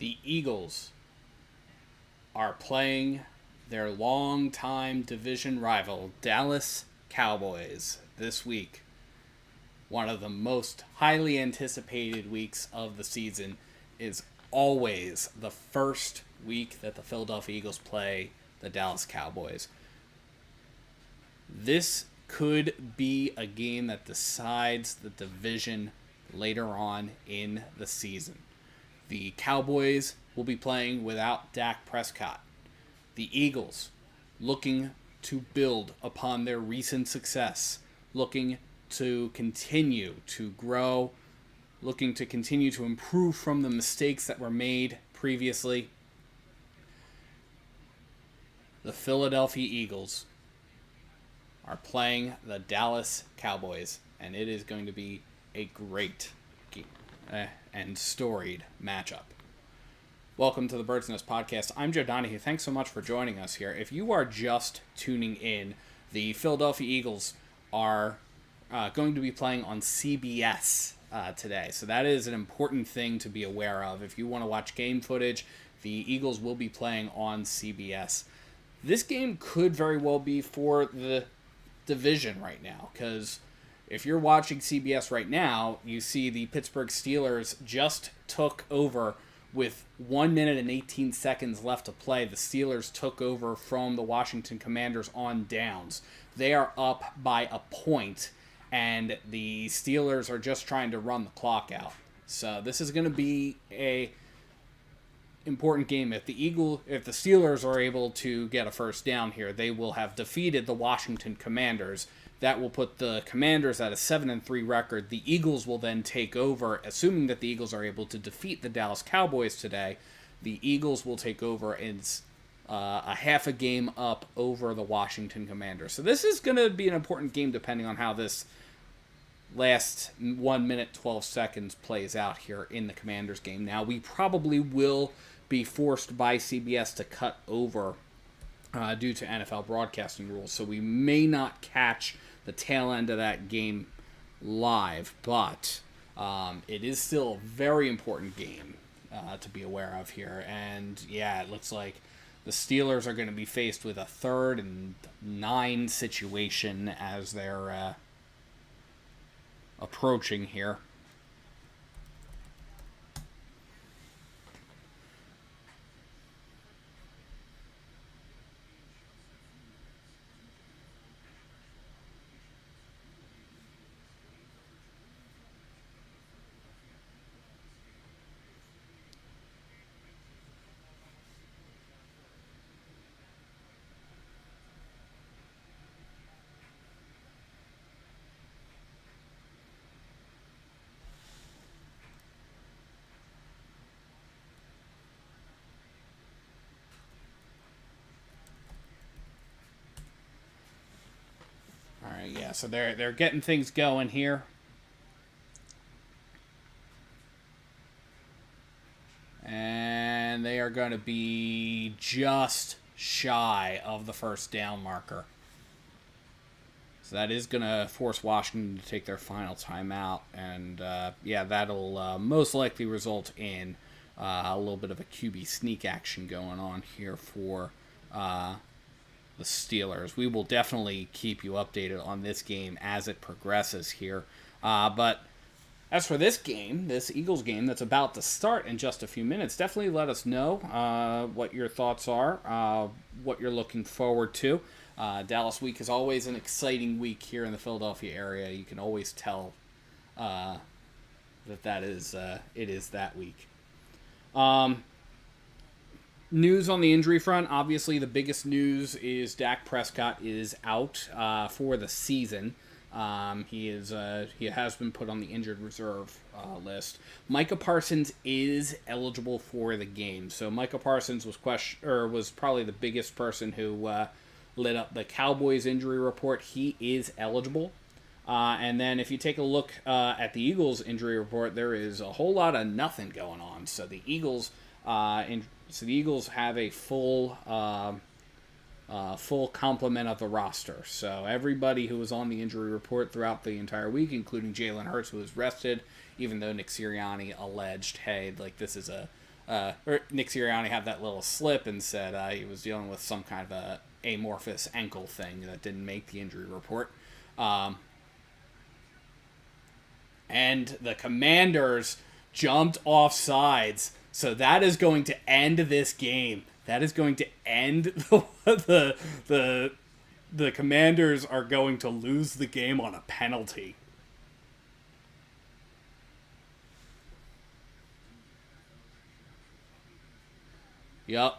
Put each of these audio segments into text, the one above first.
The Eagles are playing their longtime division rival, Dallas Cowboys, this week. One of the most highly anticipated weeks of the season is always the first week that the Philadelphia Eagles play the Dallas Cowboys. This could be a game that decides the division later on in the season. The Cowboys will be playing without Dak Prescott. The Eagles looking to build upon their recent success, looking to continue to grow, looking to continue to improve from the mistakes that were made previously. The Philadelphia Eagles are playing the Dallas Cowboys, and it is going to be a great and storied matchup. Welcome to the Bird's Nest Podcast. I'm Joe Donahue. Thanks so much for joining us here. If you are just tuning in, the Philadelphia Eagles are going to be playing on CBS today. So that is an important thing to be aware of. If you want to watch game footage, the Eagles will be playing on CBS. This game could very well be for the division right now, because if you're watching CBS right now, you see the Pittsburgh Steelers just took over with 1 minute and 18 seconds left to play. The Steelers took over from the Washington Commanders on downs. They are up by a point, and the Steelers are just trying to run the clock out. So this is going to be a important game. If the Steelers are able to get a first down here, they will have defeated the Washington Commanders. That will put the Commanders at a 7-3 record. The Eagles will then take over, assuming that the Eagles are able to defeat the Dallas Cowboys today. The Eagles will take over and a half a game up over the Washington Commanders. So this is going to be an important game depending on how this last 1 minute 12 seconds plays out here in the Commanders game. Now, we probably will be forced by CBS to cut over due to NFL broadcasting rules, so we may not catch the tail end of that game live, but it is still a very important game to be aware of here. And yeah, it looks like the Steelers are going to be faced with a 3rd and 9 situation as they're approaching here. Yeah, so they're getting things going here. And they are going to be just shy of the first down marker. So that is going to force Washington to take their final timeout. And that'll most likely result in a little bit of a QB sneak action going on here for the Steelers. We will definitely keep you updated on this game as it progresses here. But as for this game, this Eagles game that's about to start in just a few minutes, definitely let us know what your thoughts are, what you're looking forward to. Dallas week is always an exciting week here in the Philadelphia area. You can always tell it is that week. News on the injury front. Obviously, the biggest news is Dak Prescott is out for the season. He has been put on the injured reserve list. Micah Parsons is eligible for the game. So Micah Parsons was probably the biggest person who lit up the Cowboys injury report. He is eligible. And then if you take a look at the Eagles injury report, there is a whole lot of nothing going on. So the Eagles have a full complement of the roster. So everybody who was on the injury report throughout the entire week, including Jalen Hurts, who was rested, even though Nick Sirianni alleged, hey, like this is a or Nick Sirianni had that little slip and said he was dealing with some kind of a amorphous ankle thing that didn't make the injury report. And the Commanders jumped off sides, so that is going to end this game. That is going to end the Commanders are going to lose the game on a penalty. Yep.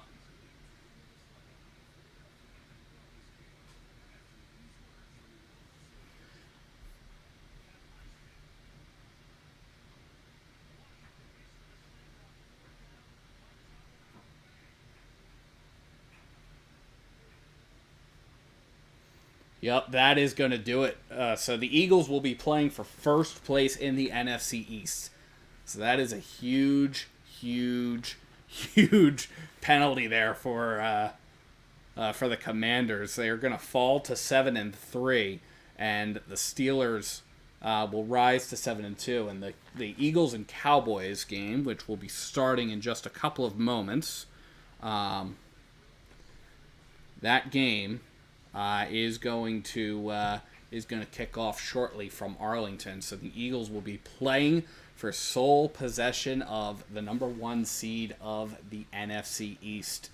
Yep, that is going to do it. So the Eagles will be playing for first place in the NFC East. So that is a huge, huge, huge penalty there for the Commanders. They are going to fall to 7-3, and the Steelers will rise to 7-2. And the Eagles and Cowboys game, which will be starting in just a couple of moments, that game is going to kick off shortly from Arlington. So the Eagles will be playing for sole possession of the number 1 seed of the NFC East.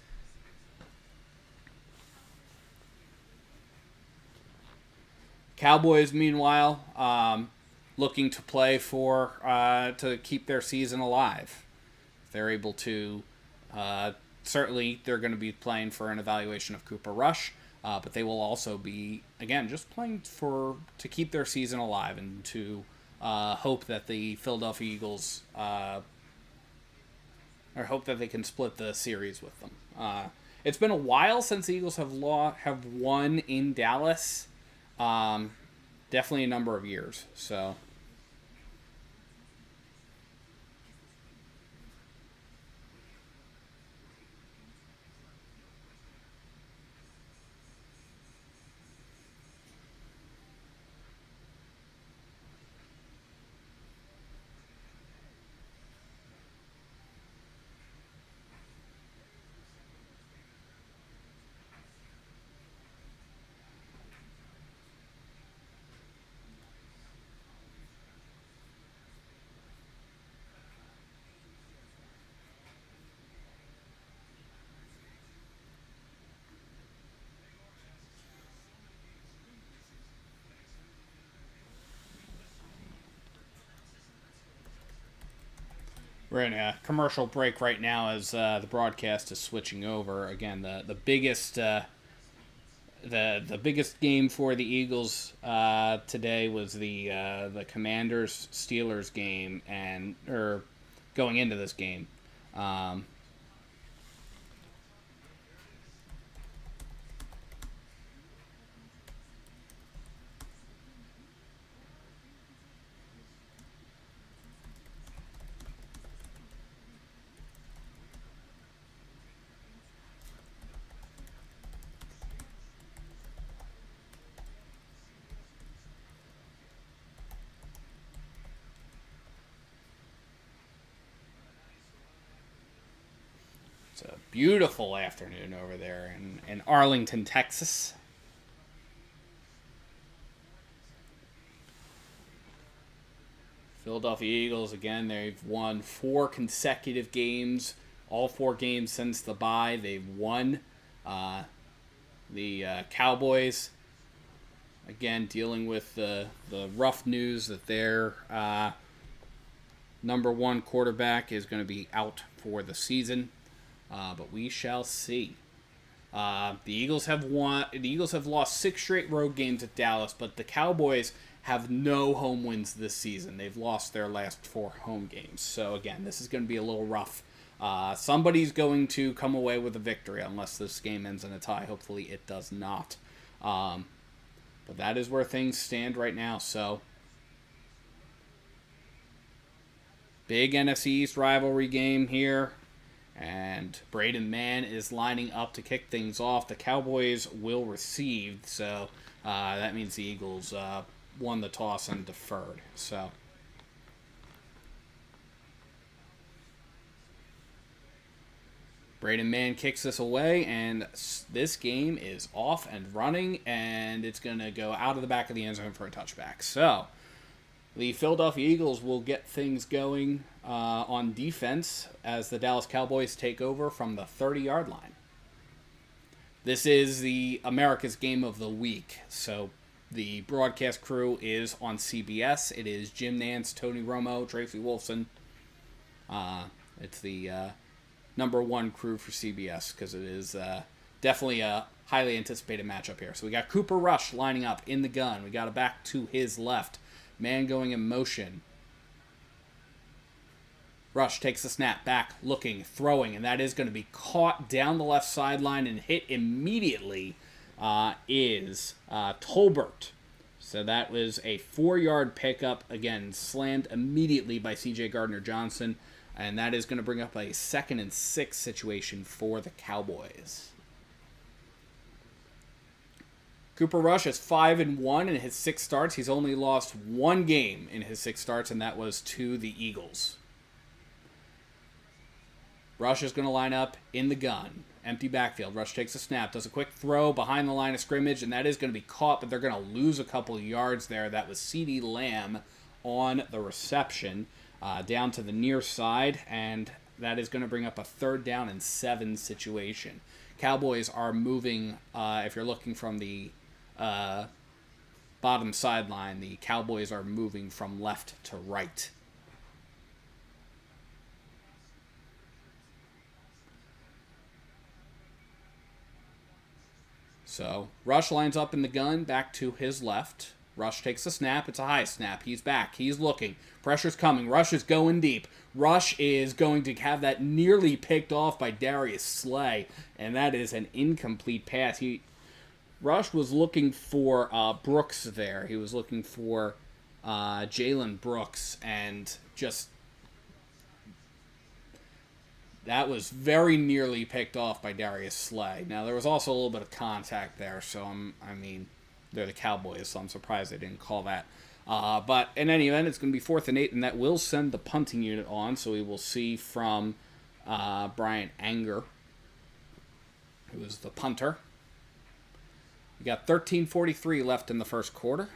Cowboys, meanwhile, looking to play for to keep their season alive. If they're able to, certainly they're going to be playing for an evaluation of Cooper Rush. But they will also be, again, just playing to keep their season alive and to hope that the Philadelphia Eagles, or hope that they can split the series with them. It's been a while since the Eagles have won in Dallas. Definitely a number of years. So. We're in a commercial break right now as the broadcast is switching over. Again, the biggest the biggest game for the Eagles today was the Commanders Steelers game, and or going into this game. It's a beautiful afternoon over there in Arlington, Texas. Philadelphia Eagles, again, they've won 4 consecutive games. All 4 games since the bye, they've won. The Cowboys, again, dealing with the rough news that their number 1 quarterback is going to be out for the season. But we shall see. The Eagles have won. The Eagles have lost 6 straight road games at Dallas, but the Cowboys have no home wins this season. They've lost their last 4 home games. So again, this is going to be a little rough. Somebody's going to come away with a victory unless this game ends in a tie. Hopefully it does not. But that is where things stand right now. So big NFC East rivalry game here. And Braden Mann is lining up to kick things off. The Cowboys will receive, so that means the Eagles won the toss and deferred. So Braden Mann kicks this away, and this game is off and running, and it's going to go out of the back of the end zone for a touchback. So, the Philadelphia Eagles will get things going on defense as the Dallas Cowboys take over from the 30-yard line. This is the America's Game of the Week, so the broadcast crew is on CBS. It is Jim Nantz, Tony Romo, Tracy Wolfson. It's the number one crew for CBS because it is definitely a highly anticipated matchup here. So we got Cooper Rush lining up in the gun. We got a back to his left. Man going in motion. Rush takes the snap, back, looking, throwing, and that is going to be caught down the left sideline and hit immediately is Tolbert. So that was a 4-yard pickup. Again, slammed immediately by C.J. Gardner-Johnson. And that is going to bring up a 2nd and 6 situation for the Cowboys. Cooper Rush is 5-1 in his 6 starts. He's only lost 1 game in his 6 starts, and that was to the Eagles. Rush is going to line up in the gun. Empty backfield. Rush takes a snap, does a quick throw behind the line of scrimmage, and that is going to be caught, but they're going to lose a couple of yards there. That was CeeDee Lamb on the reception. Down to the near side, and that is going to bring up a 3rd down and 7 situation. Cowboys are moving, if you're looking from the bottom sideline, the Cowboys are moving from left to right. So, Rush lines up in the gun, back to his left. Rush takes a snap. It's a high snap. He's back. He's looking. Pressure's coming. Rush is going deep. Rush is going to have that nearly picked off by Darius Slay, and that is an incomplete pass. Rush was looking for Brooks there. He was looking for Jalen Brooks, and just that was very nearly picked off by Darius Slay. Now, there was also a little bit of contact there, so they're the Cowboys, so I'm surprised they didn't call that. But in any event, it's going to be 4th and 8, and that will send the punting unit on. So we will see from Brian Anger, who is the punter. We got 13:43 left in the first quarter.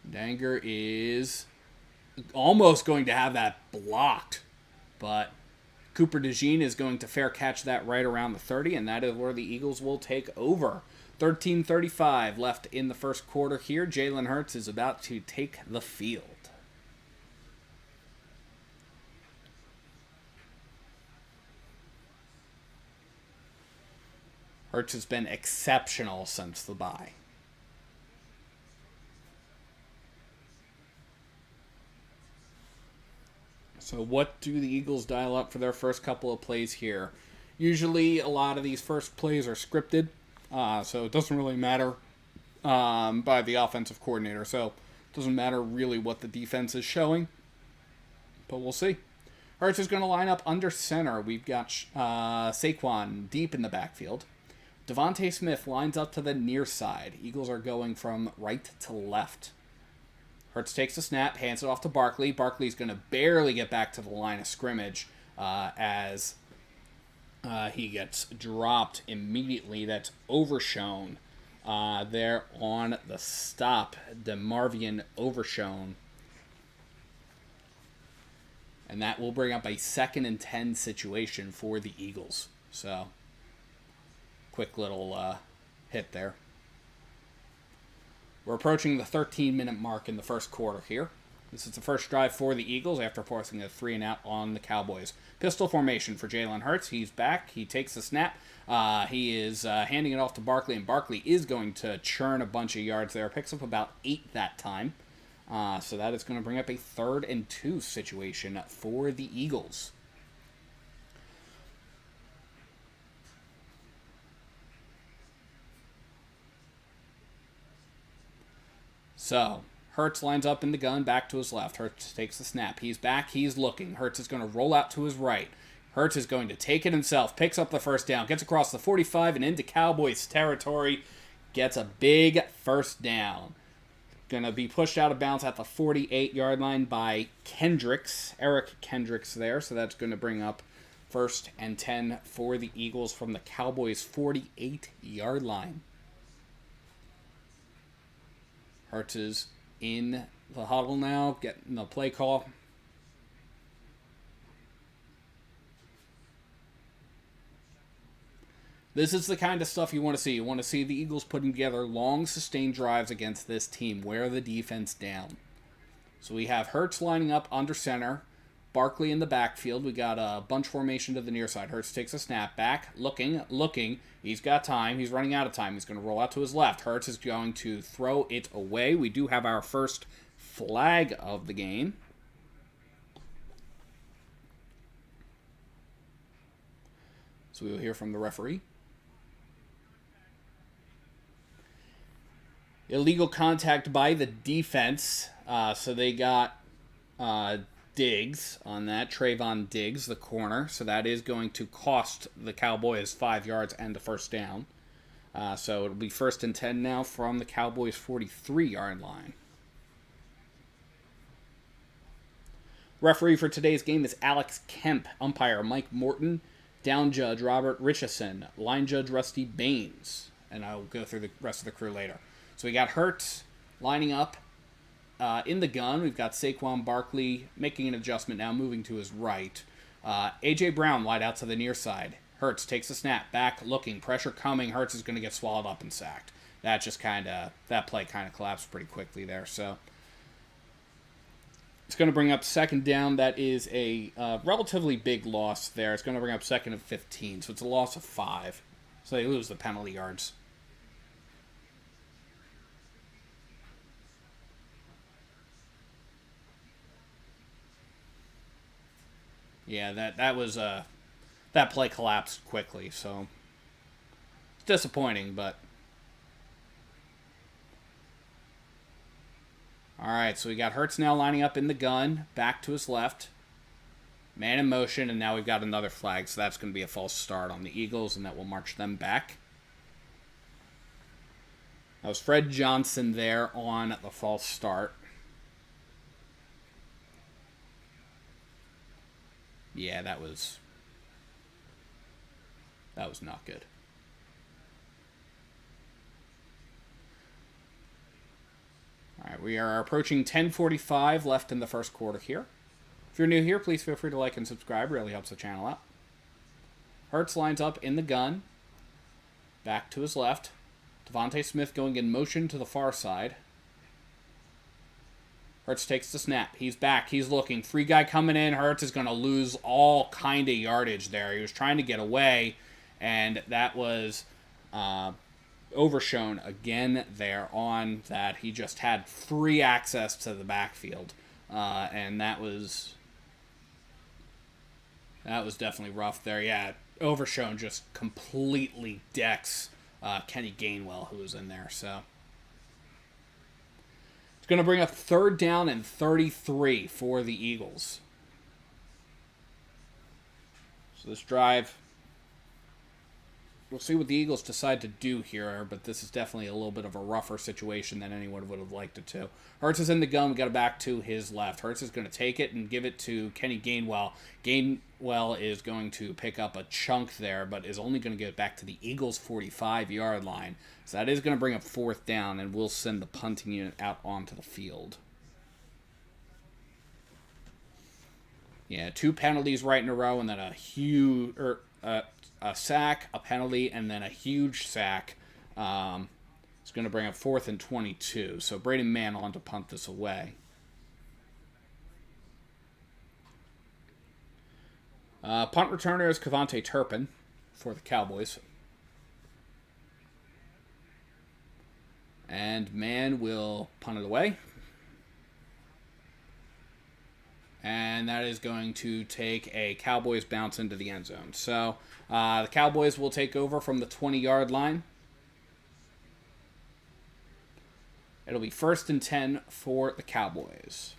And Anger is almost going to have that blocked, but Cooper DeJean is going to fair catch that right around the 30, and that is where the Eagles will take over. 13:35 left in the first quarter here. Jalen Hurts is about to take the field. Hurts has been exceptional since the bye. So what do the Eagles dial up for their first couple of plays here? Usually a lot of these first plays are scripted, so it doesn't really matter by the offensive coordinator. So it doesn't matter really what the defense is showing, but we'll see. Hurts is going to line up under center. We've got Saquon deep in the backfield. Devontae Smith lines up to the near side. Eagles are going from right to left. Hurts takes a snap, hands it off to Barkley. Barkley's going to barely get back to the line of scrimmage as he gets dropped immediately. That's Overshown there on the stop. DeMarvion Overshown. And that will bring up a 2nd and 10 situation for the Eagles. So, quick little hit there. We're approaching the 13-minute mark in the first quarter here. This is the first drive for the Eagles after forcing a 3-and-out on the Cowboys. Pistol formation for Jalen Hurts. He's back. He takes the snap. He is handing it off to Barkley, and Barkley is going to churn a bunch of yards there. Picks up about 8 that time. So that is going to bring up a 3rd and 2 situation for the Eagles. So, Hurts lines up in the gun, back to his left. Hurts takes the snap. He's back. He's looking. Hurts is going to roll out to his right. Hurts is going to take it himself, picks up the first down, gets across the 45 and into Cowboys territory, gets a big first down. Going to be pushed out of bounds at the 48-yard line by Eric Kendricks there. So that's going to bring up 1st and 10 for the Eagles from the Cowboys' 48-yard line. Hurts is in the huddle now, getting the play call. This is the kind of stuff you want to see. You want to see the Eagles putting together long, sustained drives against this team. Wear the defense down. So we have Hurts lining up under center. Barkley in the backfield. We got a bunch formation to the near side. Hurts takes a snap back. Looking. He's got time. He's running out of time. He's going to roll out to his left. Hurts is going to throw it away. We do have our first flag of the game. So we will hear from the referee. Illegal contact by the defense. So they got Diggs on that. Trayvon Diggs, the corner. So that is going to cost the Cowboys 5 yards and the first down. So it'll be 1st and 10 now from the Cowboys' 43-yard line. Referee for today's game is Alex Kemp. Umpire Mike Morton. Down judge Robert Richardson. Line judge Rusty Baines. And I'll go through the rest of the crew later. So we got Hurts lining up in the gun. We've got Saquon Barkley making an adjustment now, moving to his right. A.J. Brown wide out to the near side. Hurts takes a snap, back, looking, pressure coming. Hurts is going to get swallowed up and sacked. That play kind of collapsed pretty quickly there. So it's going to bring up 2nd down. That is a relatively big loss there. It's going to bring up 2nd and 15. So it's a loss of 5. So they lose the penalty yards. Yeah, that play collapsed quickly, so it's disappointing, but all right, so we got Hurts now lining up in the gun, back to his left, man in motion, and now we've got another flag, so that's going to be a false start on the Eagles, and that will march them back. That was Fred Johnson there on the false start. Yeah, that was not good. All right, we are approaching 10:45 left in the first quarter here. If you're new here, please feel free to like and subscribe. It really helps the channel out. Hurts lines up in the gun. Back to his left. Devontae Smith going in motion to the far side. Hurts takes the snap. He's back. He's looking. Free guy coming in. Hurts is going to lose all kind of yardage there. He was trying to get away, and that was overshown again there on that. He just had free access to the backfield, and that was definitely rough there. Yeah, overshown just completely decks Kenny Gainwell, who was in there, so it's going to bring up 3rd down and 33 for the Eagles. So this drive, we'll see what the Eagles decide to do here, but this is definitely a little bit of a rougher situation than anyone would have liked it to. Hurts is in the gun. We got it back to his left. Hurts is going to take it and give it to Kenny Gainwell. Gainwell is going to pick up a chunk there, but is only going to get it back to the Eagles' 45-yard line. So that is going to bring up 4th down, and we'll send the punting unit out onto the field. Yeah, 2 penalties right in a row, and then a huge a sack, a penalty, and then a huge sack. It's going to bring up 4th and 22. So Braden Mann on to punt this away. Punt returner is Kevontae Turpin for the Cowboys. And Mann will punt it away. And that is going to take a Cowboys bounce into the end zone. So the Cowboys will take over from the 20-yard line. It'll be 1st and 10 for the Cowboys.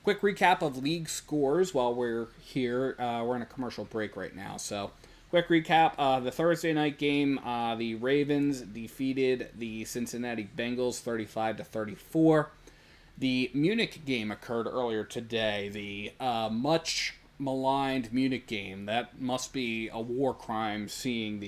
Quick recap of league scores while we're here. We're in a commercial break right now. So quick recap. The Thursday night game, the Ravens defeated the Cincinnati Bengals 35-34. The Munich game occurred earlier today. The much maligned Munich game. That must be a war crime, seeing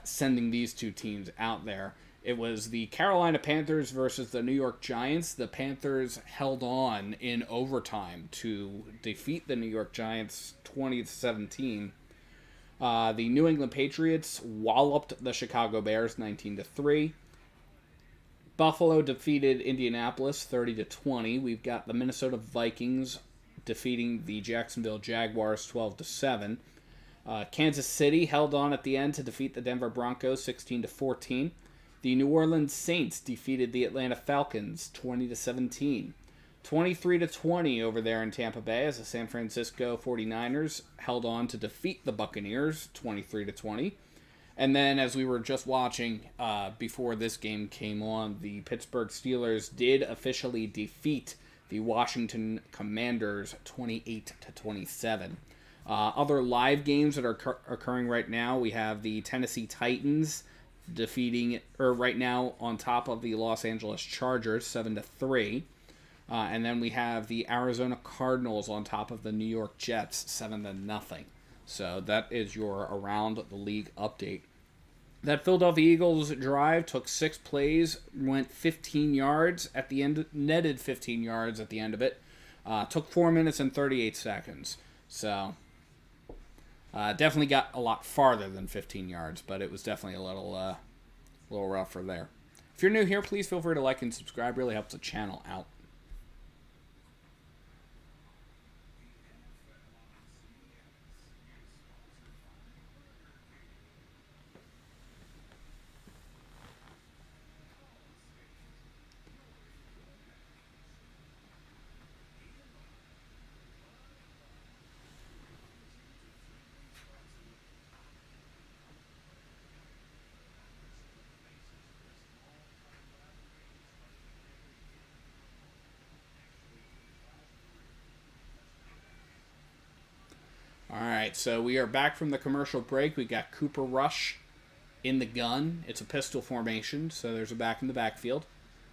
sending these two teams out there. It was the Carolina Panthers versus the New York Giants. The Panthers held on in overtime to defeat the New York Giants 20-17. The New England Patriots walloped the Chicago Bears 19-3. Buffalo defeated Indianapolis 30-20. We've got the Minnesota Vikings defeating the Jacksonville Jaguars 12-7. Kansas City held on at the end to defeat the Denver Broncos 16-14. The New Orleans Saints defeated the Atlanta Falcons 20-17. 23-20 over there in Tampa Bay as the San Francisco 49ers held on to defeat the Buccaneers 23-20. And then, as we were just watching before this game came on, the Pittsburgh Steelers did officially defeat the Washington Commanders 28-27. Other live games that are occurring right now, we have the Tennessee Titans right now on top of the Los Angeles Chargers 7-3. And then we have the Arizona Cardinals on top of the New York Jets 7-0. So that is your around the league update. That Philadelphia Eagles drive took 6 plays, went 15 yards at the end, netted 15 yards at the end of it. Took 4 minutes and 38 seconds. So definitely got a lot farther than 15 yards, but it was definitely a little rougher there. If you're new here, please feel free to like and subscribe. Really helps the channel out. Alright, so we are back from the commercial break. We got Cooper Rush in the gun. It's a pistol formation, so there's a back in the backfield.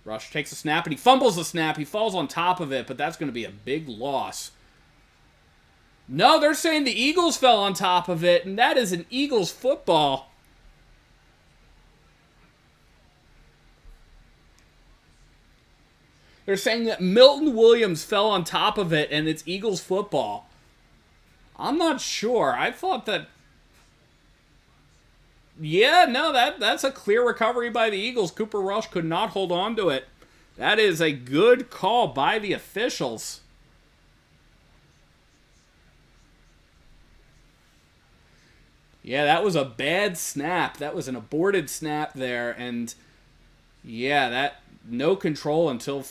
Rush takes a snap, and he fumbles the snap. He falls on top of it, but that's going to be a big loss. No, they're saying the Eagles fell on top of it, and that is an Eagles football. They're saying that Milton Williams fell on top of it, and it's Eagles football. I'm not sure. I thought that... Yeah, no, that's a clear recovery by the Eagles. Cooper Rush could not hold on to it. That is a good call by the officials. Yeah, that was a bad snap. That was an aborted snap there, and yeah, that no control until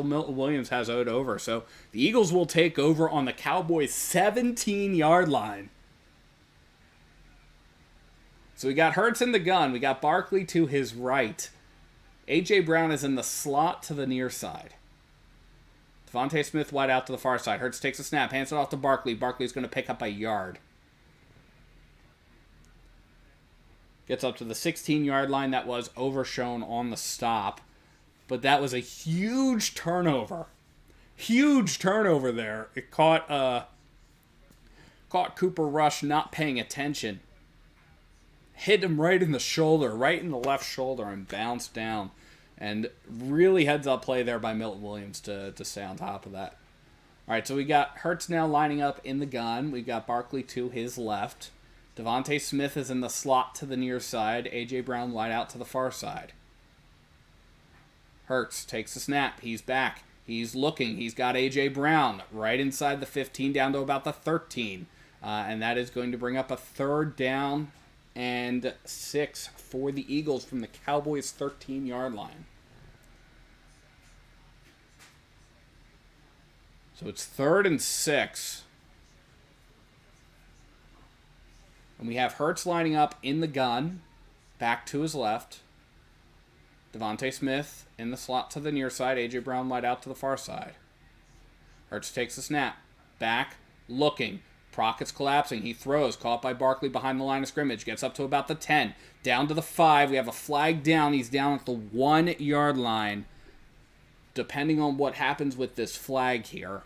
Milton Williams has owed over. So the Eagles will take over on the Cowboys' 17-yard line. So we got Hurts in the gun. We got Barkley to his right. A.J. Brown is in the slot to the near side. Devontae Smith wide out to the far side. Hurts takes a snap, hands it off to Barkley. Barkley's going to pick up a yard. Gets up to the 16-yard line. That was overshown on the stop. But that was a huge turnover. Huge turnover there. It caught Cooper Rush not paying attention. Hit him right in the shoulder, right in the left shoulder, and bounced down. And really heads-up play there by Milton Williams to stay on top of that. All right, so we got Hurts now lining up in the gun. We've got Barkley to his left. Devontae Smith is in the slot to the near side. A.J. Brown wide out to the far side. Hurts takes a snap. He's back. He's looking. He's got A.J. Brown right inside the 15 down to about the 13. And that is going to bring up a 3rd down and 6 for the Eagles from the Cowboys' 13-yard line. So it's 3rd and 6. And we have Hurts lining up in the gun, back to his left. Devontae Smith in the slot to the near side. A.J. Brown wide out to the far side. Hurts takes the snap. Back, looking. Prockett's collapsing. He throws. Caught by Barkley behind the line of scrimmage. Gets up to about the 10. Down to the 5. We have a flag down. He's down at the 1-yard line. Depending on what happens with this flag here.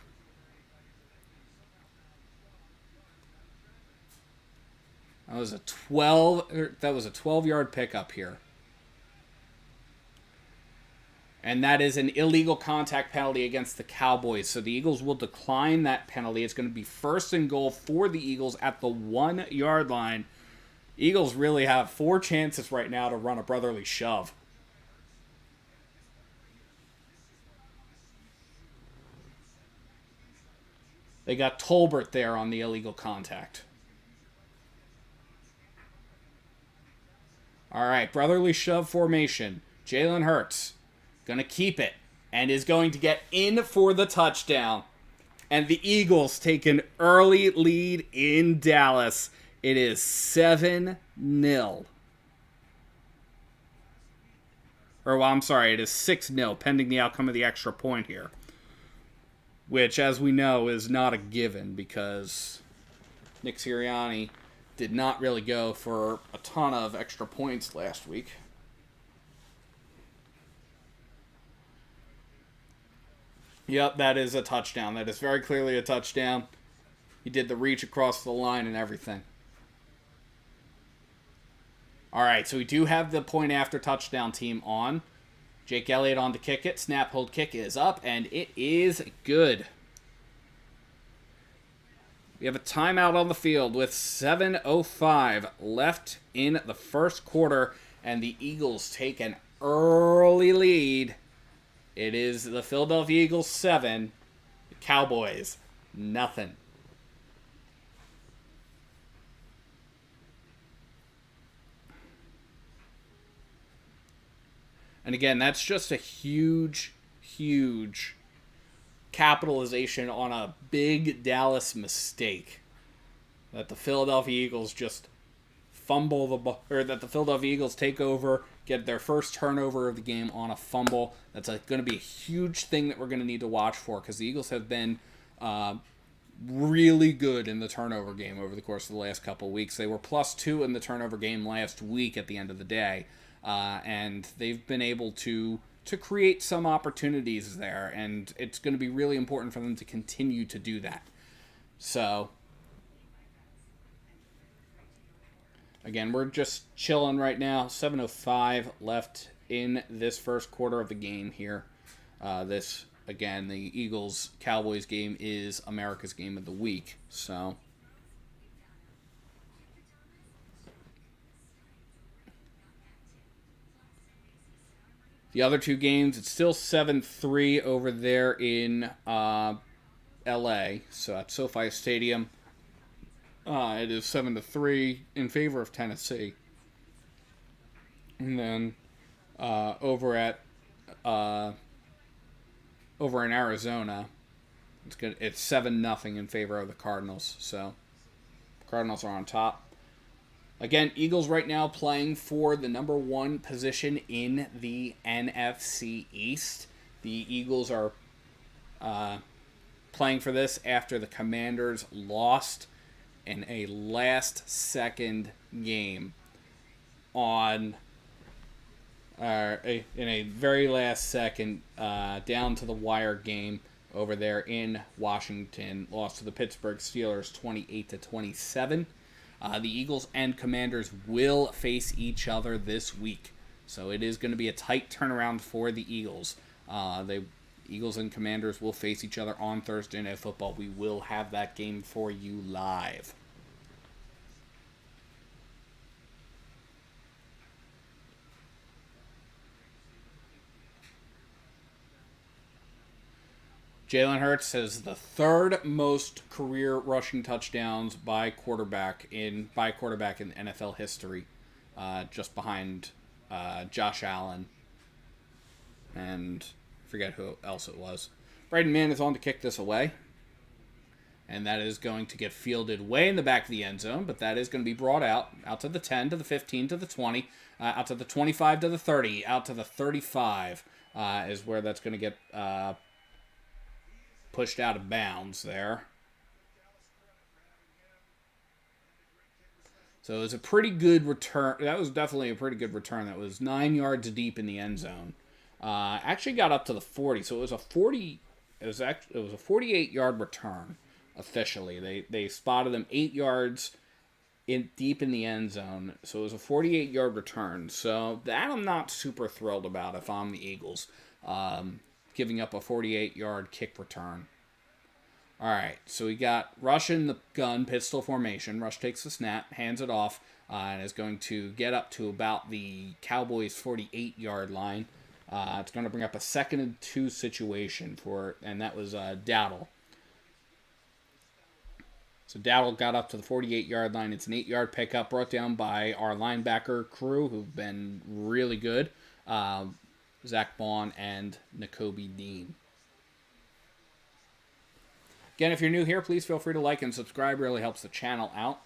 That was a 12-yard pickup here. And that is an illegal contact penalty against the Cowboys. So the Eagles will decline that penalty. It's going to be 1st and goal for the Eagles at the 1-yard line. Eagles really have 4 chances right now to run a brotherly shove. They got Tolbert there on the illegal contact. All right, brotherly shove formation. Jalen Hurts going to keep it and is going to get in for the touchdown. And the Eagles take an early lead in Dallas. It is 7-0. It is 6-0 pending the outcome of the extra point here. Which, as we know, is not a given because Nick Sirianni did not really go for a ton of extra points last week. Yep, that is a touchdown. That is very clearly a touchdown. He did the reach across the line and everything. All right, so we do have the point after touchdown team on. Jake Elliott on to kick it. Snap, hold, kick is up, and it is good. We have a timeout on the field with 7:05 left in the first quarter, and the Eagles take an early lead. It is the Philadelphia Eagles 7, the Cowboys nothing. And again, that's just a huge, huge capitalization on a big Dallas mistake. That the Philadelphia Eagles just fumble the ball, or that the Philadelphia Eagles take over, get their first turnover of the game on a fumble. That's going to be a huge thing that we're going to need to watch for because the Eagles have been really good in the turnover game over the course of the last couple of weeks. They were +2 in the turnover game last week at the end of the day. And they've been able to create some opportunities there, and it's going to be really important for them to continue to do that. So, again, we're just chilling right now. 7:05 left in this first quarter of the game here. Again, the Eagles-Cowboys game is America's game of the week, so... The other two games, it's still 7-3 over there in L.A., so at SoFi Stadium. It is 7-3 in favor of Tennessee. And then over in Arizona, it's 7-0 in favor of the Cardinals. So Cardinals are on top. Again, Eagles right now playing for the number 1 position in the NFC East. The Eagles are playing for this after the Commanders lost in a last-second game in a very last-second down-to-the-wire game over there in Washington. Lost to the Pittsburgh Steelers 28-27. The Eagles and Commanders will face each other this week. So it is going to be a tight turnaround for the Eagles. The Eagles and Commanders will face each other on Thursday Night Football. We will have that game for you live. Jalen Hurts has the 3rd most career rushing touchdowns by quarterback in NFL history, just behind Josh Allen and I forget who else it was. Braden Mann is on to kick this away, and that is going to get fielded way in the back of the end zone, but that is going to be brought out to the 10, to the 15, to the 20, out to the 25, to the 30, out to the 35 is where that's going to get pushed out of bounds there. So it was a pretty good return. That was definitely a pretty good return. That was 9 yards deep in the end zone. Actually got up to the 40. So it was a 40. It was a 48-yard return officially. They spotted him 8 yards deep in the end zone. So it was a 48-yard return. So that I'm not super thrilled about if I'm the Eagles, giving up a 48-yard kick return. All right, so we got Rush in the gun, pistol formation. Rush takes the snap, hands it off, and is going to get up to about the Cowboys' 48-yard line. It's going to bring up a 2nd and 2 situation and that was Dowdle. So Dowdle got up to the 48-yard line. It's an 8-yard pickup brought down by our linebacker crew, who've been really good. Zach Bond and Nakobe Dean. Again, if you're new here, please feel free to like and subscribe. It really helps the channel out.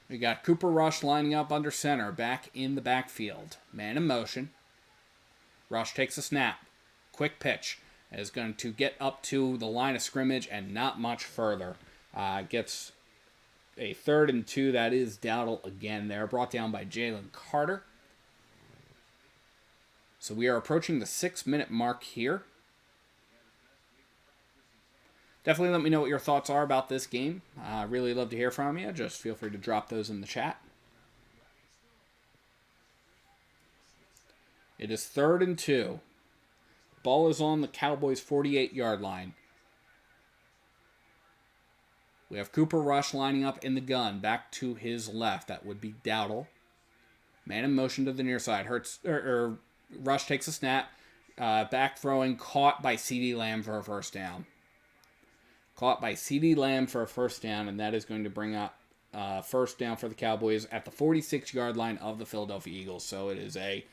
We got Cooper Rush lining up under center, back in the backfield. Man in motion. Rush takes a snap. Quick pitch. Is going to get up to the line of scrimmage and not much further. Gets a 3rd and 2. That is Dowdle again there. Brought down by Jalen Carter. So we are approaching the 6-minute mark here. Definitely let me know what your thoughts are about this game. I really love to hear from you. Just feel free to drop those in the chat. It is 3rd and 2. Ball is on the Cowboys' 48-yard line. We have Cooper Rush lining up in the gun. Back to his left. That would be Dowdle. Man in motion to the near side. Rush takes a snap. Back throwing. Caught by CeeDee Lamb for a first down. Caught by CeeDee Lamb for a first down, and that is going to bring up first down for the Cowboys at the 46-yard line of the Philadelphia Eagles. So it is a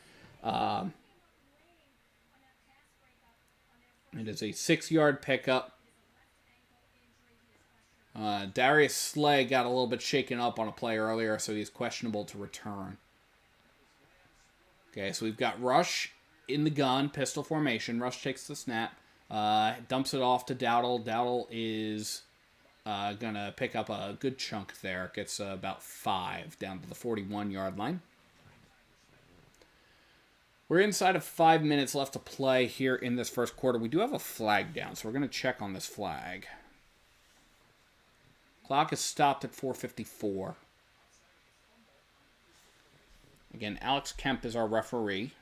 6-yard pickup. Darius Slay got a little bit shaken up on a play earlier, so he's questionable to return. Okay, so we've got Rush in the gun, pistol formation. Rush takes the snap. Dumps it off to Dowdle. Dowdle is going to pick up a good chunk there. Gets about 5 down to the 41-yard line. We're inside of 5 minutes left to play here in this first quarter. We do have a flag down, so we're going to check on this flag. Clock is stopped at 4:54. Again, Alex Kemp is our referee.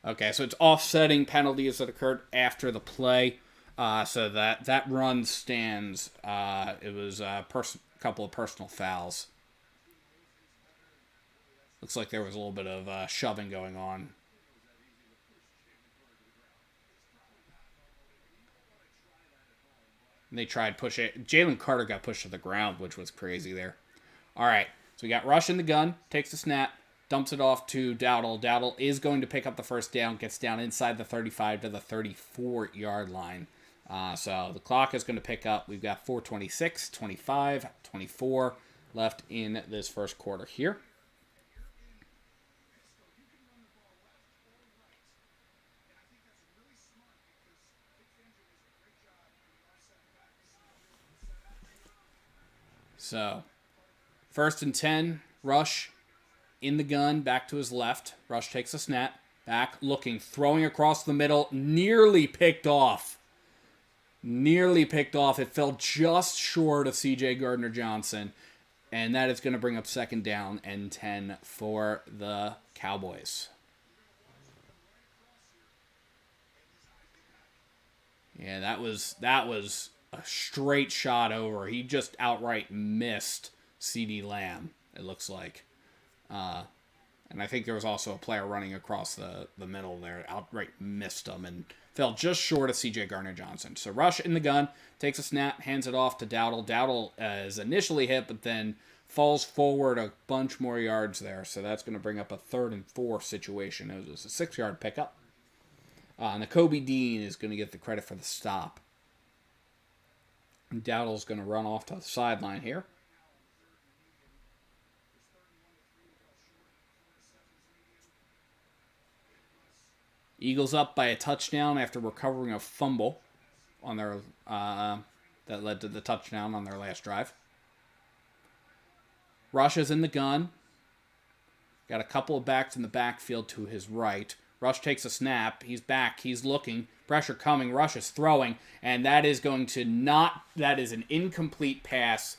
Okay, so it's offsetting penalties that occurred after the play. So that run stands. It was a couple of personal fouls. Looks like there was a little bit of shoving going on. And they tried push it. Jalen Carter got pushed to the ground, which was crazy there. All right, so we got Rush in the gun, takes the snap. Dumps it off to Dowdle. Dowdle is going to pick up the first down. Gets down inside the 35 to the 34-yard line. So the clock is going to pick up. We've got 4:26, 25, 24 left in this first quarter here. So 1st and 10. Rush in the gun, back to his left. Rush takes a snap. Back, looking, throwing across the middle. Nearly picked off. It fell just short of C.J. Gardner-Johnson. And that is going to bring up 2nd down and 10 for the Cowboys. Yeah, that was a straight shot over. He just outright missed CeeDee Lamb, it looks like. And I think there was also a player running across the middle there, outright missed him and fell just short of C.J. Gardner-Johnson. So Rush in the gun, takes a snap, hands it off to Dowdle. Dowdle is initially hit, but then falls forward a bunch more yards there. So that's going to bring up a 3rd and 4 situation. It was a 6-yard pickup. Nakobe Dean is going to get the credit for the stop. And Dowdle's going to run off to the sideline here. Eagles up by a touchdown after recovering a fumble on their that led to the touchdown on their last drive. Rush is in the gun. Got a couple of backs in the backfield to his right. Rush takes a snap. He's back. He's looking. Pressure coming. Rush is throwing. And that is going to not... That is an incomplete pass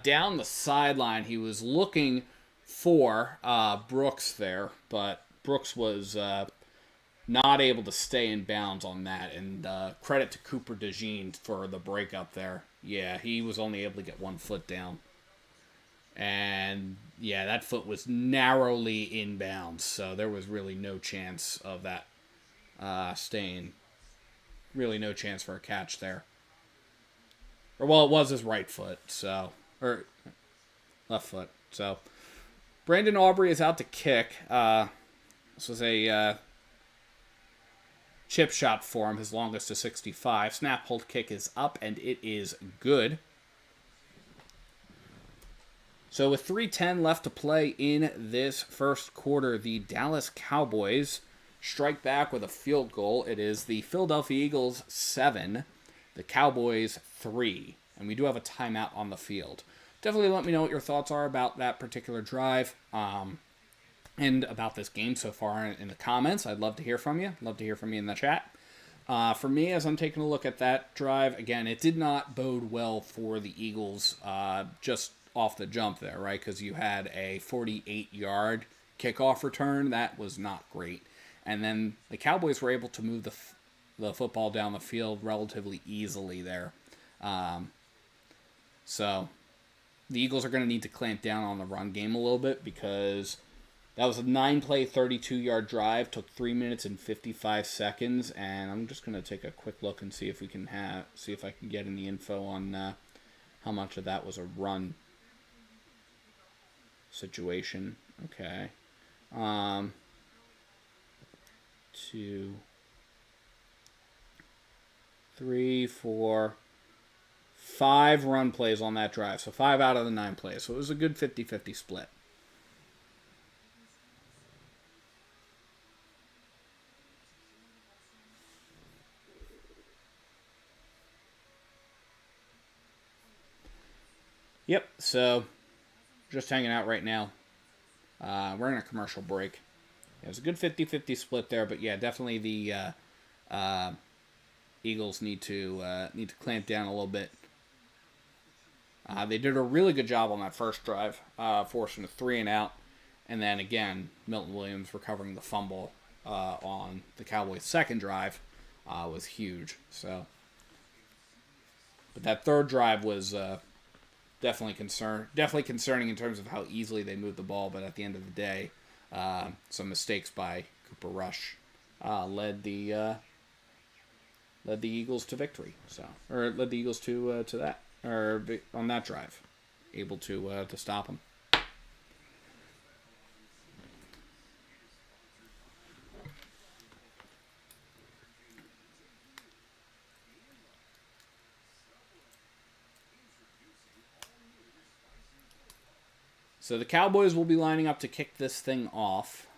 down the sideline. He was looking for Brooks there, but Brooks was not able to stay in bounds on that. And credit to Cooper DeJean for the breakup there. Yeah, he was only able to get 1 foot down. And yeah, that foot was narrowly inbounds, so there was really no chance of that staying. Really no chance for a catch there. Or well, it was his right foot, so or left foot. So Brandon Aubrey is out to kick. This was a chip shot for him, his longest to 65. Snap, hold, kick is up, and it is good. So with 3:10 left to play in this first quarter, the Dallas Cowboys strike back with a field goal. It is the Philadelphia Eagles 7, the Cowboys 3. And we do have a timeout on the field. Definitely let me know what your thoughts are about that particular drive and about this game so far in the comments. I'd love to hear from you. Love to hear from you in the chat. For me, as I'm taking a look at that drive, again, it did not bode well for the Eagles just off the jump there, right? Because you had a 48-yard kickoff return. That was not great. And then the Cowboys were able to move the football down the field relatively easily there. So the Eagles are going to need to clamp down on the run game a little bit because that was a 9-play, 32-yard drive. Took 3 minutes and 55 seconds. And I'm just going to take a quick look and see if I can get any info on how much of that was a run situation. Okay. 2, 3, 4, 5 run plays on that drive. So 5 out of the 9 plays. So it was a good 50-50 split. Yep, so just hanging out right now. We're in a commercial break. It was a good 50-50 split there, but yeah, definitely the Eagles need to clamp down a little bit. They did a really good job on that first drive, forcing a 3-and-out, and then again, Milton Williams recovering the fumble on the Cowboys' second drive was huge. So, but that third drive was definitely concerning in terms of how easily they moved the ball. But at the end of the day, some mistakes by Cooper Rush led the Eagles to victory. Or led the Eagles to that, or on that drive, able to stop them. So the Cowboys will be lining up to kick this thing off.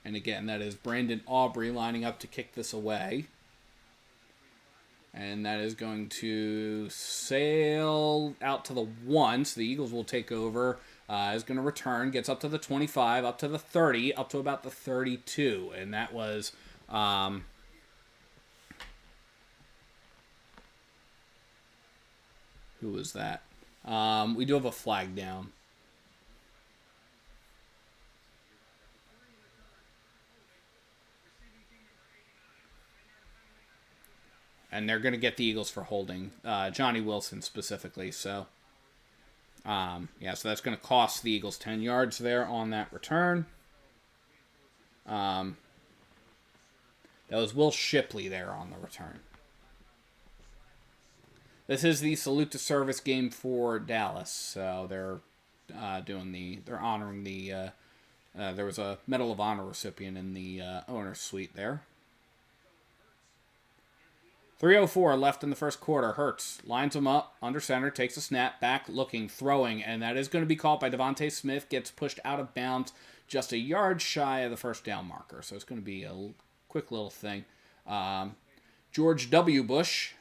And again, that is Brandon Aubrey lining up to kick this away. And that is going to sail out to the 1. So the Eagles will take over. Is going to return. Gets up to the 25, up to the 30, up to about the 32. And that was... who was that? We do have a flag down. And they're going to get the Eagles for holding Johnny Wilson specifically. So, yeah, so that's going to cost the Eagles 10 yards there on that return. That was Will Shipley there on the return. This is the salute to service game for Dallas. So they're honoring the There was a Medal of Honor recipient in the owner's suite there. 3:04 left in the first quarter. Hurts lines him up under center, takes a snap, back looking, throwing, and that is going to be caught by Devontae Smith. Gets pushed out of bounds just a yard shy of the first down marker. So it's going to be a quick little thing. George W. Bush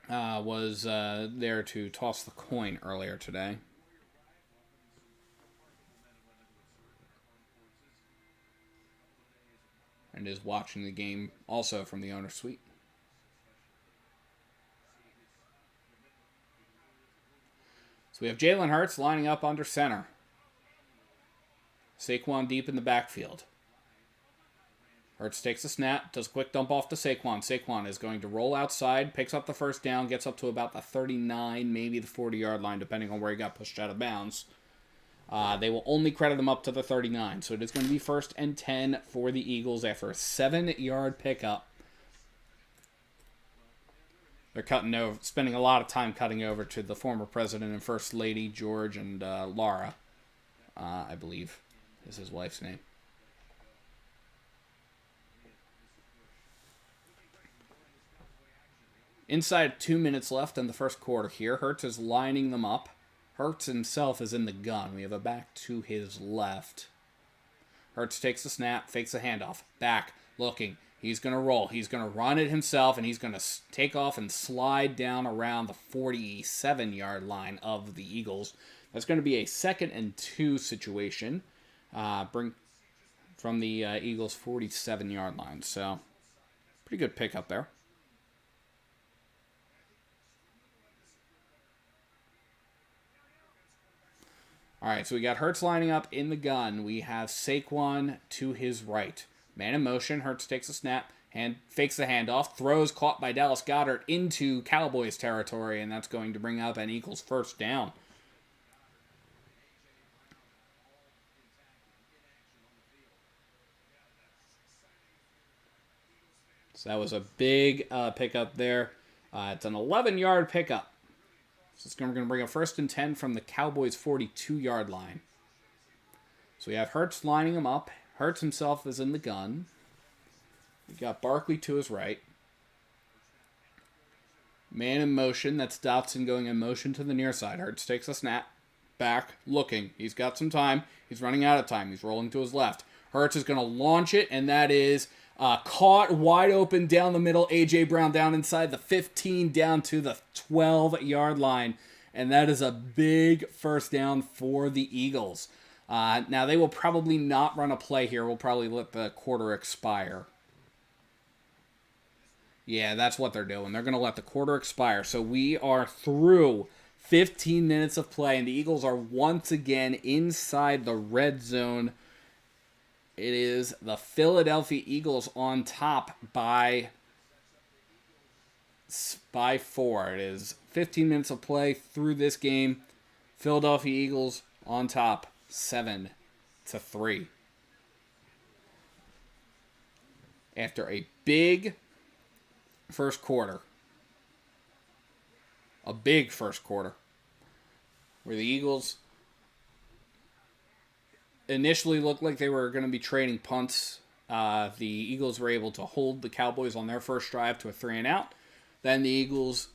was there to toss the coin earlier today. And is watching the game also from the owner's suite. So we have Jalen Hurts lining up under center. Saquon deep in the backfield. Hurts takes a snap, does a quick dump off to Saquon. Saquon is going to roll outside, picks up the first down, gets up to about the 39, maybe the 40-yard line, depending on where he got pushed out of bounds. They will only credit him up to the 39, so it is going to be 1st and 10 for the Eagles after a 7-yard pickup. They're spending a lot of time cutting over to the former president and first lady, George and Laura, I believe is his wife's name. Inside 2 minutes left in the first quarter here. Hurts is lining them up. Hurts himself is in the gun. We have a back to his left. Hurts takes the snap, fakes a handoff. Back, looking. He's going to roll. He's going to run it himself, and he's going to take off and slide down around the 47-yard line of the Eagles. That's going to be a 2nd and 2 situation. Bring from the Eagles' 47-yard line. So, pretty good pickup there. All right, so we got Hurts lining up in the gun. We have Saquon to his right. Man in motion. Hurts takes a snap, fakes the handoff, throws caught by Dallas Goedert into Cowboys territory, and that's going to bring up an Eagles first down. So that was a big pickup there. It's an 11-yard pickup. So we're going to bring a 1st and 10 from the Cowboys' 42-yard line. So we have Hurts lining him up. Hurts himself is in the gun. We got Barkley to his right. Man in motion. That's Dotson going in motion to the near side. Hurts takes a snap. Back, looking. He's got some time. He's running out of time. He's rolling to his left. Hurts is going to launch it, and that is caught wide open down the middle. A.J. Brown down inside the 15 down to the 12-yard line. And that is a big first down for the Eagles. Now, they will probably not run a play here. We'll probably let the quarter expire. Yeah, that's what they're doing. They're going to let the quarter expire. So we are through 15 minutes of play, and the Eagles are once again inside the red zone. It is the Philadelphia Eagles on top by 4. It is 15 minutes of play through this game. Philadelphia Eagles on top 7-3. After a big first quarter. A big first quarter. Where the Eagles initially looked like they were going to be trading punts. The Eagles were able to hold the Cowboys on their first drive to a 3-and-out. Then the Eagles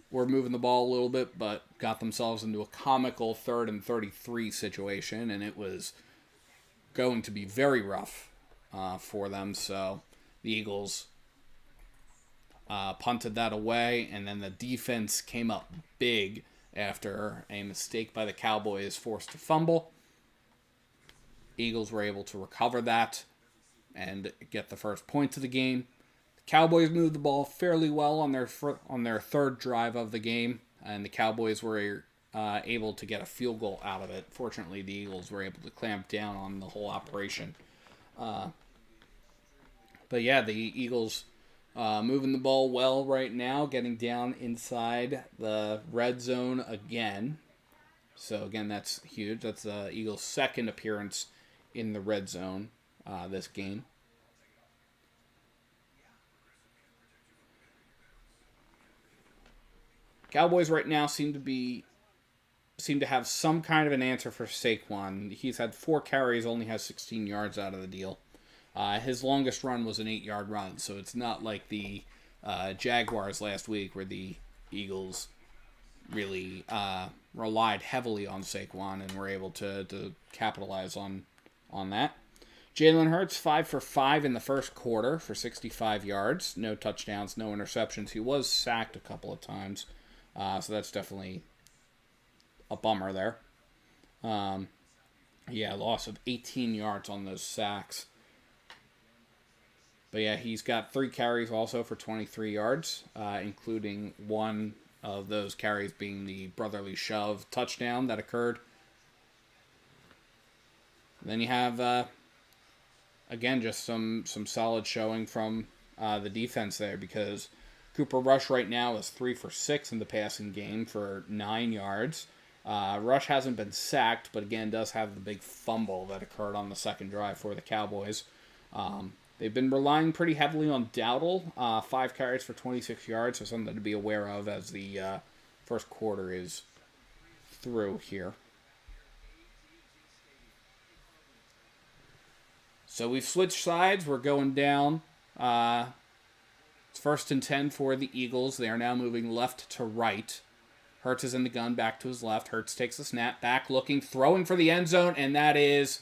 were moving the ball a little bit, but got themselves into a comical 3rd and 33 situation, and it was going to be very rough for them. So the Eagles punted that away, and then the defense came up big after a mistake by the Cowboys forced to fumble. Eagles were able to recover that and get the first points of the game. The Cowboys moved the ball fairly well on their 3rd drive of the game, and the Cowboys were able to get a field goal out of it. Fortunately, the Eagles were able to clamp down on the whole operation. But yeah, the Eagles moving the ball well right now, getting down inside the red zone again. So again, that's huge. That's the Eagles' 2nd appearance in the red zone this game. Cowboys right now seem to be seem to have some kind of an answer for Saquon. He's had 4 carries, only has 16 yards out of the deal. His longest run was an 8-yard run, so it's not like the Jaguars last week where the Eagles really relied heavily on Saquon and were able to capitalize on that. Jalen Hurts, 5 for 5 in the first quarter for 65 yards. No touchdowns, no interceptions. He was sacked a couple of times, so that's definitely a bummer there. Loss of 18 yards on those sacks. But yeah, he's got 3 carries also for 23 yards, including one of those carries being the brotherly shove touchdown that occurred. Then you have, again, just some solid showing from the defense there, because Cooper Rush right now is 3 for 6 in the passing game for 9 yards. Rush hasn't been sacked, but again does have the big fumble that occurred on the second drive for the Cowboys. They've been relying pretty heavily on Dowdle, 5 carries for 26 yards, so something to be aware of as the first quarter is through here. So we've switched sides. We're going down. It's 1st and 10 for the Eagles. They are now moving left to right. Hurts is in the gun, back to his left. Hurts takes the snap, back looking, throwing for the end zone, and that is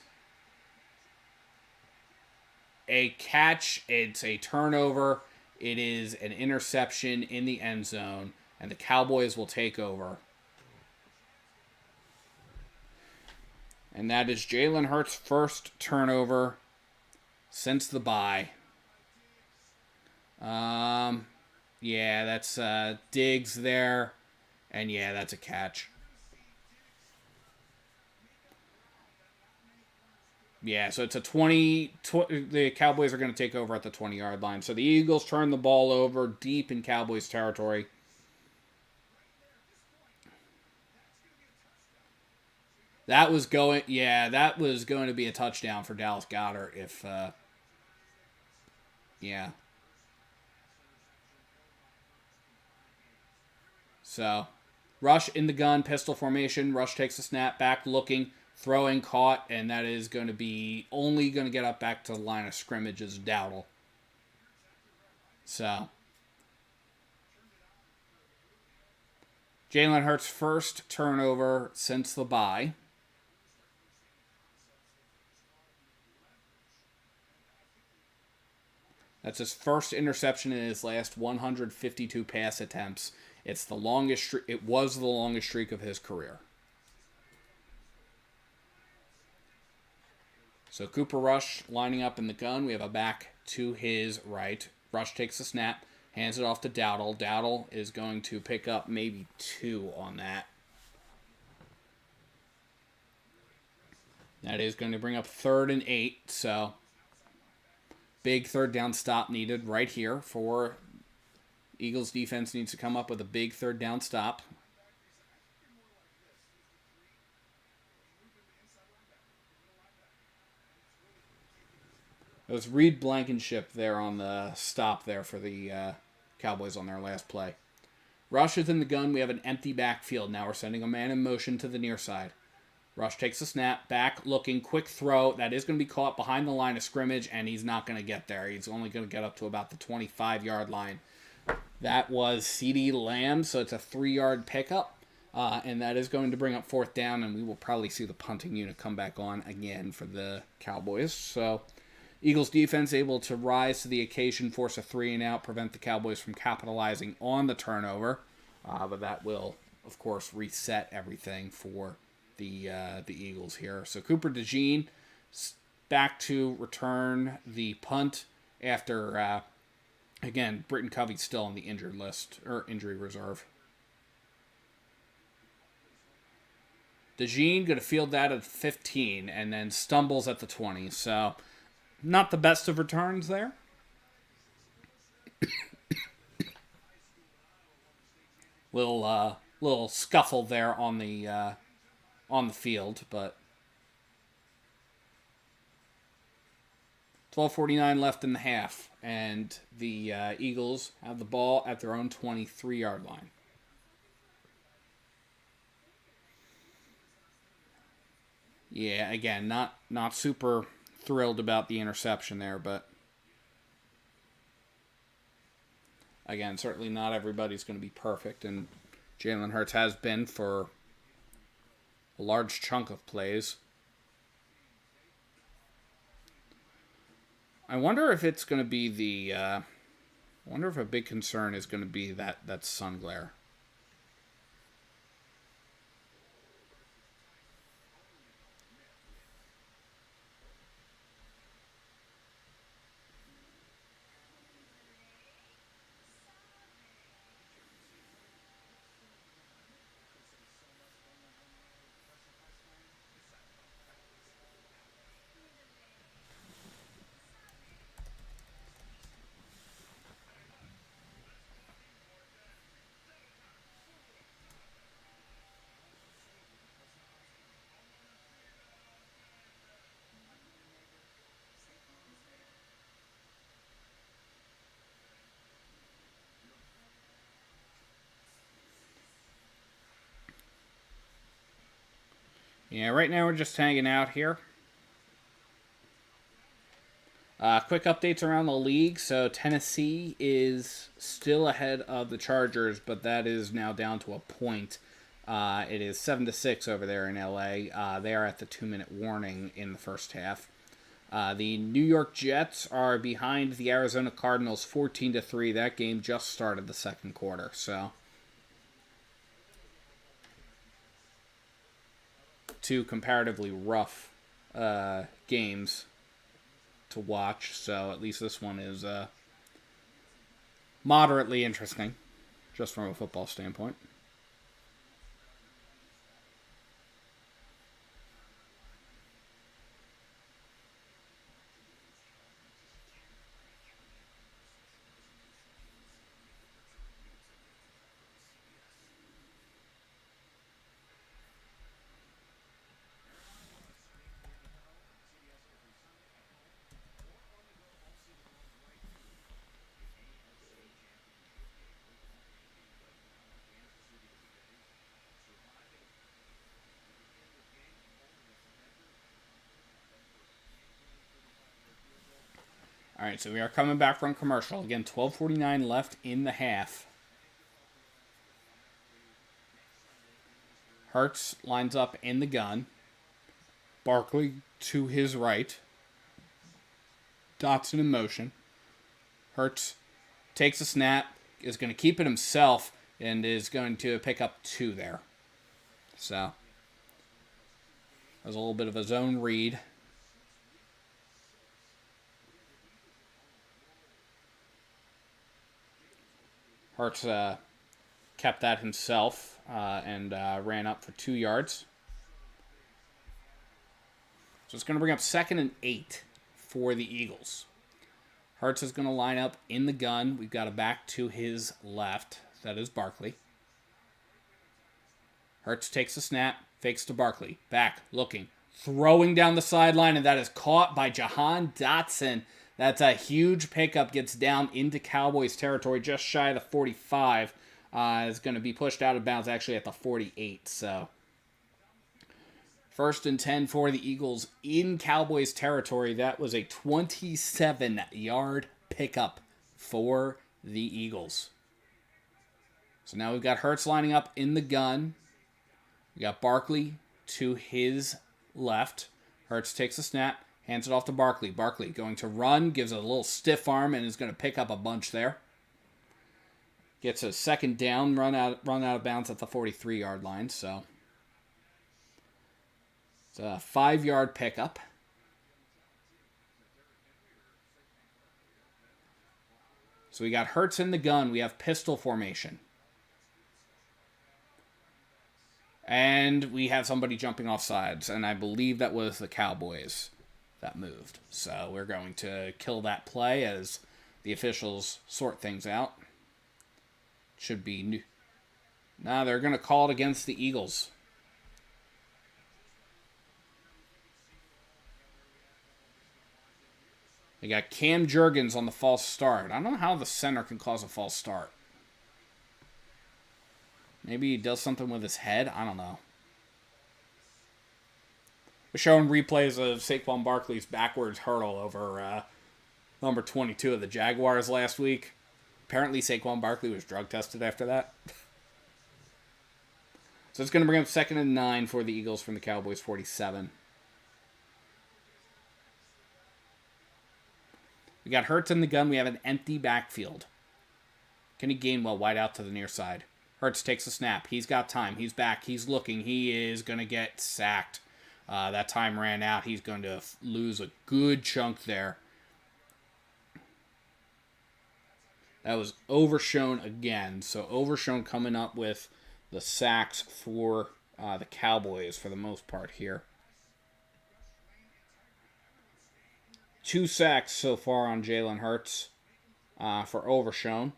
a catch. It's a turnover. It is an interception in the end zone, and the Cowboys will take over. And that is Jalen Hurts' first turnover since the bye. That's Diggs there. And yeah, that's a catch. Yeah, so it's a 20 the Cowboys are going to take over at the 20-yard line. So the Eagles turn the ball over deep in Cowboys territory. That was going to be a touchdown for Dallas Goedert if So, Rush in the gun, pistol formation. Rush takes a snap, back looking, throwing, caught, and that is going to be only going to get up back to the line of scrimmage as Dowdle. So, Jalen Hurts' first turnover since the bye. That's his first interception in his last 152 pass attempts. It was the longest streak of his career. So Cooper Rush lining up in the gun. We have a back to his right. Rush takes the snap, hands it off to Dowdle. Dowdle is going to pick up maybe 2 on that. That is going to bring up 3rd and 8. So big third down stop needed right here for Eagles defense needs to come up with a big third down stop. It was Reed Blankenship there on the stop there for the Cowboys on their last play. Rush is in the gun. We have an empty backfield. Now we're sending a man in motion to the near side. Rush takes a snap, back looking, quick throw. That is going to be caught behind the line of scrimmage, and he's not going to get there. He's only going to get up to about the 25-yard line. That was CeeDee Lamb, so it's a 3-yard pickup, and that is going to bring up 4th down, and we will probably see the punting unit come back on again for the Cowboys. So Eagles defense able to rise to the occasion, force a 3-and-out, prevent the Cowboys from capitalizing on the turnover, but that will, of course, reset everything for the Eagles here. So Cooper DeJean back to return the punt after, again, Britton Covey's still on the injured list, or injury reserve. DeJean going to field that at 15 and then stumbles at the 20. So not the best of returns there. Little scuffle there on the field, but 12:49 left in the half, and the Eagles have the ball at their own 23-yard line. Yeah, again, not super thrilled about the interception there, but again, certainly not everybody's going to be perfect, and Jalen Hurts has been for a large chunk of plays. I wonder if it's going to be I wonder if a big concern is going to be that sun glare. Yeah, right now we're just hanging out here. Quick updates around the league. So Tennessee is still ahead of the Chargers, but that is now down to a point. It is 7-6 over there in LA. They are at the 2-minute warning in the first half. The New York Jets are behind the Arizona Cardinals 14-3. That game just started the second quarter. So two comparatively rough games to watch. So at least this one is moderately interesting, just from a football standpoint. All right, so we are coming back from commercial. Again, 12:49 left in the half. Hurts lines up in the gun. Barkley to his right. Dotson in motion. Hurts takes a snap, is going to keep it himself, and is going to pick up 2 there. So, there's a little bit of a zone read. Hurts kept that himself and ran up for 2 yards. So it's going to bring up 2nd and 8 for the Eagles. Hurts is going to line up in the gun. We've got a back to his left. That is Barkley. Hurts takes a snap, fakes to Barkley. Back, looking, throwing down the sideline, and that is caught by Jahan Dotson. That's a huge pickup, gets down into Cowboys territory, just shy of the 45. Is going to be pushed out of bounds actually at the 48. So 1st and 10 for the Eagles in Cowboys territory. That was a 27-yard pickup for the Eagles. So now we've got Hurts lining up in the gun. We got Barkley to his left. Hurts takes a snap, hands it off to Barkley. Barkley going to run, gives it a little stiff arm, and is going to pick up a bunch there. Gets a 2nd down, run out of bounds at the 43-yard line. So it's a 5-yard pickup. So we got Hurts in the gun. We have pistol formation. And we have somebody jumping off sides. And I believe that was the Cowboys that moved. So we're going to kill that play as the officials sort things out. Should be new. Now they're going to call it against the Eagles. They got Cam Jurgens on the false start. I don't know how the center can cause a false start. Maybe he does something with his head. I don't know. showing replays of Saquon Barkley's backwards hurdle over number 22 of the Jaguars last week. Apparently, Saquon Barkley was drug tested after that. So it's going to bring up 2nd and 9 for the Eagles from the Cowboys 47. We got Hurts in the gun. We have an empty backfield. Kenny Gainwell wide out to the near side. Hurts takes a snap. He's got time. He's back. He's looking. He is going to get sacked. That time ran out. He's going to lose a good chunk there. That was Overshown again. So Overshown coming up with the sacks for the Cowboys for the most part here. 2 sacks so far on Jalen Hurts for Overshown.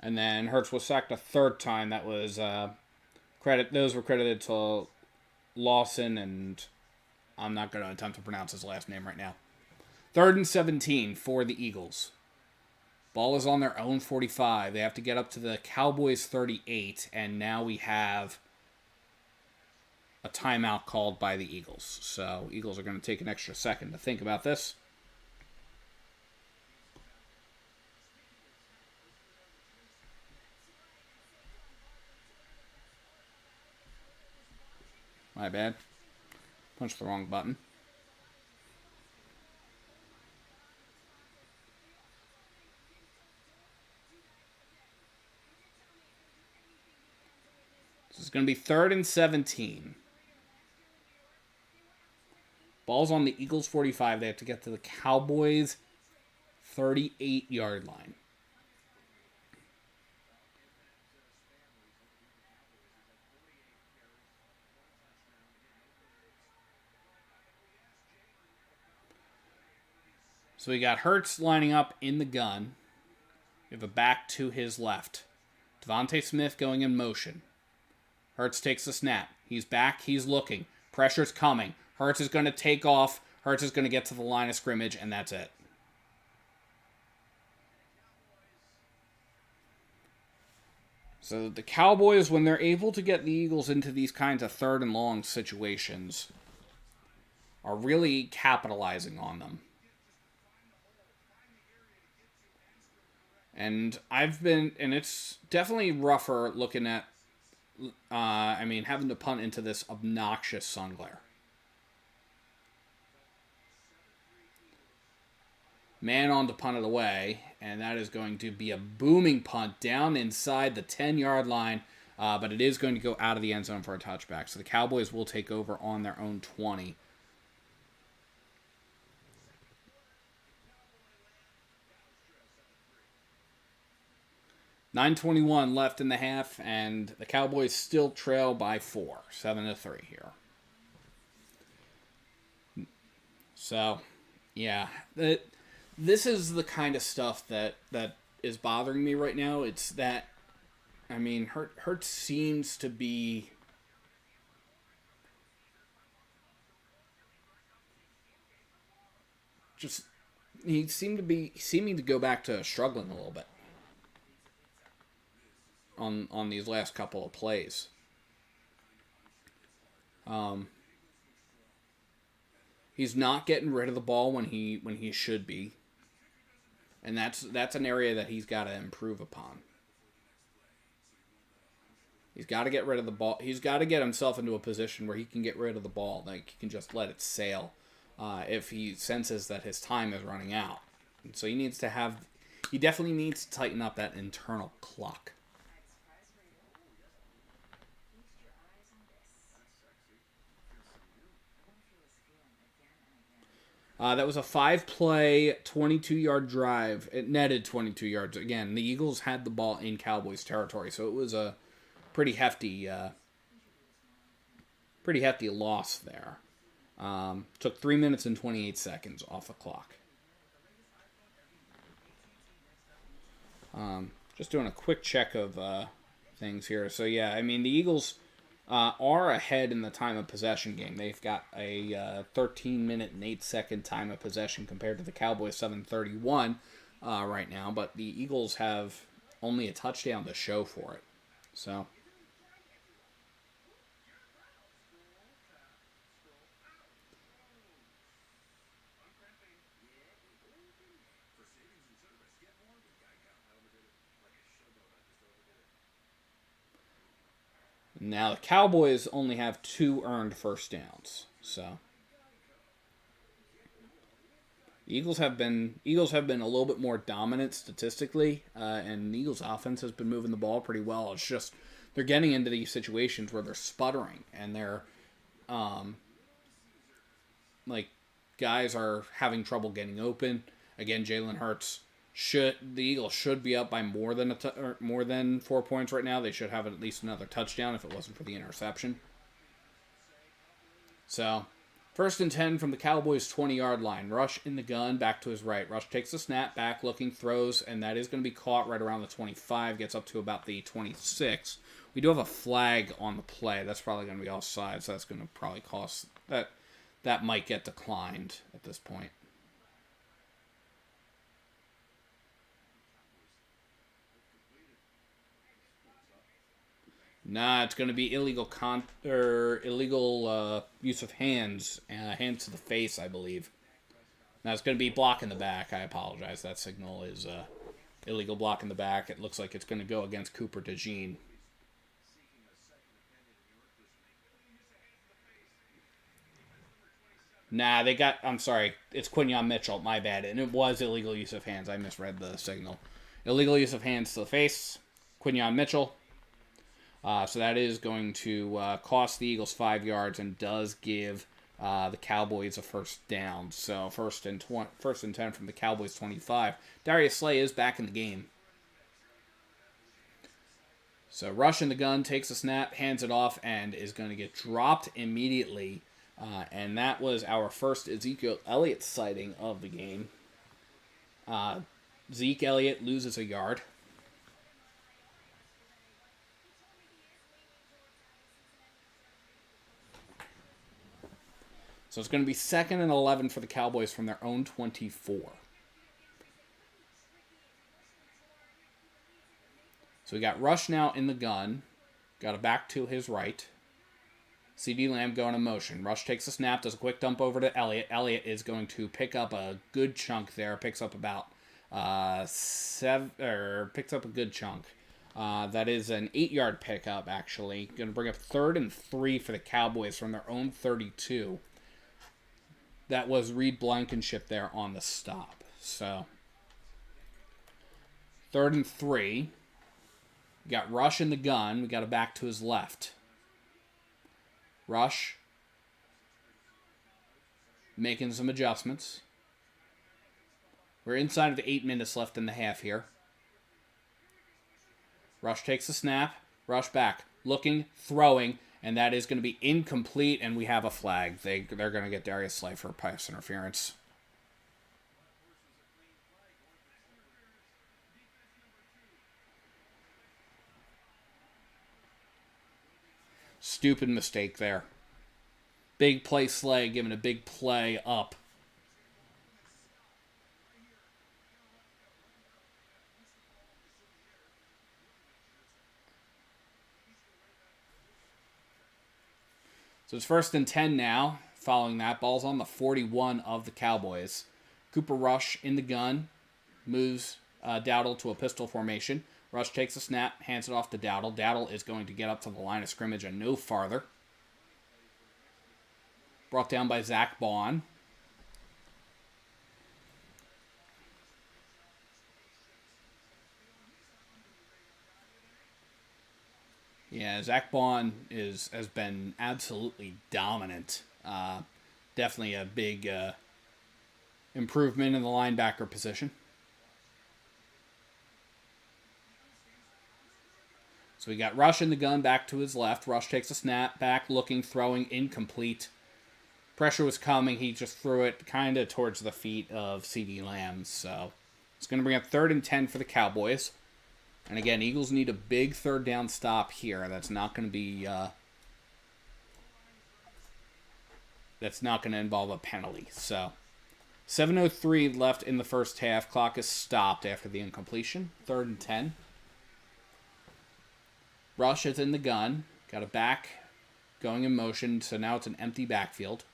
And then Hurts was sacked a 3rd time. That was those were credited to Lawson, and I'm not going to attempt to pronounce his last name right now. 3rd and 17 for the Eagles. Ball is on their own 45. They have to get up to the Cowboys 38, and now we have a timeout called by the Eagles. So Eagles are going to take an extra second to think about this. My bad. Punched the wrong button. This is going to be 3rd and 17. Ball's on the Eagles 45. They have to get to the Cowboys 38-yard line. So we got Hurts lining up in the gun. We have a back to his left. Devontae Smith going in motion. Hurts takes the snap. He's back. He's looking. Pressure's coming. Hurts is going to take off. Hurts is going to get to the line of scrimmage, and that's it. So the Cowboys, when they're able to get the Eagles into these kinds of 3rd and long situations, are really capitalizing on them. And it's definitely rougher looking at, having to punt into this obnoxious sun glare. Man on to punt it away, and that is going to be a booming punt down inside the 10-yard line, but it is going to go out of the end zone for a touchback. So the Cowboys will take over on their own 20. .9:21 left in the half, and the Cowboys still trail by 4, 7-3 here. So, yeah, this is the kind of stuff that is bothering me right now. It's that, Hurts seems to be seeming to go back to struggling a little bit on these last couple of plays. He's not getting rid of the ball when he should be. And that's an area that he's got to improve upon. He's got to get rid of the ball. He's got to get himself into a position where he can get rid of the ball. Like, he can just let it sail if he senses that his time is running out. And so he definitely needs to tighten up that internal clock. That was a 5-play, 22-yard drive. It netted 22 yards. Again, the Eagles had the ball in Cowboys territory, so it was a pretty hefty loss there. Took 3 minutes and 28 seconds off the clock. Just doing a quick check of things here. So, yeah, the Eagles are ahead in the time of possession game. They've got a 13-minute and 8-second time of possession compared to the Cowboys 7:31 right now. But the Eagles have only a touchdown to show for it. So Now the Cowboys only have 2 earned first downs. So the Eagles have been a little bit more dominant statistically, and the Eagles' offense has been moving the ball pretty well. It's just they're getting into these situations where they're sputtering and they're like guys are having trouble getting open. Again, Jalen Hurts the Eagles should be up by more than 4 points right now. They should have at least another touchdown if it wasn't for the interception. So, 1st and 10 from the Cowboys' 20-yard line. Rush in the gun, back to his right. Rush takes the snap, back looking, throws, and that is going to be caught right around the 25, gets up to about the 26. We do have a flag on the play. That's probably going to be offside, so that's going to probably cost that might get declined at this point. Nah, it's going to be illegal use of hands, hands to the face, I believe. Now it's going to be block in the back. I apologize. That signal is illegal block in the back. It looks like it's going to go against Cooper DeJean. Nah, I'm sorry. It's Quinyon Mitchell. My bad. And it was illegal use of hands. I misread the signal. Illegal use of hands to the face. Quinyon Mitchell. So that is going to cost the Eagles 5 yards and does give the Cowboys a first down. So first and 10 from the Cowboys 25. Darius Slay is back in the game. So Rush in the gun, takes a snap, hands it off, and is going to get dropped immediately. And that was our first Ezekiel Elliott sighting of the game. Zeke Elliott loses a yard. So it's going to be 2nd and 11 for the Cowboys from their own 24. So we got Rush now in the gun. Got a back to his right. CeeDee Lamb going in motion. Rush takes a snap, does a quick dump over to Elliott. Elliott is going to pick up a good chunk there. Picks up about picks up a good chunk. That is an 8-yard pickup, actually. Going to bring up 3rd and 3 for the Cowboys from their own 32. That was Reed Blankenship there on the stop. So, 3rd and 3. We got Rush in the gun. We got a back to his left. Rush making some adjustments. We're inside of the 8 minutes left in the half here. Rush takes a snap. Rush back. Looking, throwing. And that is going to be incomplete, and we have a flag. They're going to get Darius Slay for pass interference. Stupid mistake there. Big play Slay, giving a big play up. So it's 1st and 10 now. Following that, ball's on the 41 of the Cowboys. Cooper Rush in the gun. Moves Dowdle to a pistol formation. Rush takes a snap, hands it off to Dowdle. Dowdle is going to get up to the line of scrimmage and no farther. Brought down by Zach Bond. Yeah, Zach Bond has been absolutely dominant. Definitely a big improvement in the linebacker position. So we got Rush in the gun, back to his left. Rush takes a snap, back, looking, throwing, incomplete. Pressure was coming. He just threw it kind of towards the feet of CeeDee Lamb. So it's going to bring up 3rd and 10 for the Cowboys. And again, Eagles need a big 3rd down stop here. That's not going to be... that's not going to involve a penalty. So 7:03 left in the first half. Clock is stopped after the incompletion. 3rd and 10. Rush is in the gun. Got a back going in motion. So now it's an empty backfield.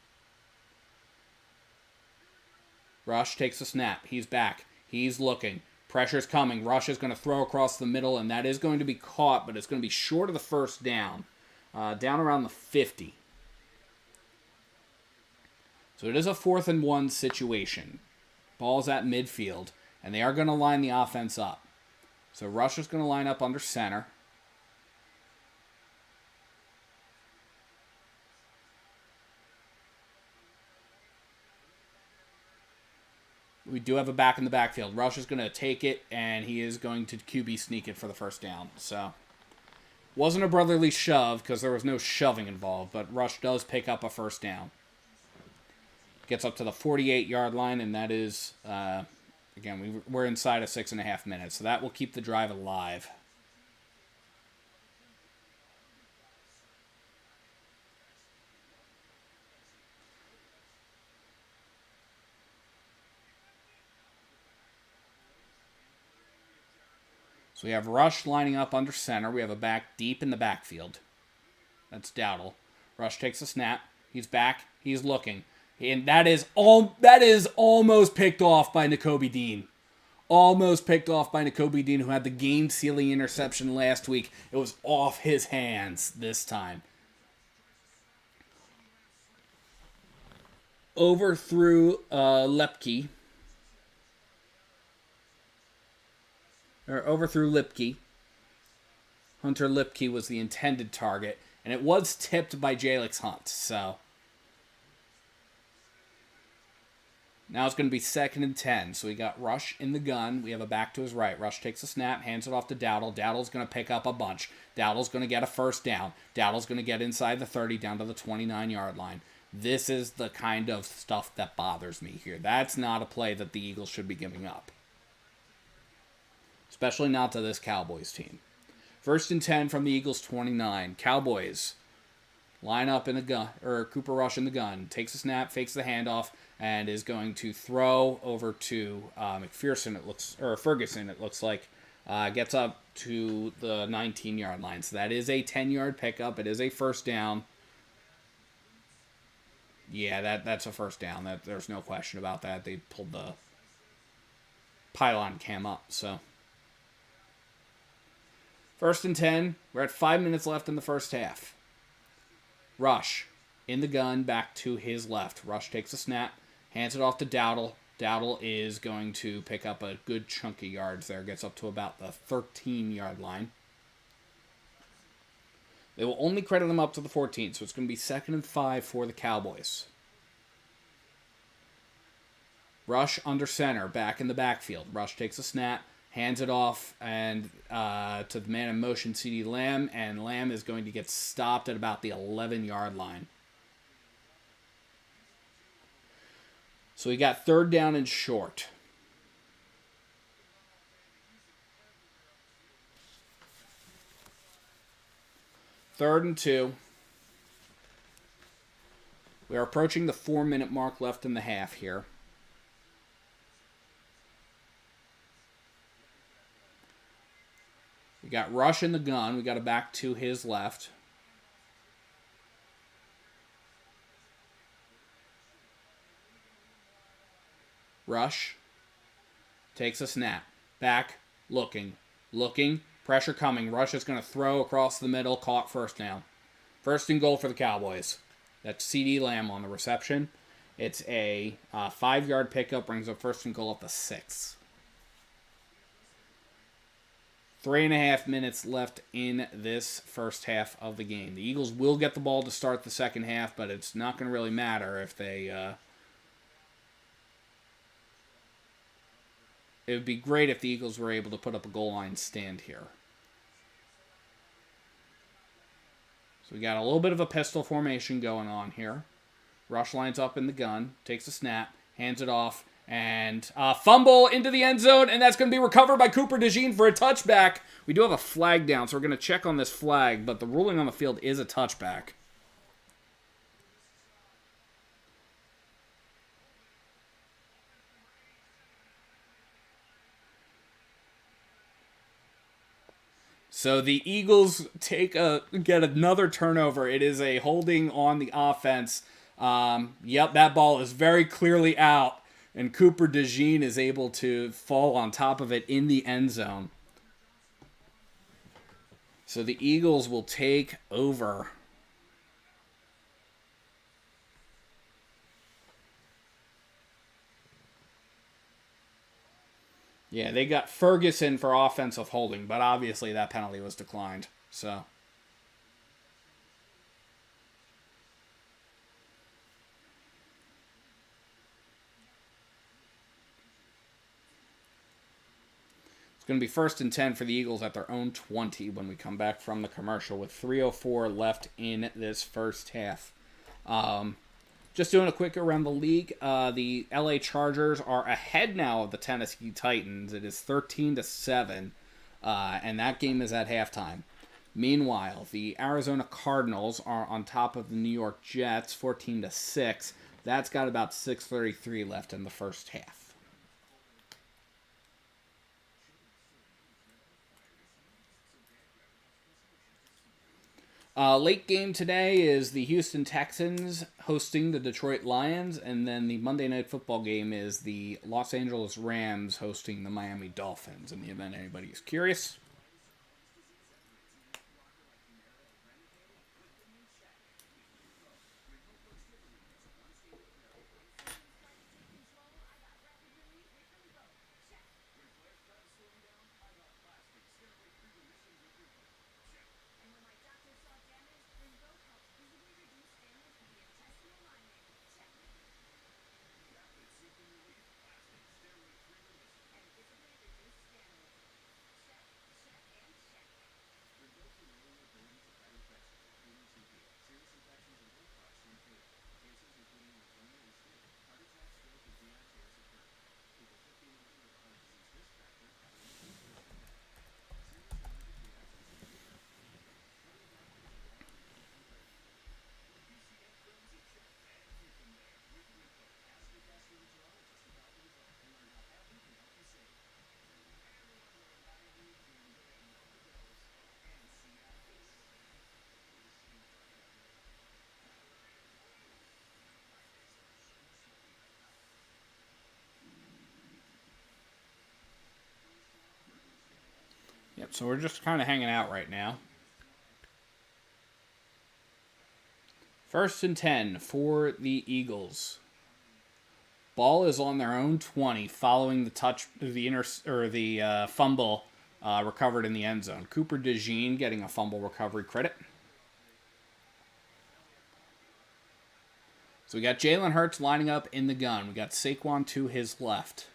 Rush takes a snap. He's back. He's looking. Pressure's coming. Rush is going to throw across the middle, and that is going to be caught, but it's going to be short of the first down. down around the 50. So it is a 4th and 1 situation. Ball's at midfield, and they are going to line the offense up. So Rush is going to line up under center. We do have a back in the backfield. Rush is going to take it, and he is going to QB sneak it for the first down. So, wasn't a brotherly shove because there was no shoving involved, but Rush does pick up a first down. Gets up to the 48-yard line, and that is, again, we're inside of 6.5 minutes, so that will keep the drive alive. So we have Rush lining up under center. We have a back deep in the backfield. That's Dowdle. Rush takes a snap. He's back. He's looking. And that is almost picked off by Nakobe Dean. Almost picked off by Nakobe Dean, who had the game-sealing interception last week. It was off his hands this time. Over through Lepke. Overthrew Lipke. Hunter Lipke was the intended target, and it was tipped by Jalix Hunt. So now it's going to be 2nd and 10. So we got Rush in the gun. We have a back to his right. Rush takes a snap, hands it off to Dowdle. Dowdle's going to pick up a bunch. Dowdle's going to get a first down. Dowdle's going to get inside the 30 down to the 29-yard line. This is the kind of stuff that bothers me here. That's not a play that the Eagles should be giving up. Especially not to this Cowboys team. 1st and 10 from the Eagles 29. Cowboys line up in the gun, or Cooper Rush in the gun. Takes a snap, fakes the handoff, and is going to throw over to Ferguson. It looks like gets up to the 19-yard line. So that is a 10-yard pickup. It is a first down. Yeah, that's a first down. There's no question about that. They pulled the pylon cam up. So 1st and 10. We're at 5 minutes left in the first half. Rush in the gun, back to his left. Rush takes a snap, hands it off to Dowdle. Dowdle is going to pick up a good chunk of yards there. Gets up to about the 13-yard line. They will only credit him up to the 14, so it's going to be 2nd and 5 for the Cowboys. Rush under center, back in the backfield. Rush takes a snap, hands it off and to the man in motion, CeeDee Lamb, and Lamb is going to get stopped at about the 11-yard line. So we got 3rd down and short. Third and 2. We are approaching the 4-minute mark left in the half here. We got Rush in the gun. We got a back to his left. Rush takes a snap. Back, looking. Pressure coming. Rush is going to throw across the middle. Caught, first down. 1st and goal for the Cowboys. That's CeeDee Lamb on the reception. It's a 5-yard pickup. Brings up 1st and goal at the 6. 3.5 minutes left in this first half of the game. The Eagles will get the ball to start the second half, but it's not going to really matter if they... It would be great if the Eagles were able to put up a goal line stand here. So we got a little bit of a pistol formation going on here. Rush lines up in the gun, takes a snap, hands it off, and fumble into the end zone, and that's going to be recovered by Cooper DeJean for a touchback. We do have a flag down, so we're going to check on this flag, but the ruling on the field is a touchback. So the Eagles get another turnover. It is a holding on the offense. Yep, that ball is very clearly out. And Cooper DeJean is able to fall on top of it in the end zone. So the Eagles will take over Yeah, they got Ferguson for offensive holding, but obviously that penalty was declined. So it's going to be 1st and 10 for the Eagles at their own 20 when we come back from the commercial with 3:04 left in this first half. Just doing a quick around the league. The LA Chargers are ahead now of the Tennessee Titans. It is 13-7, and that game is at halftime. Meanwhile, the Arizona Cardinals are on top of the New York Jets, 14-6. That's got about 6:33 left in the first half. Late game today is the Houston Texans hosting the Detroit Lions, and then the Monday Night Football game is the Los Angeles Rams hosting the Miami Dolphins, in the event anybody is curious. Yep, so we're just kind of hanging out right now. 1st and 10 for the Eagles. Ball is on their own 20, following the fumble recovered in the end zone. Cooper DeJean getting a fumble recovery credit. So we got Jalen Hurts lining up in the gun. We got Saquon to his left.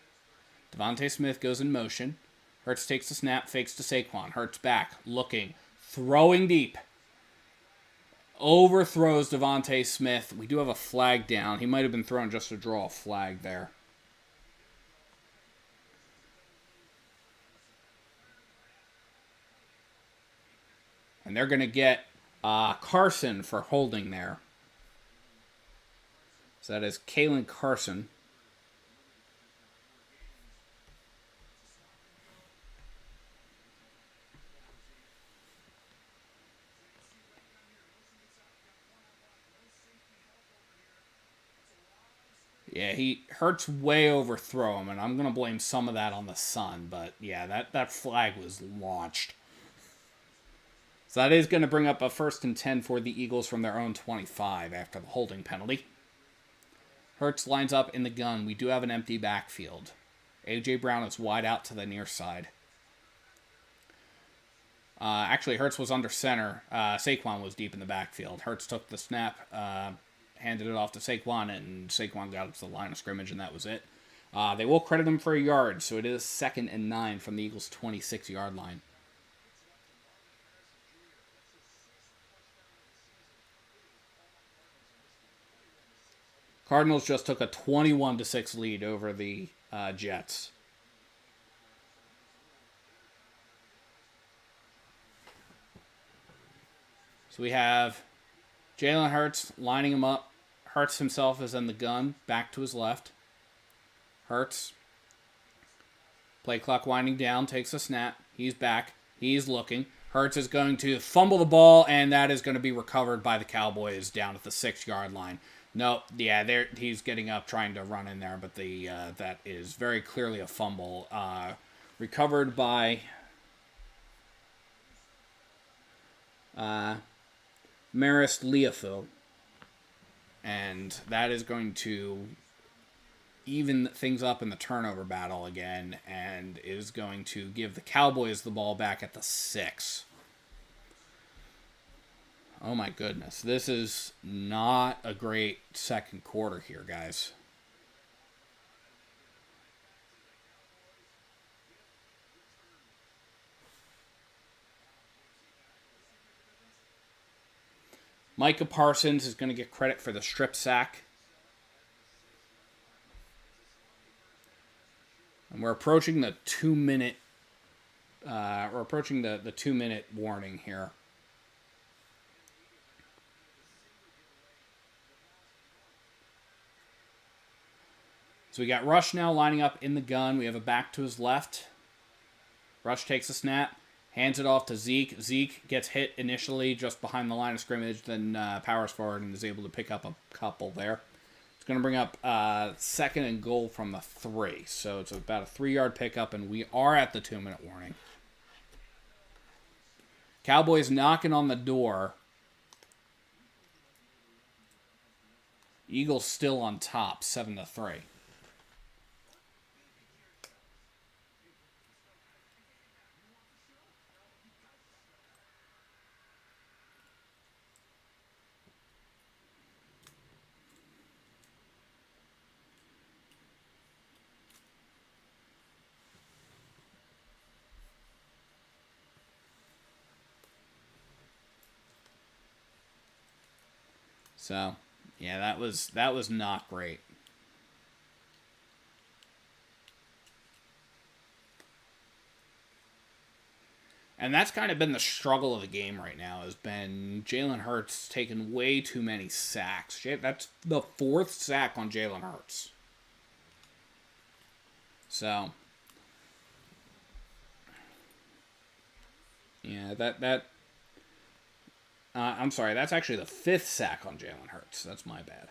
Devontae Smith goes in motion. Hurts takes the snap, fakes to Saquon. Hurts back, looking, throwing deep. Overthrows Devontae Smith. We do have a flag down. He might have been thrown just to draw a flag there. And they're going to get Carson for holding there. So that is Kalen Carson. Yeah, he Hurts way overthrow him, and I'm going to blame some of that on the sun. But yeah, that flag was launched. So that is going to bring up a 1st and 10 for the Eagles from their own 25 after the holding penalty. Hurts lines up in the gun. We do have an empty backfield. A.J. Brown is wide out to the near side. Actually, Hurts was under center. Saquon was deep in the backfield. Hurts took the snap, handed it off to Saquon, and Saquon got up to the line of scrimmage, and that was it. They will credit him for a yard, so it is 2nd and 9 from the Eagles' 26-yard line. Cardinals just took a 21-6 lead over the Jets. So we have Jalen Hurts lining him up. Hurts himself is in the gun, back to his left. Hurts. Play clock winding down, takes a snap. He's back. He's looking. Hurts is going to fumble the ball, and that is going to be recovered by the Cowboys down at the 6-yard line. No, yeah, he's getting up, trying to run in there, but that is very clearly a fumble. Recovered by Maris Leafil. And that is going to even things up in the turnover battle again and is going to give the Cowboys the ball back at the 6. Oh my goodness. This is not a great second quarter here, guys. Micah Parsons is going to get credit for the strip sack. And we're approaching the 2-minute we're approaching the 2-minute warning here. So we got Rush now lining up in the gun. We have a back to his left. Rush takes a snap, hands it off to Zeke. Zeke gets hit initially just behind the line of scrimmage, then powers forward and is able to pick up a couple there. It's going to bring up 2nd and goal from the 3. So it's about a 3-yard pickup, and we are at the 2-minute warning. Cowboys knocking on the door. Eagles still on top, 7-3. So, yeah, that was not great. And that's kind of been the struggle of the game right now, has been Jalen Hurts taking way too many sacks. That's the 4th sack on Jalen Hurts. So, yeah, I'm sorry, that's actually the 5th sack on Jalen Hurts. That's my bad.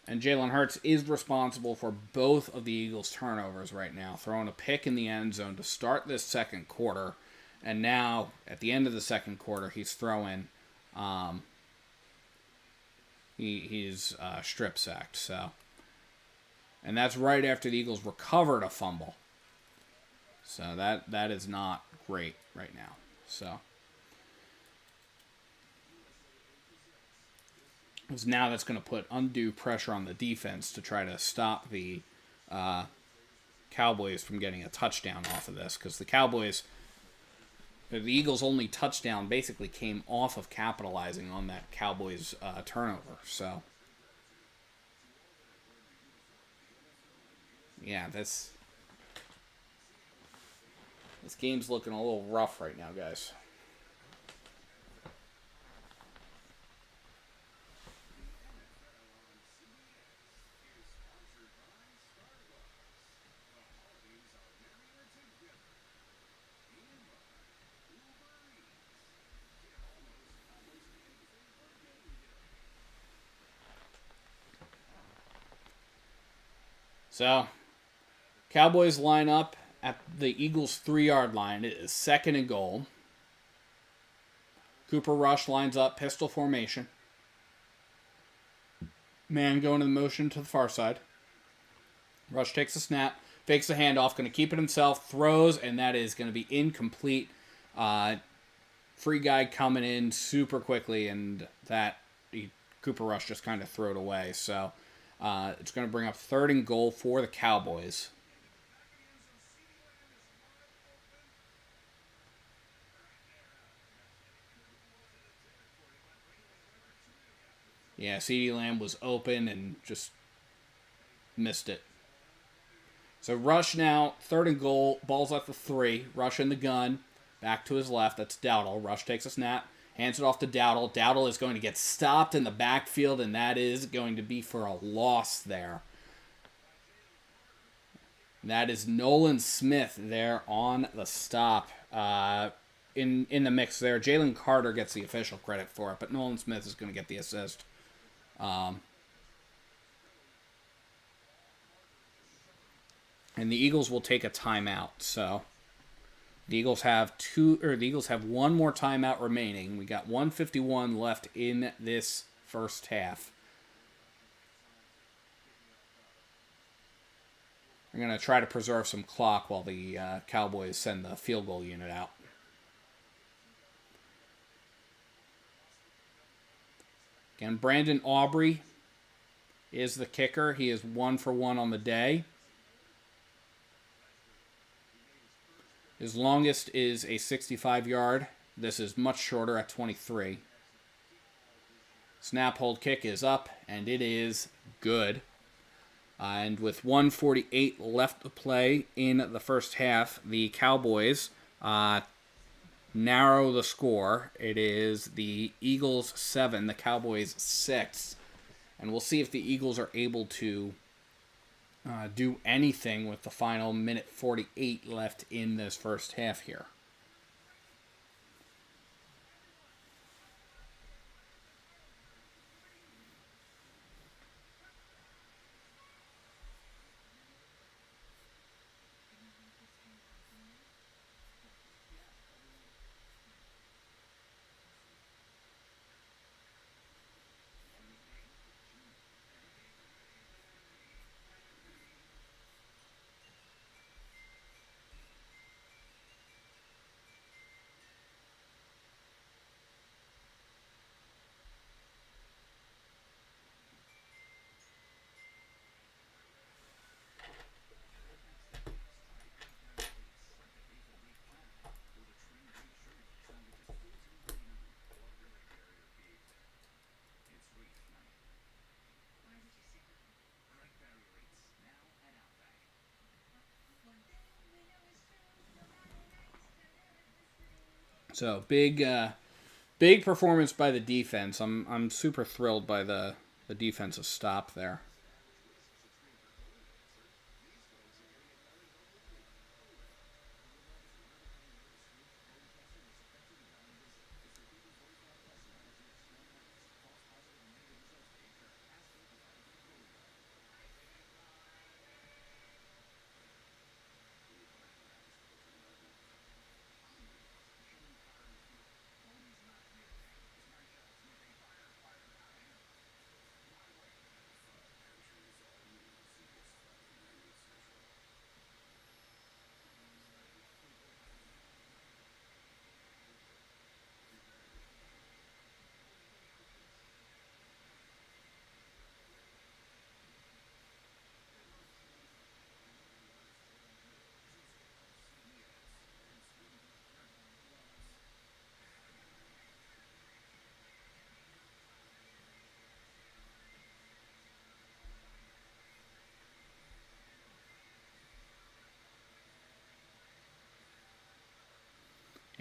And Jalen Hurts is responsible for both of the Eagles' turnovers right now, throwing a pick in the end zone to start this second quarter. And now, at the end of the second quarter, he's throwing... he's strip sacked. So, and that's right after the Eagles recovered a fumble. So that is not great right now. So... now that's going to put undue pressure on the defense to try to stop the Cowboys from getting a touchdown off of this, because the Eagles' only touchdown basically came off of capitalizing on that Cowboys turnover. So, yeah, this game's looking a little rough right now, guys. So, Cowboys line up at the Eagles' 3-yard line. It is 2nd and goal. Cooper Rush lines up, pistol formation. Man going in motion to the far side. Rush takes a snap, fakes the handoff, going to keep it himself, throws, and that is going to be incomplete. Free guy coming in super quickly, and Cooper Rush just kind of threw it away. So it's going to bring up 3rd and goal for the Cowboys. Yeah, CeeDee Lamb was open and just missed it. So Rush now, 3rd and goal, ball's at the 3. Rush in the gun, back to his left. That's Dowdle. Rush takes a snap, hands it off to Dowdle. Dowdle is going to get stopped in the backfield, and that is going to be for a loss there. That is Nolan Smith there on the stop. In the mix there, Jalen Carter gets the official credit for it, but Nolan Smith is going to get the assist. And the Eagles will take a timeout. So the Eagles have one more timeout remaining. We got 1:51 left in this first half. We're going to try to preserve some clock while the Cowboys send the field goal unit out. Again, Brandon Aubrey is the kicker. He is 1 for 1 on the day. His longest is a 65-yard. This is much shorter at 23. Snap, hold, kick is up, and it is good. And with 1:48 left to play in the first half, the Cowboys narrow the score. It is the Eagles 7, the Cowboys 6. And we'll see if the Eagles are able to do anything with the final minute 48 left in this first half here. So big performance by the defense. I'm super thrilled by the defensive stop there.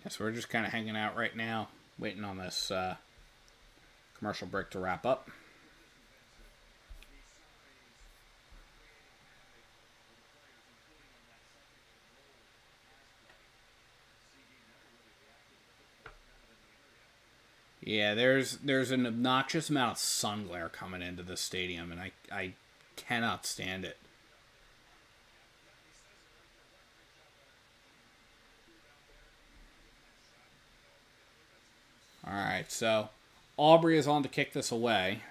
Yeah, so we're just kind of hanging out right now, waiting on this commercial break to wrap up. Yeah, there's an obnoxious amount of sun glare coming into this stadium, and I cannot stand it. All right, so Aubrey is on to kick this away.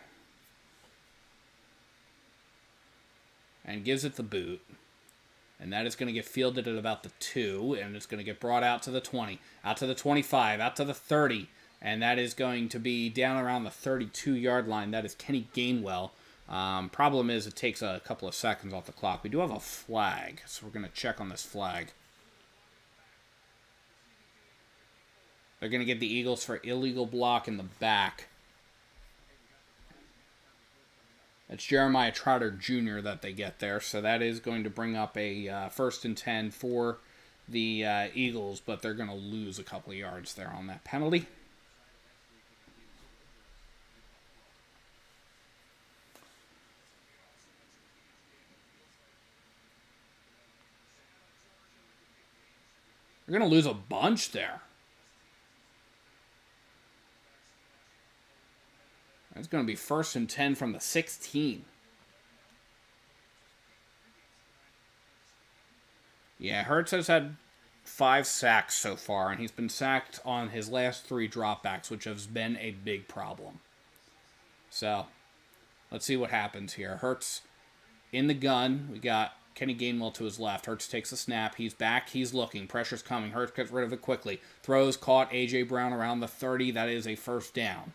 And gives it the boot. And that is going to get fielded at about the 2. And it's going to get brought out to the 20. Out to the 25. Out to the 30. And that is going to be down around the 32-yard line. That is Kenny Gainwell. Problem is it takes a couple of seconds off the clock. We do have a flag. So we're going to check on this flag. They're going to get the Eagles for illegal block in the back. It's Jeremiah Trotter Jr. that they get there. So that is going to bring up a 1st and 10 for the Eagles. But they're going to lose a couple of yards there on that penalty. They're going to lose a bunch there. It's going to be 1st and 10 from the 16. Yeah, Hurts has had 5 sacks so far, and he's been sacked on his last 3 dropbacks, which has been a big problem. So, let's see what happens here. Hurts in the gun. We got Kenny Gainwell to his left. Hurts takes a snap. He's back. He's looking. Pressure's coming. Hurts gets rid of it quickly. Throws, caught. A.J. Brown around the 30. That is a first down.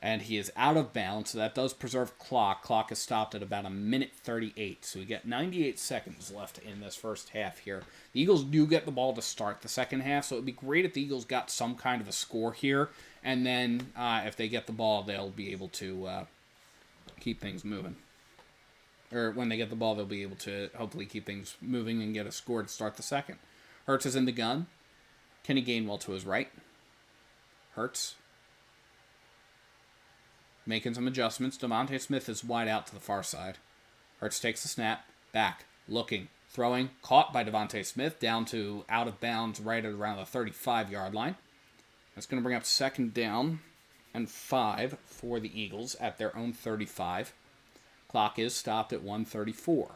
And he is out of bounds, so that does preserve clock. Clock is stopped at about 1:38. So we get 98 seconds left in this first half here. The Eagles do get the ball to start the second half, so it would be great if the Eagles got some kind of a score here. And then if they get the ball, they'll be able to keep things moving. Or when they get the ball, they'll be able to hopefully keep things moving and get a score to start the second. Hurts is in the gun. Kenny Gainwell to his right. Hurts making some adjustments. DeVonta Smith is wide out to the far side. Hurts takes the snap. Back. Looking. Throwing. Caught by DeVonta Smith. Down to out of bounds right at around the 35-yard line. That's going to bring up 2nd down and 5 for the Eagles at their own 35. Clock is stopped at 1:34.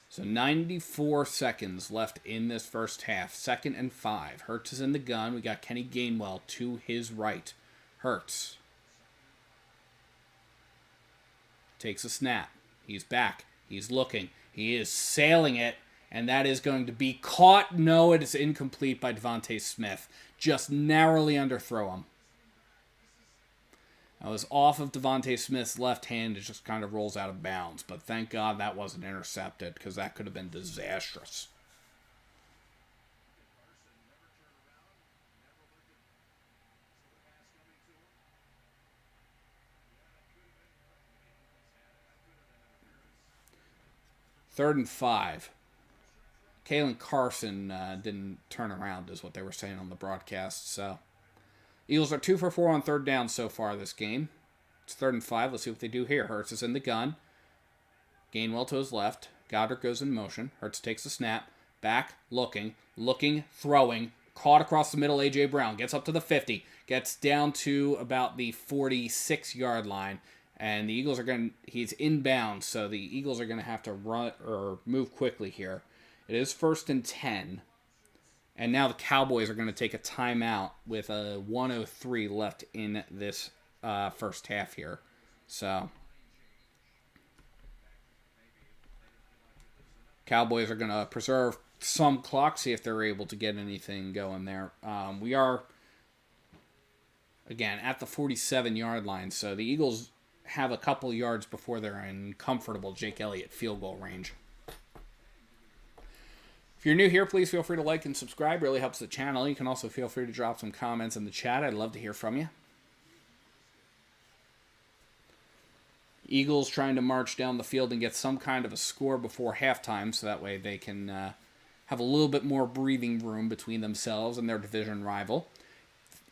So 94 seconds left in this first half. 2nd and 5. Hurts is in the gun. We got Kenny Gainwell to his right. Hurts takes a snap. He's back. He's looking. He is sailing it. And that is going to be caught. No, it is incomplete by DeVonta Smith. Just narrowly underthrow him. That was off of DeVonta Smith's left hand. It just kind of rolls out of bounds. But thank God that wasn't intercepted, because that could have been disastrous. Third and 5. Kalen Carson didn't turn around, is what they were saying on the broadcast. So Eagles are 2 for 4 on 3rd down so far this game. It's 3rd and 5. Let's see what they do here. Hurts is in the gun. Gainwell to his left. Goddard goes in motion. Hurts takes a snap. Back, looking, throwing. Caught across the middle, A.J. Brown. Gets up to the 50. Gets down to about the 46-yard line. And the Eagles are going to... He's inbounds, so the Eagles are going to have to run or move quickly here. It is 1st and 10. And now the Cowboys are going to take a timeout with a 1:03 left in this first half here. So Cowboys are going to preserve some clock, see if they're able to get anything going there. We are, again, at the 47-yard line. So the Eagles have a couple yards before they're in comfortable Jake Elliott field goal range. If you're new here, please feel free to like and subscribe. It really helps the channel. You can also feel free to drop some comments in the chat. I'd love to hear from you. Eagles trying to march down the field and get some kind of a score before halftime, so that way they can have a little bit more breathing room between themselves and their division rival.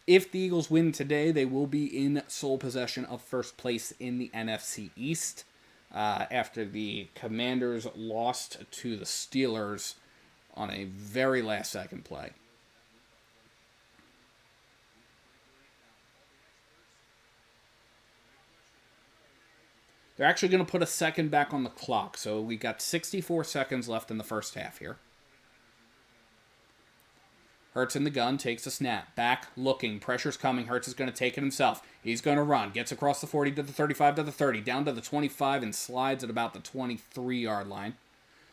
If the Eagles win today, they will be in sole possession of first place in the NFC East after the Commanders lost to the Steelers on a very last-second play. They're actually going to put a second back on the clock, so we got 64 seconds left in the first half here. Hurts in the gun, takes a snap. Back, looking, pressure's coming. Hurts is going to take it himself. He's going to run. Gets across the 40 to the 35 to the 30, down to the 25, and slides at about the 23-yard line.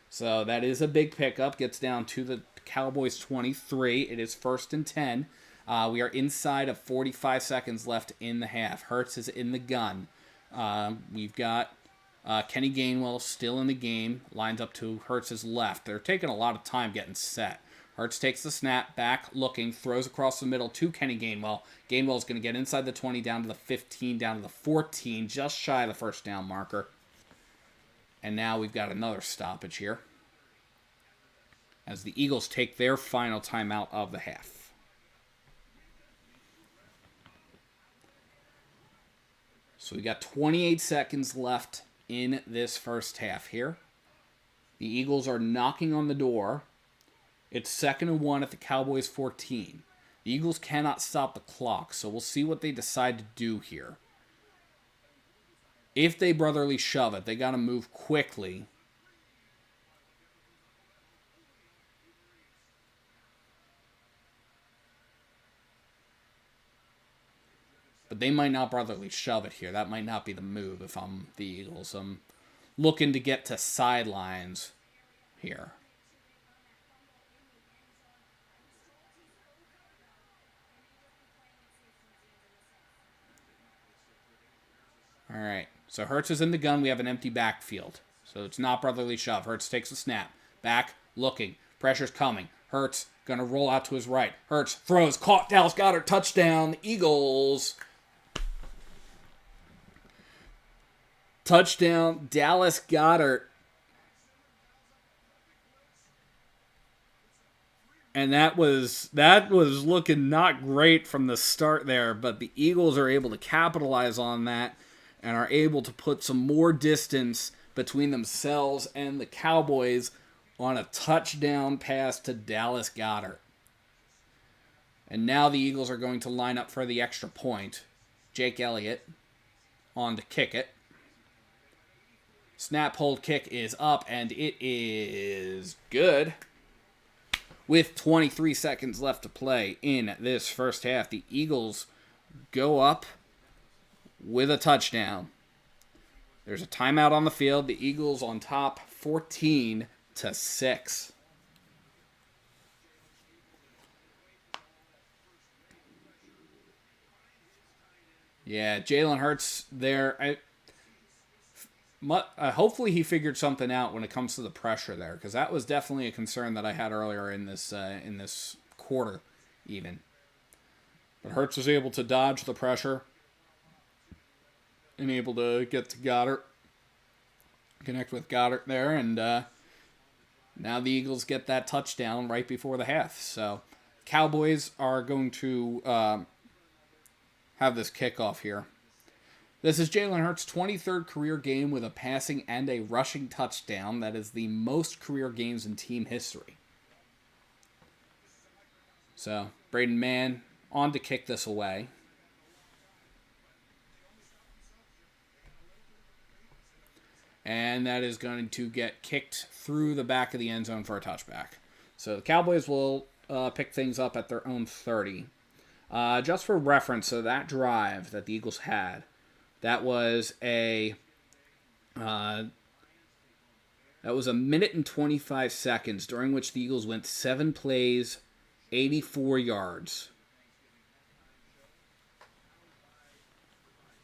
So that is a big pickup. Gets down to the Cowboys 23. It is 1st and 10. We are inside of 45 seconds left in the half. Hurts is in the gun. We've got Kenny Gainwell still in the game. Lines up to Hurts' left. They're taking a lot of time getting set. Hurts takes the snap, back, looking, throws across the middle to Kenny Gainwell. Gainwell's going to get inside the 20, down to the 15, down to the 14, just shy of the first down marker. And now we've got another stoppage here as the Eagles take their final timeout of the half. So we got 28 seconds left in this first half here. The Eagles are knocking on the door. It's 2nd and 1 at the Cowboys 14. The Eagles cannot stop the clock, so we'll see what they decide to do here. If they brotherly shove it, they got to move quickly But they might not brotherly shove it here. That might not be the move if I'm the Eagles. I'm looking to get to sidelines here. All right. So Hurts is in the gun. We have an empty backfield. So it's not brotherly shove. Hurts takes a snap. Back, looking. Pressure's coming. Hurts going to roll out to his right. Hurts throws. Caught. Dallas Goedert. Touchdown. Eagles. Touchdown. Dallas Goedert. And that was looking not great from the start there, but the Eagles are able to capitalize on that and are able to put some more distance between themselves and the Cowboys on a touchdown pass to Dallas Goedert. And now the Eagles are going to line up for the extra point. Jake Elliott on to kick it. Snap, hold, kick is up, and it is good. With 23 seconds left to play in this first half, the Eagles go up with a touchdown. There's a timeout on the field. The Eagles on top 14-6. Yeah, Jalen Hurts there. Hopefully he figured something out when it comes to the pressure there, because that was definitely a concern that I had earlier in this quarter, even. But Hurts was able to dodge the pressure and able to get to Goedert, connect with Goedert there, and now the Eagles get that touchdown right before the half. So Cowboys are going to have this kickoff here. This is Jalen Hurts' 23rd career game with a passing and a rushing touchdown. That is the most career games in team history. So, Braden Mann on to kick this away. And that is going to get kicked through the back of the end zone for a touchback. So, the Cowboys will pick things up at their own 30. Just for reference, so that drive that the Eagles had, that was a minute and 25 seconds, during which the Eagles went 7 plays, 84 yards.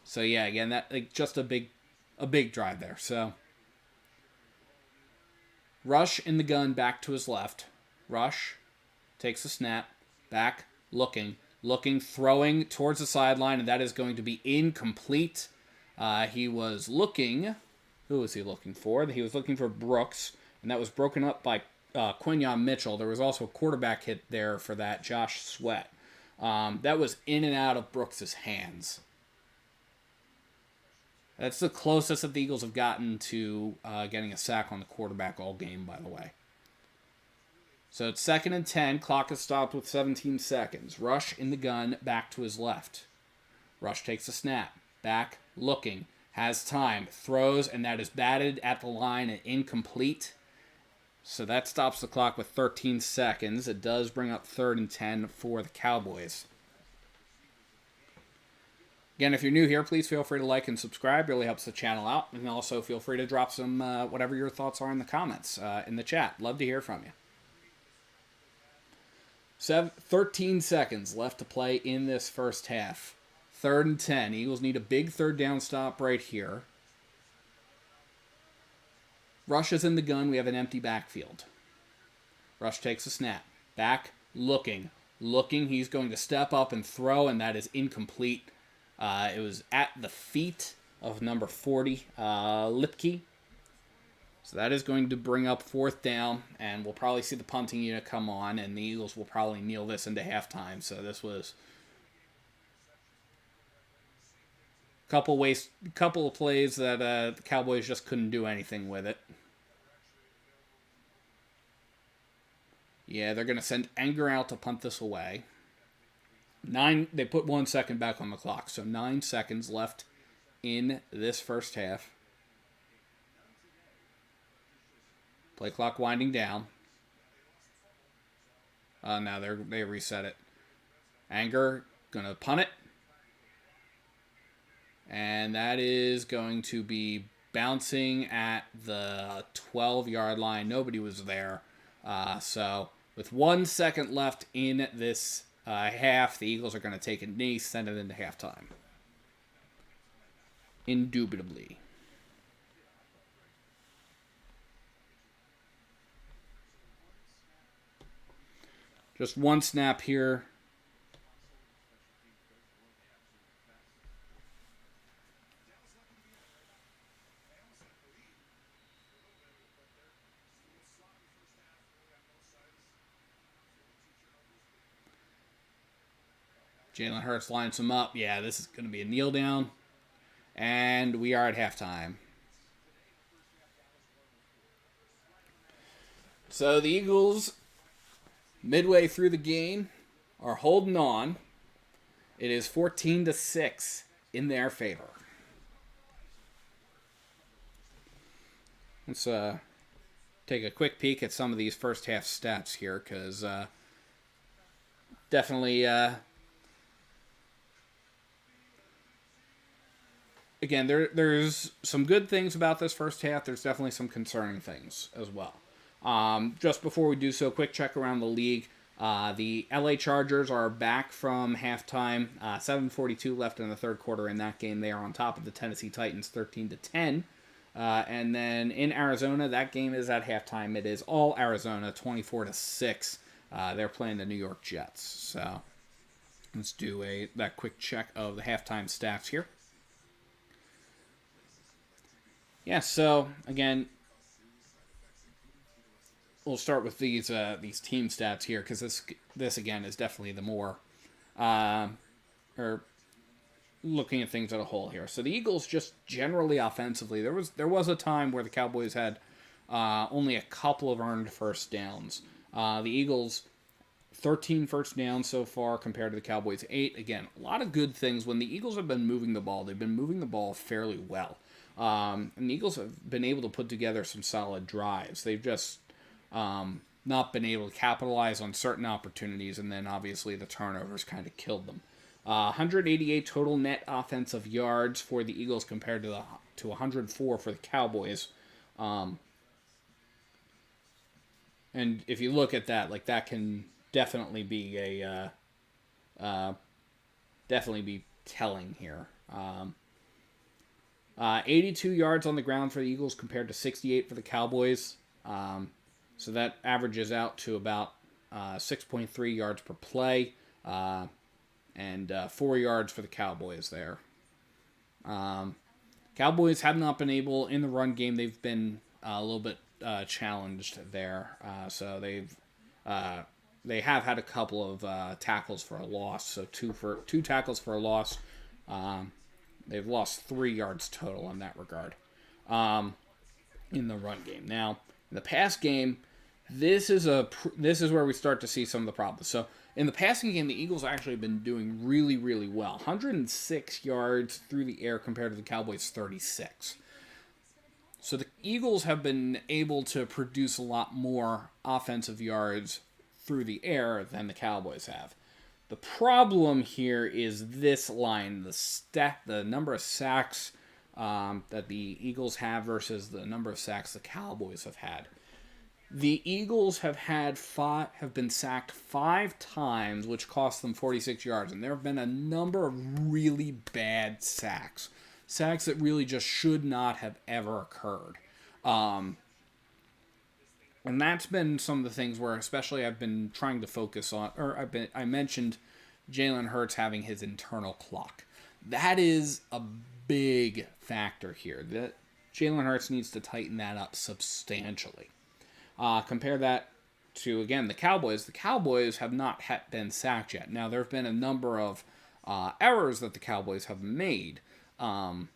So yeah, again, that just a big drive there. So Rush in the gun, back to his left. Rush takes a snap, back, looking, throwing towards the sideline, and that is going to be incomplete. He was looking... Who was he looking for? He was looking for Brooks, and that was broken up by Quinyon Mitchell. There was also a quarterback hit there for that, Josh Sweat. That was in and out of Brooks' hands. That's the closest that the Eagles have gotten to getting a sack on the quarterback all game, by the way. So it's 2nd and 10. Clock is stopped with 17 seconds. Rush in the gun, back to his left. Rush takes a snap. Back, looking. Has time. Throws, and that is batted at the line and incomplete. So that stops the clock with 13 seconds. It does bring up 3rd and 10 for the Cowboys. Again, if you're new here, please feel free to like and subscribe. It really helps the channel out. And also feel free to drop some whatever your thoughts are in the comments, in the chat. Love to hear from you. 13 seconds left to play in this first half. 3rd and 10. Eagles need a big 3rd down stop right here. Rush is in the gun. We have an empty backfield. Rush takes a snap. Back, looking. He's going to step up and throw, and that is incomplete. It was at the feet of number 40, Lipke. So that is going to bring up 4th down, and we'll probably see the punting unit come on, and the Eagles will probably kneel this into halftime. So this was a couple of plays that the Cowboys just couldn't do anything with it. Yeah, they're going to send Anger out to punt this away. They put 1 second back on the clock, so 9 seconds left in this first half. Play clock winding down. Now they reset it. Anger gonna punt it. And that is going to be bouncing at the 12-yard line. Nobody was there. So with 1 second left in this half, the Eagles are going to take a knee, send it into halftime. Indubitably. Just one snap here. Jalen Hurts lines him up. Yeah, this is going to be a kneel down. And we are at halftime. So the Eagles, midway through the game, are holding on. It is 14-6 in their favor. Let's take a quick peek at some of these first half stats here, because definitely, again, there's some good things about this first half. There's definitely some concerning things as well. Just before we do so, quick check around the league. The LA Chargers are back from halftime. 7:42 left in the third quarter in that game. They are on top of the Tennessee Titans 13-10. And then in Arizona, that game is at halftime. It is all Arizona, 24-6. They're playing the New York Jets. So let's do that quick check of the halftime stats here. Yeah, so again, we'll start with these team stats here, because this again is definitely the more or looking at things as a whole here. So the Eagles, just generally offensively, there was a time where the Cowboys had only a couple of earned first downs. The Eagles, 13 first downs so far compared to the Cowboys 8. Again, a lot of good things. When the Eagles have been moving the ball, they've been moving the ball fairly well. And the Eagles have been able to put together some solid drives. They've just not been able to capitalize on certain opportunities, and then obviously the turnovers kind of killed them. 188 total net offensive yards for the Eagles compared to 104 for the Cowboys. And if you look at that, like, that can definitely be definitely be telling here. 82 yards on the ground for the Eagles compared to 68 for the Cowboys. So that averages out to about 6.3 yards per play, and 4 yards for the Cowboys there. Cowboys have not been able, in the run game, they've been a little bit challenged there. So they have had a couple of tackles for a loss, so two tackles for a loss. They've lost 3 yards total in that regard in the run game. Now, in the pass game, this is where we start to see some of the problems. So in the passing game, the Eagles actually have been doing really, really well. 106 yards through the air compared to the Cowboys' 36. So the Eagles have been able to produce a lot more offensive yards through the air than the Cowboys have. The problem here is this line, the number of sacks that the Eagles have versus the number of sacks the Cowboys have had. The Eagles have been sacked 5 times, which cost them 46 yards, and there have been a number of really bad sacks that really just should not have ever occurred. And that's been some of the things where, especially, I've been trying to focus on, or I mentioned Jalen Hurts having his internal clock. That is a big factor here. That Jalen Hurts needs to tighten that up substantially. Compare that to, again, the Cowboys. The Cowboys have not been sacked yet. Now, there have been a number of errors that the Cowboys have made. The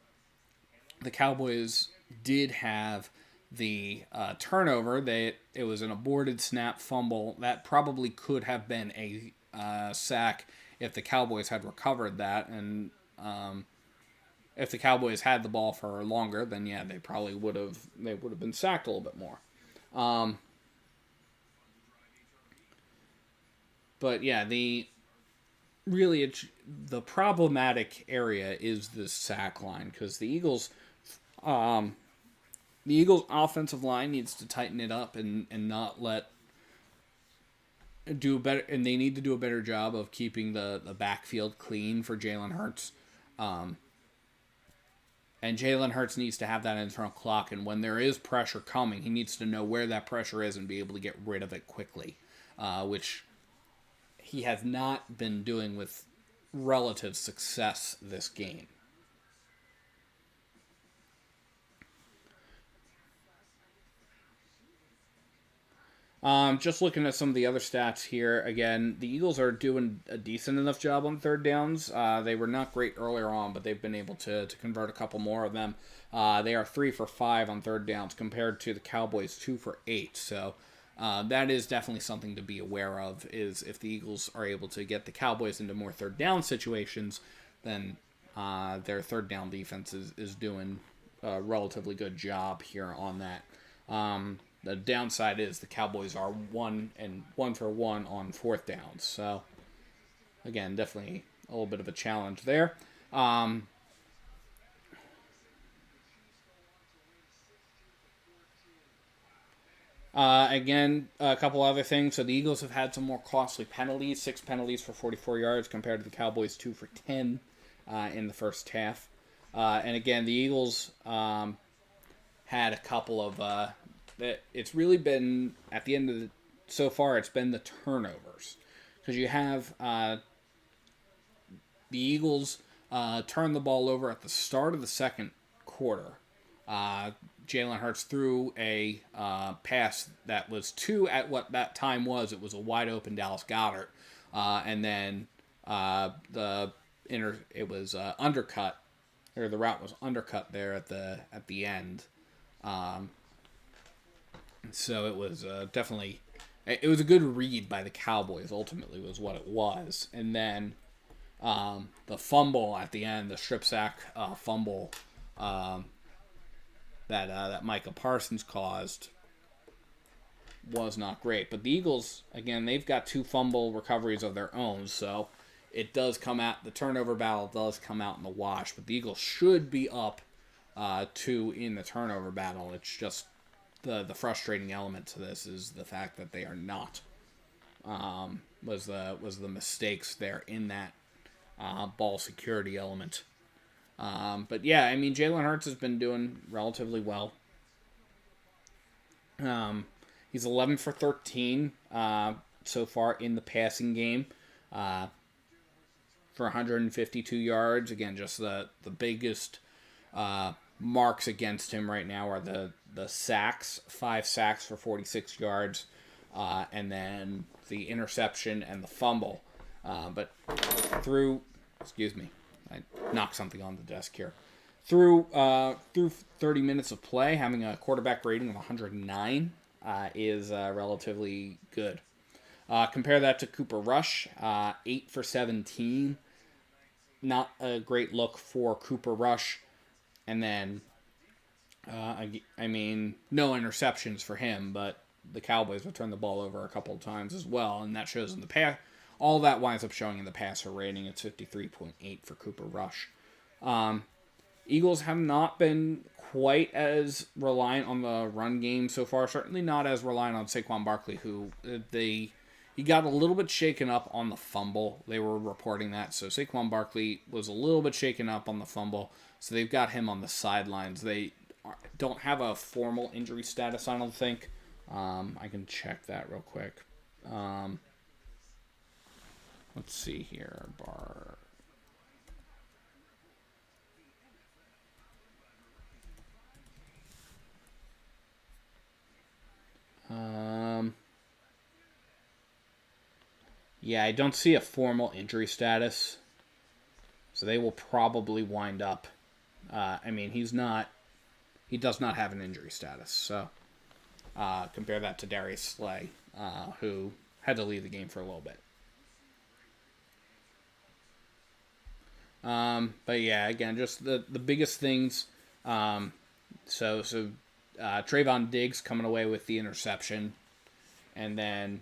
Cowboys did have the turnover. It was an aborted snap fumble. That probably could have been a sack if the Cowboys had recovered that. And if the Cowboys had the ball for longer, then yeah, they probably would have been sacked a little bit more. But yeah, the problematic area is the sack line because um, the Eagles' offensive line needs to tighten it up and not let do better, and they need to do a better job of keeping the backfield clean for Jalen Hurts. Um, and Jalen Hurts needs to have that internal clock, and when there is pressure coming, he needs to know where that pressure is and be able to get rid of it quickly, which he has not been doing with relative success this game. Just looking at some of the other stats here, again, the Eagles are doing a decent enough job on third downs. They were not great earlier on, but they've been able to convert a couple more of them. They are 3 for 5 on third downs compared to the Cowboys 2 for 8. So that is definitely something to be aware of. Is if the Eagles are able to get the Cowboys into more third down situations, then their third down defense is doing a relatively good job here on that. The downside is the Cowboys are 1 for 1 on fourth downs. So, again, definitely a little bit of a challenge there. Again, a couple other things. So the Eagles have had some more costly penalties. 6 penalties for 44 yards compared to the Cowboys 2 for 10 in the first half. And again, the Eagles had a couple of it's really been at the end of so far it's been the turnovers because you have the Eagles turn the ball over at the start of the second quarter. Jalen Hurts threw a pass that was at what that time was. It was a wide open Dallas Goedert, and then it was undercut, or the route was undercut there at the end. So it was definitely, it was a good read by the Cowboys. Ultimately, was what it was, and then the fumble at the end, the strip sack fumble that Micah Parsons caused was not great. But the Eagles, again, they've got 2 fumble recoveries of their own, so it does come out. The turnover battle does come out in the wash, but the Eagles should be up 2 in the turnover battle. It's just the frustrating element to this is the fact that they are not. Was the mistakes there in that ball security element. But yeah, I mean, Jalen Hurts has been doing relatively well. He's 11 for 13 so far in the passing game for 152 yards. Again, just the biggest marks against him right now are the sacks, 5 sacks for 46 yards, and then the interception and the fumble. But excuse me, I knocked something on the desk here. Through 30 minutes of play, having a quarterback rating of 109 is relatively good. Compare that to Cooper Rush, 8 for 17. Not a great look for Cooper Rush. And then, I mean, no interceptions for him, but the Cowboys would turn the ball over a couple of times as well, and that shows in the pass. All that winds up showing in the passer rating. It's 53.8 for Cooper Rush. Eagles have not been quite as reliant on the run game so far. Certainly not as reliant on Saquon Barkley, who he got a little bit shaken up on the fumble. They were reporting that. So Saquon Barkley was a little bit shaken up on the fumble. So they've got him on the sidelines. They don't have a formal injury status, I don't think. I can check that real quick. Let's see here. Yeah, I don't see a formal injury status. So they will probably wind up. I mean, he does not have an injury status. So compare that to Darius Slay, who had to leave the game for a little bit. But yeah, again, just the biggest things. So Trayvon Diggs coming away with the interception, and then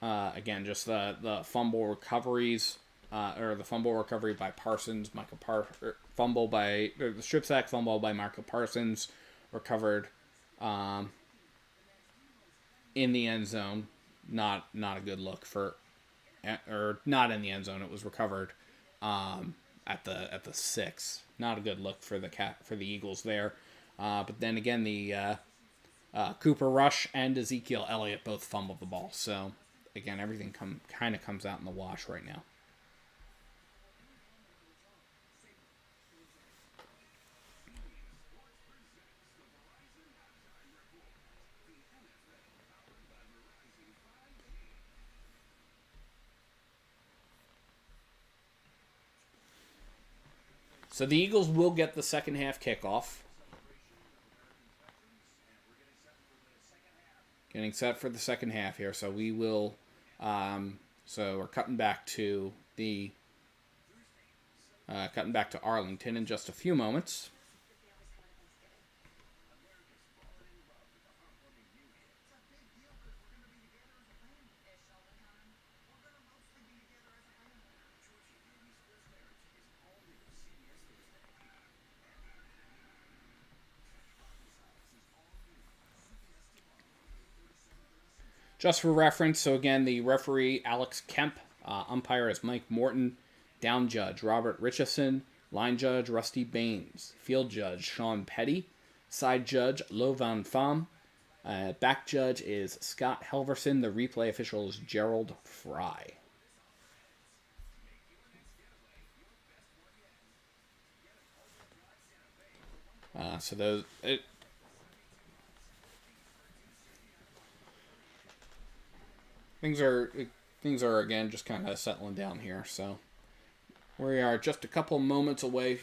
again, just the fumble recoveries. or the fumble recovery by Parsons. The strip sack fumble by Micah Parsons, recovered in the end zone. Not a good look or not in the end zone. It was recovered at the 6. Not a good look for the Eagles there. But then again, the Cooper Rush and Ezekiel Elliott both fumbled the ball. So again, everything kind of comes out in the wash right now. So the Eagles will get the second half kickoff. Getting set for the second half here. So we will. So we're cutting back to Arlington in just a few moments. Just for reference, so again, the referee, Alex Kemp, umpire is Mike Morton, down judge, Robert Richardson, line judge, Rusty Baines, field judge, Sean Petty, side judge, Lo Van Pham, back judge is Scott Helverson, the replay official is Gerald Fry. So those... Things are again just kind of settling down here. So we are just a couple moments away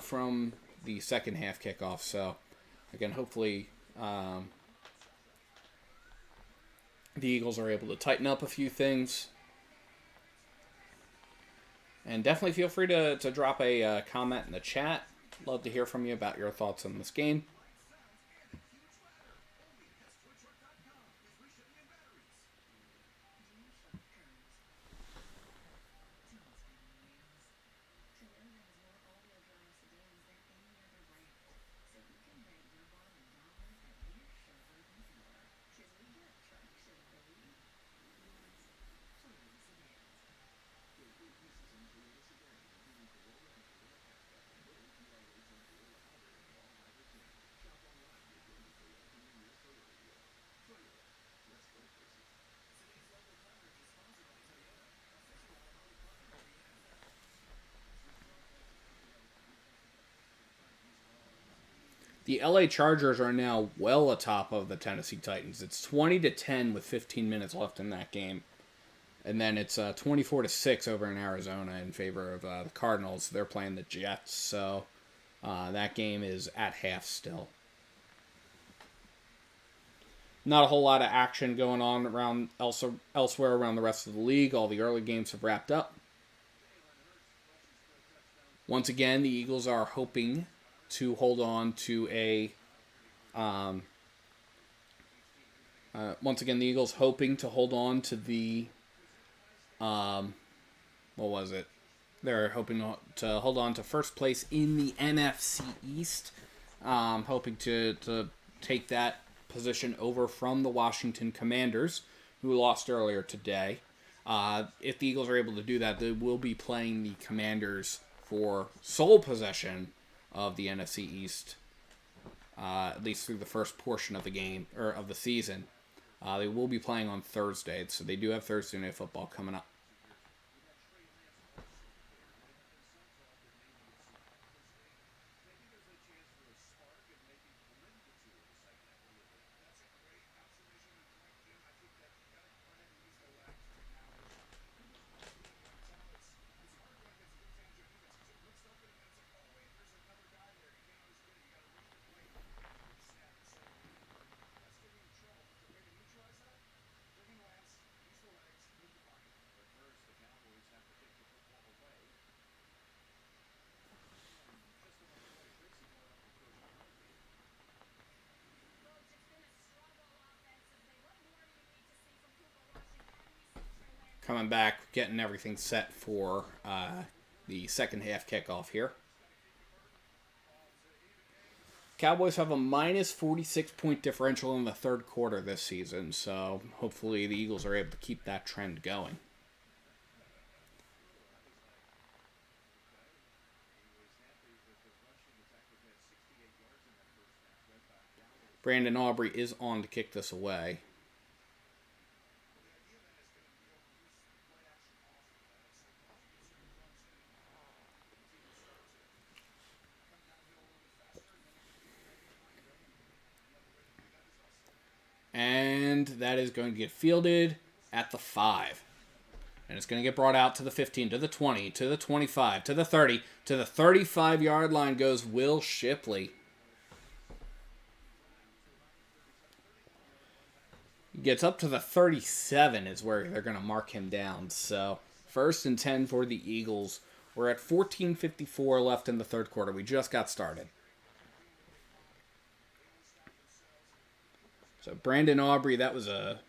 from the second half kickoff. So again, hopefully the Eagles are able to tighten up a few things. And definitely feel free to drop a comment in the chat. Love to hear from you about your thoughts on this game. The LA Chargers are now well atop of the Tennessee Titans. It's 20-10 with 15 minutes left in that game. And then it's 24-6 over in Arizona in favor of the Cardinals. They're playing the Jets, so that game is at half still. Not a whole lot of action going on elsewhere around the rest of the league. All the early games have wrapped up. Once again, the Eagles are hoping to hold on to the They're hoping to hold on to first place in the NFC East, hoping to take that position over from the Washington Commanders, who lost earlier today. If the Eagles are able to do that, they will be playing the Commanders for sole possession of the NFC East, at least through the first portion of the game or of the season. They will be playing on Thursday, so they do have Thursday Night Football coming up. coming back, getting everything set for the second half kickoff here. Cowboys have a minus 46 point differential in the third quarter this season, so hopefully the Eagles are able to keep that trend going. Brandon Aubrey is on to kick this away. And that is going to get fielded at the 5. And it's going to get brought out to the 15, to the 20, to the 25, to the 30, to the 35-yard line goes Will Shipley. Gets up to the 37 is where they're going to mark him down. So 1st and 10 for the Eagles. We're at 14:54 left in the third quarter. We just got started. So Brandon Aubrey, that was a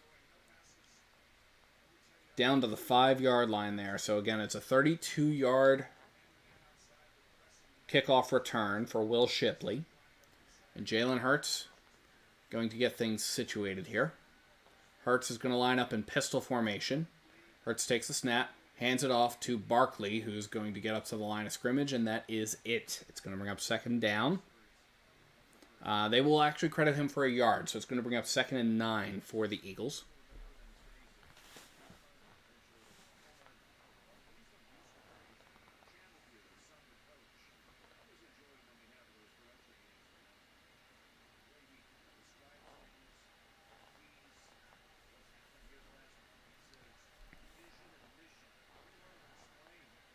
down to the 5-yard line there. So again, it's a 32-yard kickoff return for Will Shipley. And Jalen Hurts going to get things situated here. Hurts is going to line up in pistol formation. Hurts takes the snap, hands it off to Barkley, who's going to get up to the line of scrimmage, and that is it. It's going to bring up 2nd down. They will actually credit him for a yard, so it's going to bring up 2nd and 9 for the Eagles.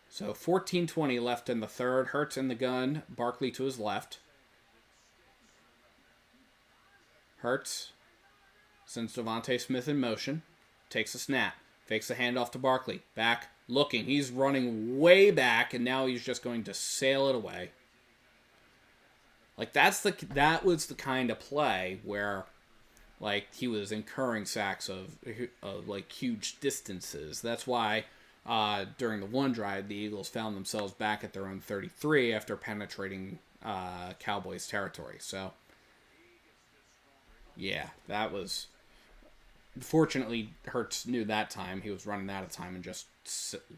So 14:20 left in the third. Hurts in the gun. Barkley to his left. Hurts sends Devontae Smith in motion. Takes a snap. Fakes the handoff to Barkley. Back. Looking. He's running way back, and now he's just going to sail it away. Like, that was the kind of play where, like, he was incurring sacks of like, huge distances. That's why during the one drive, the Eagles found themselves back at their own 33 after penetrating Cowboys territory. So, yeah, that was... Fortunately, Hurts knew that time. He was running out of time and just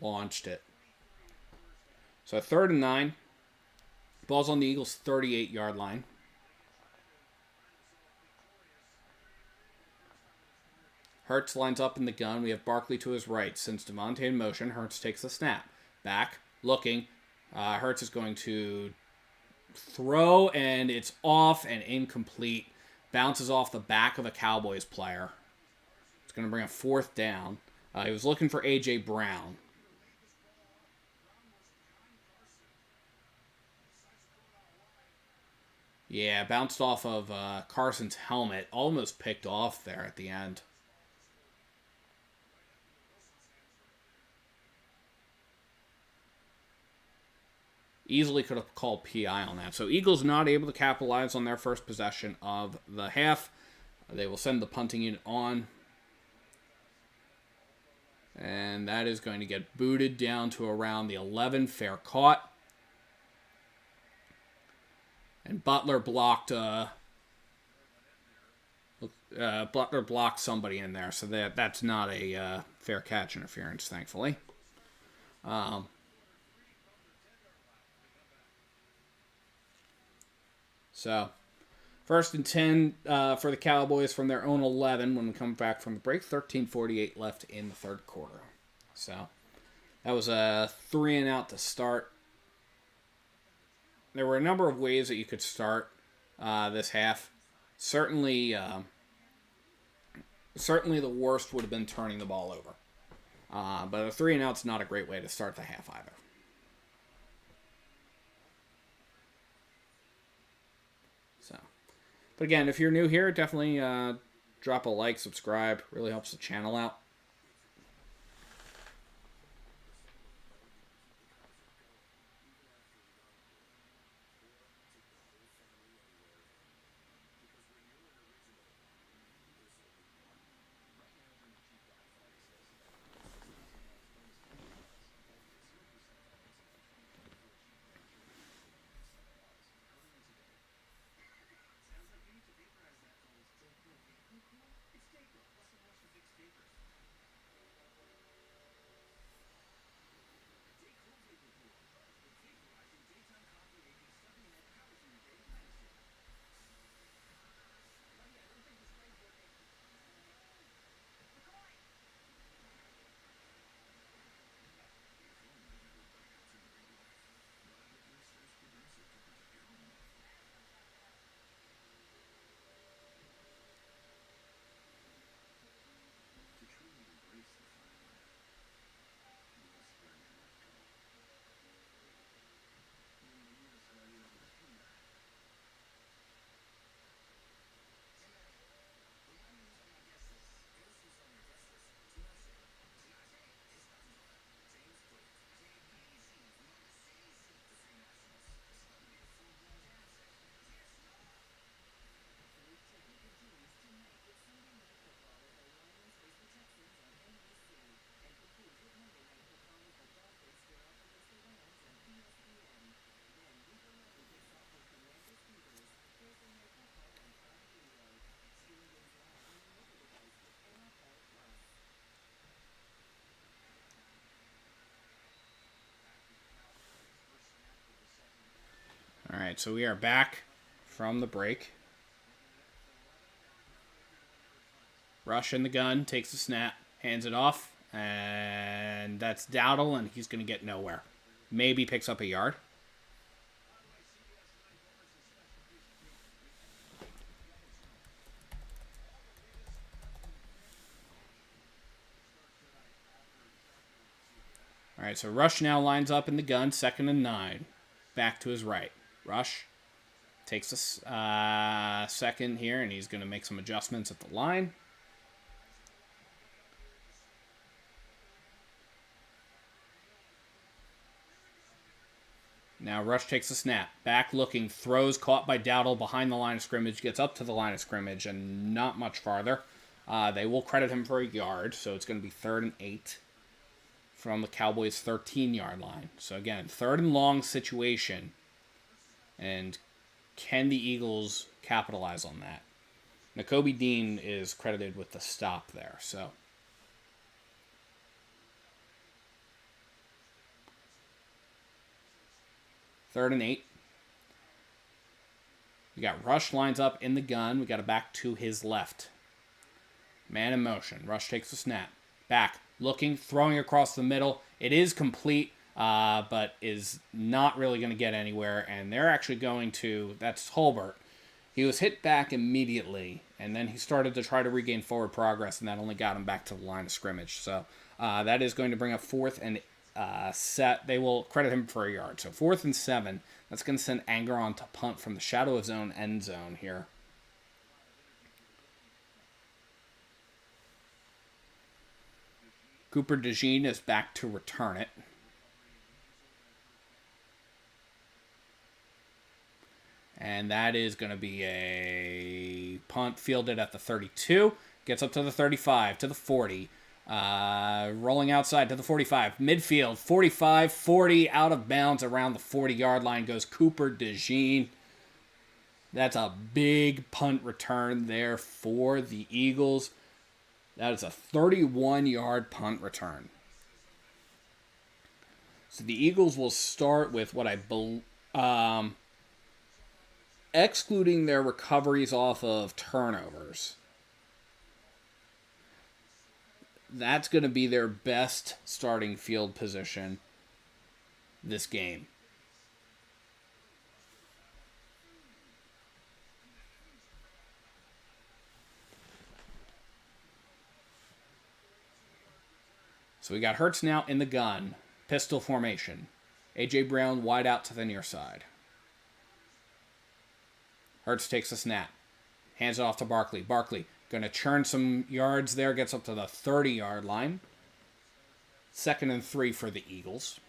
launched it. So 3rd and 9. Ball's on the Eagles' 38-yard line. Hurts lines up in the gun. We have Barkley to his right. Sends Devontae in motion. Hurts takes the snap. Back. Looking. Hurts is going to throw, and it's off and incomplete. Bounces off the back of a Cowboys player. It's going to bring a 4th down. He was looking for A.J. Brown. Yeah, bounced off of Carson's helmet. Almost picked off there at the end. Easily could have called PI on that. So Eagles not able to capitalize on their first possession of the half. They will send the punting unit on. And that is going to get booted down to around the 11. Fair caught. And Butler blocked somebody in there. So that's not a fair catch interference, thankfully. So, 1st and 10 for the Cowboys from their own 11 when we come back from the break. 13:48 left in the third quarter. So, that was a 3-and-out to start. There were a number of ways that you could start this half. Certainly the worst would have been turning the ball over. But a 3-and-out's not a great way to start the half either. But again, if you're new here, definitely drop a like, subscribe. Really helps the channel out. right, so we are back from the break. Rush in the gun, takes the snap, hands it off, and that's Dowdle, and he's going to get nowhere. Maybe picks up a yard. All right, so Rush now lines up in the gun, 2nd and 9. Back to his right. Rush takes a second here, and he's going to make some adjustments at the line. Now Rush takes a snap. Back looking, throws, caught by Dowdle behind the line of scrimmage, gets up to the line of scrimmage, and not much farther. They will credit him for a yard, so it's going to be 3rd and 8 from the Cowboys' 13-yard line. So again, 3rd and long situation. And can the Eagles capitalize on that? Nakobe Dean is credited with the stop there, so... Third and 8. We got Rush lines up in the gun. We got a back to his left. Man in motion. Rush takes the snap. Back. Looking. Throwing across the middle. It is complete, but is not really going to get anywhere. And they're actually going to... That's Holbert. He was hit back immediately, and then he started to try to regain forward progress, and that only got him back to the line of scrimmage. So that is going to bring up 4th and set. They will credit him for a yard. So 4th and 7. That's going to send Anger on to punt from the shadow of zone end zone here. Cooper DeJean is back to return it. And that is going to be a punt fielded at the 32. Gets up to the 35, to the 40. Rolling outside to the 45. Midfield, 45, 40, out of bounds around the 40-yard line goes Cooper DeJean. That's a big punt return there for the Eagles. That is a 31-yard punt return. So the Eagles will start with what I believe... excluding their recoveries off of turnovers. That's going to be their best starting field position this game. So we got Hurts now in the gun. Pistol formation. A.J. Brown wide out to the near side. Hurts takes a snap. Hands it off to Barkley. Barkley going to churn some yards there. Gets up to the 30-yard line. 2nd and 3 for the Eagles.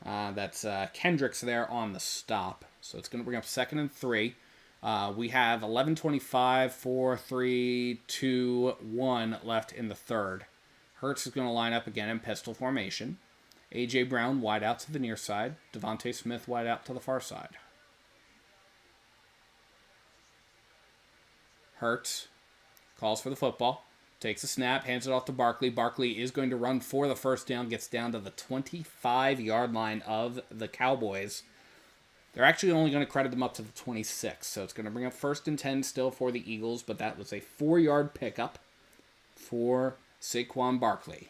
That's Kendricks there on the stop. So it's going to bring up 2nd and 3. We have 11:25, 4, 3, 2, 1 left in the third. Hurts is going to line up again in pistol formation. A.J. Brown wide out to the near side. Devontae Smith wide out to the far side. Hurts calls for the football. Takes a snap, hands it off to Barkley. Barkley is going to run for the first down. Gets down to the 25-yard line of the Cowboys. They're actually only going to credit them up to the 26. So it's going to bring up 1st and 10 still for the Eagles. But that was a 4-yard pickup for Saquon Barkley.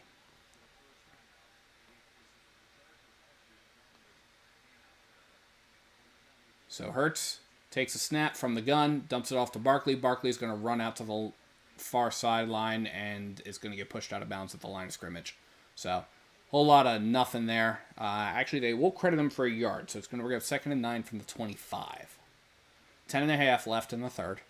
So Hurts takes a snap from the gun, dumps it off to Barkley. Barkley's going to run out to the far sideline and is going to get pushed out of bounds at the line of scrimmage. So, whole lot of nothing there. Actually, they will credit him for a yard, so it's going to bring up 2nd and 9 from the 25. 10.5 left in the third.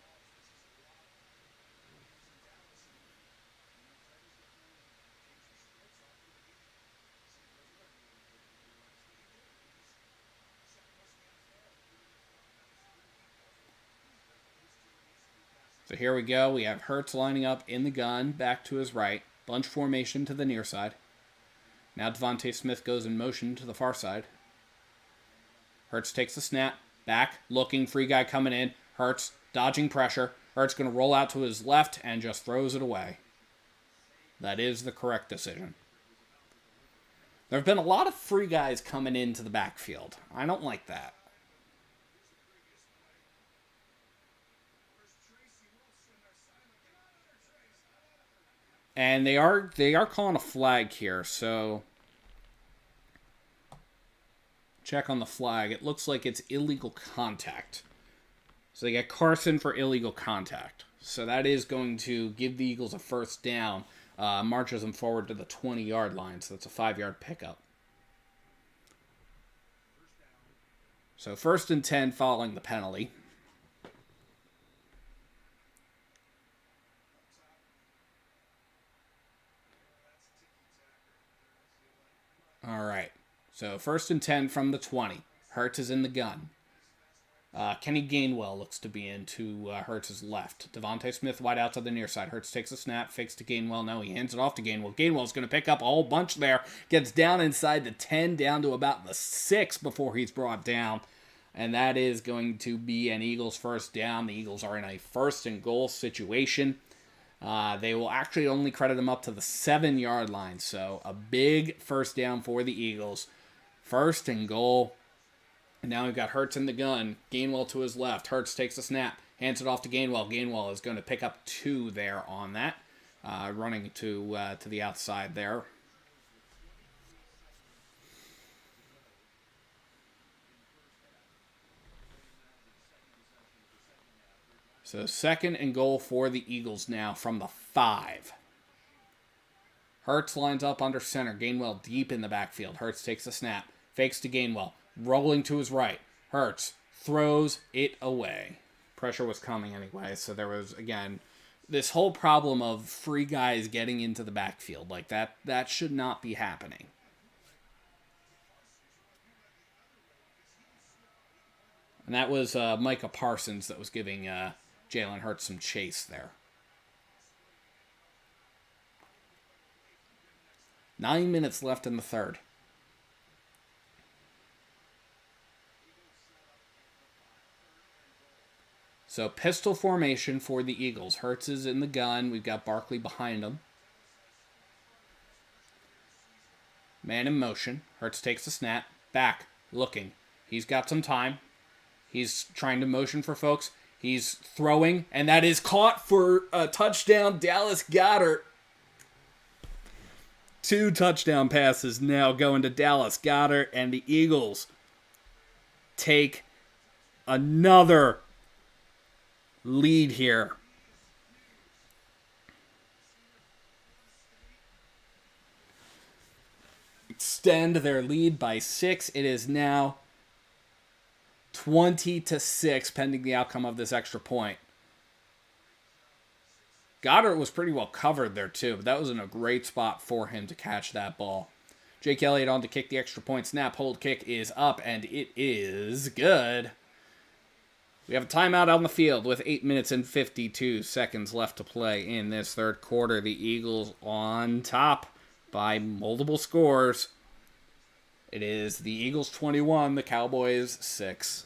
So here we go. We have Hurts lining up in the gun, back to his right. Bunch formation to the near side. Now Devontae Smith goes in motion to the far side. Hurts takes the snap. Back, looking, free guy coming in. Hurts dodging pressure. Hurts going to roll out to his left and just throws it away. That is the correct decision. There have been a lot of free guys coming into the backfield. I don't like that. And they are calling a flag here, so check on the flag. It looks like it's illegal contact. So they get Carson for illegal contact. So that is going to give the Eagles a first down. Marches them forward to the 20-yard line. So that's a 5-yard pickup. So 1st and 10 following the penalty. All right. So 1st and 10 from the 20. Hurts is in the gun. Kenny Gainwell looks to be into Hurts' left. Devontae Smith wide out to the near side. Hurts takes a snap, fakes to Gainwell. No, he hands it off to Gainwell. Gainwell's going to pick up a whole bunch there. Gets down inside the 10, down to about the 6 before he's brought down. And that is going to be an Eagles first down. The Eagles are in a 1st and goal situation. They will actually only credit him up to the 7-yard line. So a big first down for the Eagles. 1st and goal. And now we've got Hurts in the gun. Gainwell to his left. Hurts takes a snap. Hands it off to Gainwell. Gainwell is going to pick up 2 there on that. Running to the outside there. So 2nd and goal for the Eagles now from the 5. Hurts lines up under center. Gainwell deep in the backfield. Hurts takes a snap. Fakes to Gainwell. Rolling to his right. Hurts throws it away. Pressure was coming anyway, so there was, again, this whole problem of free guys getting into the backfield. Like, that should not be happening. And that was Micah Parsons that was giving Jalen Hurts some chase there. 9 minutes left in the 3rd. So pistol formation for the Eagles. Hurts is in the gun. We've got Barkley behind him. Man in motion. Hurts takes the snap. Back. Looking. He's got some time. He's trying to motion for folks. He's throwing. And that is caught for a touchdown. Dallas Goedert. 2 touchdown passes now going to Dallas Goedert. And the Eagles take another lead here. Extend their lead by 6. It is now 20-6 pending the outcome of this extra point. Goddard was pretty well covered there too, but that was in a great spot for him to catch that ball. Jake Elliott on to kick the extra point. Snap, hold, kick is up, and it is good. We have a timeout on the field with 8 minutes and 52 seconds left to play in this 3rd quarter. The Eagles on top by multiple scores. It is the Eagles 21, the Cowboys 6.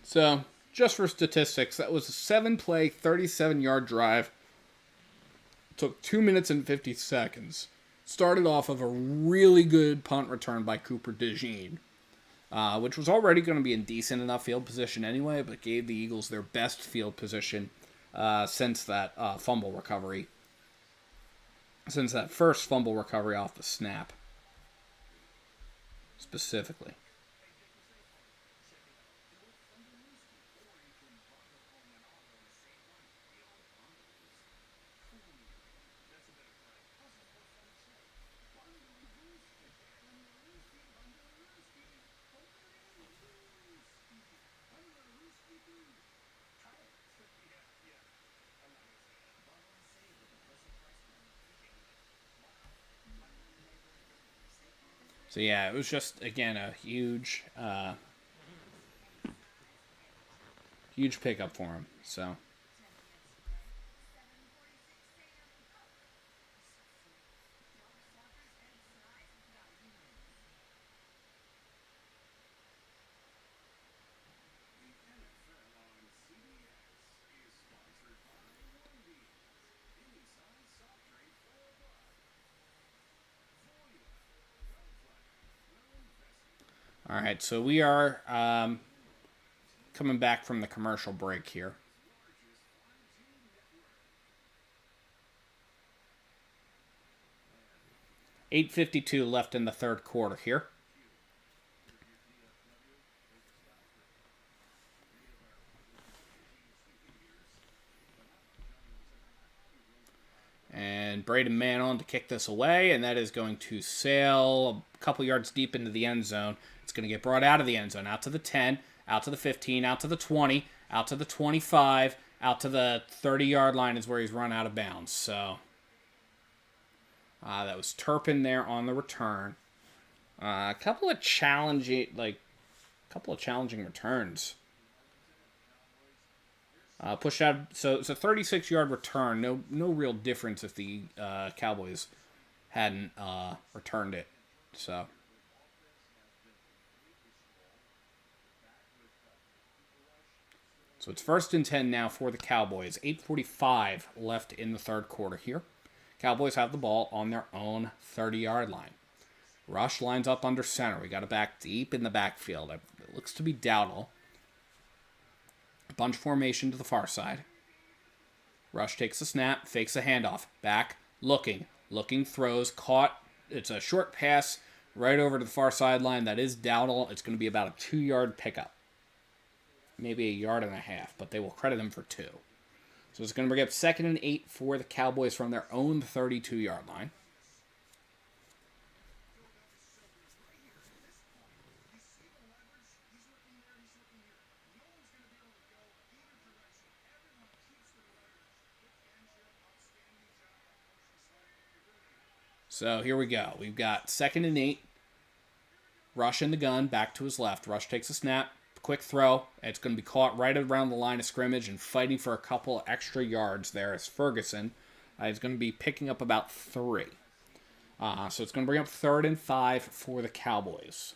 So, just for statistics, that was a 7-play, 37-yard drive. Took 2 minutes and 50 seconds. Started off of a really good punt return by Cooper DeJean, which was already going to be in decent enough field position anyway, but gave the Eagles their best field position since that fumble recovery. Since that first fumble recovery off the snap, specifically. So yeah, it was just again a huge pickup for him. So. All right, so we are coming back from the commercial break here. 8:52 left in the third quarter here. And Braden Mann on to kick this away, and that is going to sail a couple yards deep into the end zone. It's going to get brought out of the end zone, out to the 10, out to the 15, out to the 20, out to the 25, out to the 30-yard line is where he's run out of bounds. So that was Turpin there on the return. A couple of challenging returns. Pushed out, so it's a 36-yard return. No real difference if the Cowboys hadn't returned it. So it's 1st and 10 now for the Cowboys. 8:45 left in the third quarter here. Cowboys have the ball on their own 30-yard line. Rush lines up under center. We got a back deep in the backfield. It looks to be Dowdle. Bunch formation to the far side. Rush takes a snap, fakes a handoff. Back, looking, throws, caught. It's a short pass right over to the far sideline. That is Dowdle. It's going to be about a 2-yard pickup. Maybe a yard and a half, but they will credit him for 2. So it's going to bring up 2nd and 8 for the Cowboys from their own 32-yard line. So here we go. We've got 2nd and 8. Rush in the gun, back to his left. Rush takes a snap, quick throw. It's going to be caught right around the line of scrimmage and fighting for a couple extra yards there as Ferguson is going to be picking up about 3. So it's going to bring up 3rd and 5 for the Cowboys.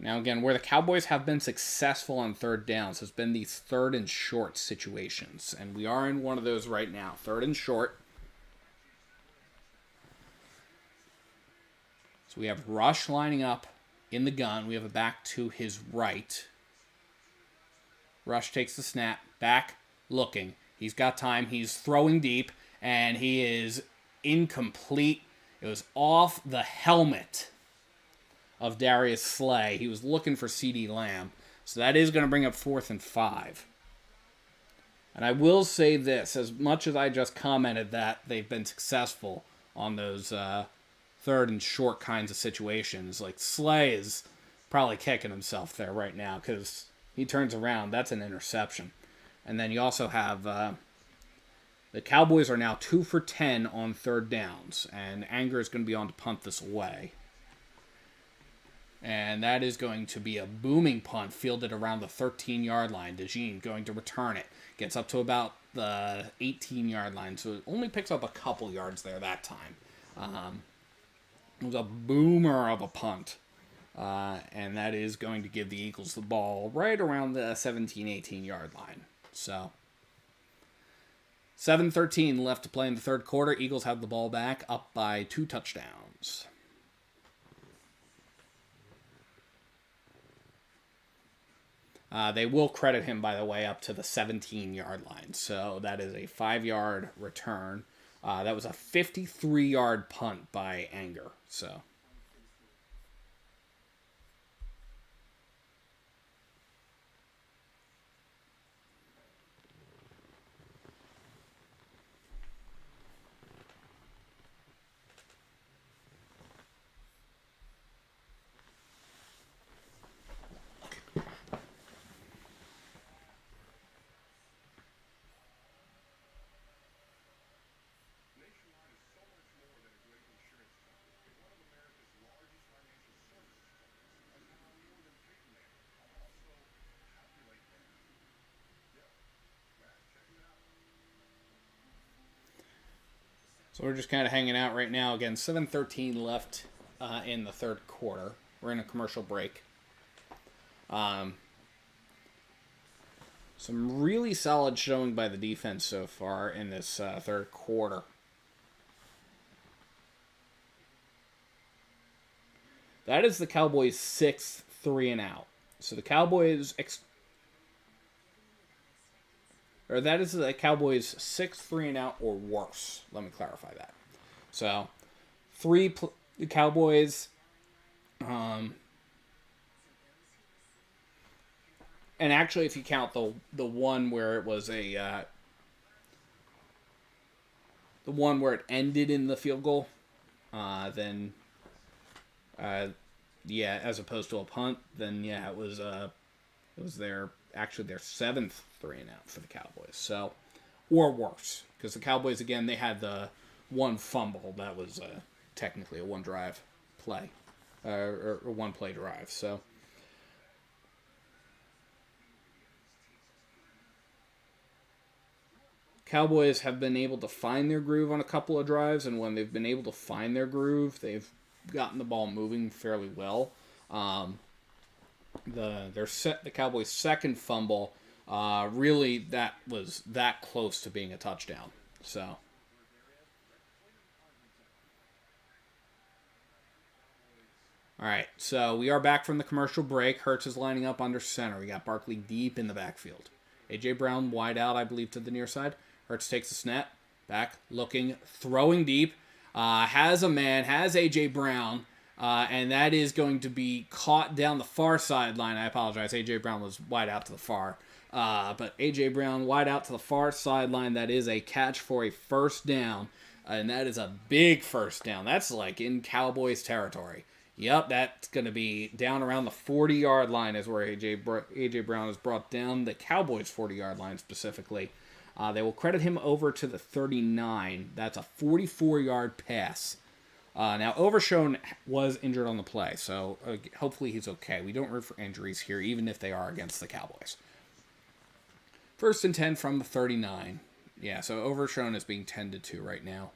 Now again, where the Cowboys have been successful on third downs has been these 3rd and short situations. And we are in one of those right now. 3rd and short. So we have Rush lining up in the gun. We have a back to his right. Rush takes the snap. Back, looking. He's got time. He's throwing deep. And he is incomplete. It was off the helmet of Darius Slay. He was looking for CeeDee Lamb. So that is going to bring up 4th and 5. And I will say this. As much as I just commented that they've been successful on those 3rd and short kinds of situations, like Slay is probably kicking himself there right now because he turns around. That's an interception. And then you also have the Cowboys are now 2 for 10 on 3rd downs, and Anger is going to be on to punt this away. And that is going to be a booming punt fielded around the 13-yard line. DeJean going to return it. Gets up to about the 18-yard line, so it only picks up a couple yards there that time. It was a boomer of a punt. And that is going to give the Eagles the ball right around the 17, 18-yard line. So 7:13 left to play in the third quarter. Eagles have the ball back, up by 2 touchdowns. They will credit him, by the way, up to the 17-yard line. So that is a 5-yard return. That was a 53-yard punt by Anger. So So we're just kind of hanging out right now. Again, 7:13 left in the third quarter. We're in a commercial break. Some really solid showing by the defense so far in this third quarter. That is the Cowboys' sixth 3-and-out. So the Cowboys, or that is the Cowboys' sixth 3-and-out or worse. Let me clarify that. So, the Cowboys, and actually, if you count the one where it was the one where it ended in the field goal, then yeah, as opposed to a punt, then yeah, it was their seventh 3-and-out for the Cowboys. So, or worse, because the Cowboys again they had the one fumble that was technically a one drive play, or one play drive. So. Cowboys have been able to find their groove on a couple of drives, and when they've been able to find their groove, they've gotten the ball moving fairly well. The Cowboys' second fumble, really that was that close to being a touchdown. So. All right, so we are back from the commercial break. Hurts is lining up under center. We got Barkley deep in the backfield. A.J. Brown wide out, I believe, to the near side. Hurts takes a snap. Back, looking, throwing deep. Has a man, has A.J. Brown. And that is going to be caught down the far sideline. I apologize. A.J. Brown was wide out to the far. But A.J. Brown wide out to the far sideline. That is a catch for a first down. And that is a big first down. That's like in Cowboys territory. Yep, that's going to be down around the 40-yard line is where A.J. Brown is brought down. The Cowboys' 40-yard line specifically. They will credit him over to the 39. That's a 44-yard pass. Now, Overshone was injured on the play, so hopefully he's okay. We don't root for injuries here, even if they are against the Cowboys. First and 10 from the 39. Yeah, so Overshone is being tended to right now.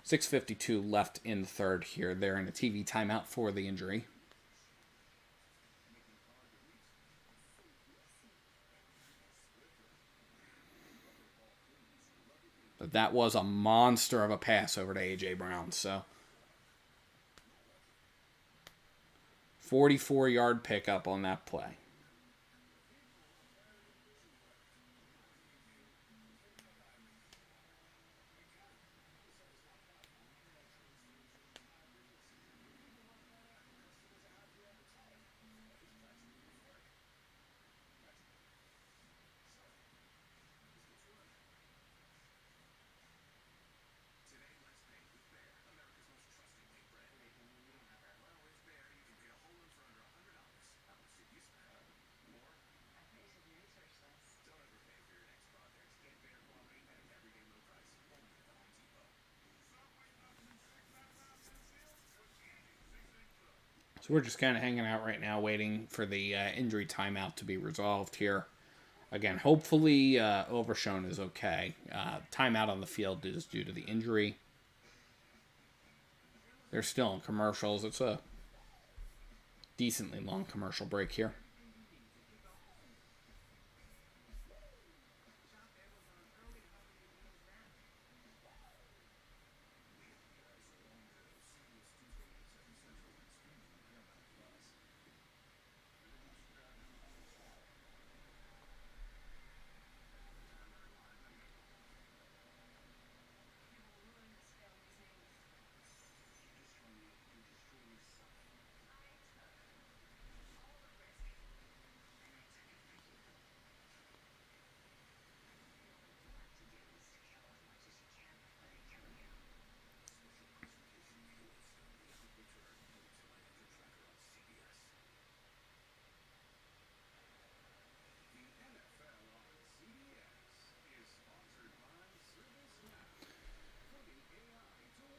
6:52 left in the third here. They're in a TV timeout for the injury. But that was a monster of a pass over to A.J. Brown. So 44-yard pickup on that play. So we're just kind of hanging out right now, waiting for the injury timeout to be resolved here. Again, hopefully Overshone is okay. Timeout on the field is due to the injury. They're still in commercials. It's a decently long commercial break here.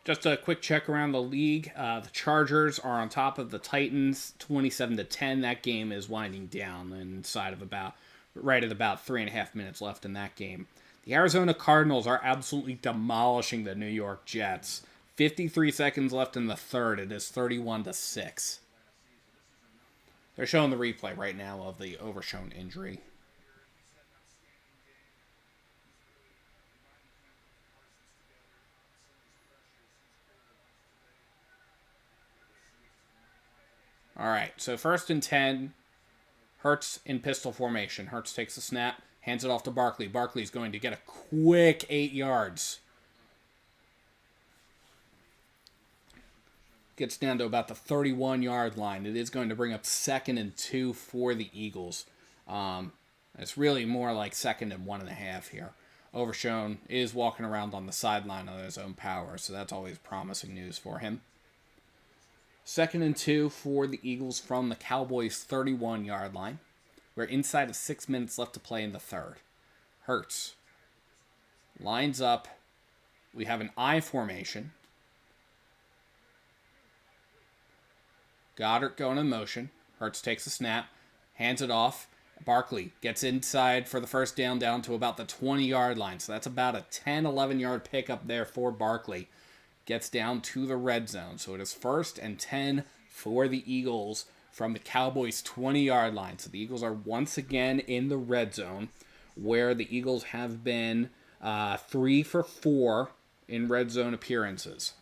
Just a quick check around the league. The Chargers are on top of the Titans, 27-10. That game is winding down inside of right at about 3.5 minutes left in that game. The Arizona Cardinals are absolutely demolishing the New York Jets. 53 seconds left in the third. It is 31-6. They're showing the replay right now of the Overshown injury. All right, so 1st and 10. Hurts in pistol formation. Hurts takes the snap, hands it off to Barkley. Barkley's going to get a quick 8 yards. Gets down to about the 31-yard line. It is going to bring up 2nd and 2 for the Eagles. It's really more like 2nd and 1.5 here. Overshown is walking around on the sideline on his own power, so that's always promising news for him. 2nd and 2 for the Eagles from the Cowboys' 31-yard line. We're inside of 6 minutes left to play in the third. Hurts lines up. We have an I formation. Goddard going in motion. Hurts takes a snap, hands it off. Barkley gets inside for the first down to about the 20-yard line. So that's about a 10, 11-yard pickup there for Barkley. Gets down to the red zone. So it is 1st and 10 for the Eagles from the Cowboys' 20-yard line. So the Eagles are once again in the red zone, where the Eagles have been 3 for 4 in red zone appearances.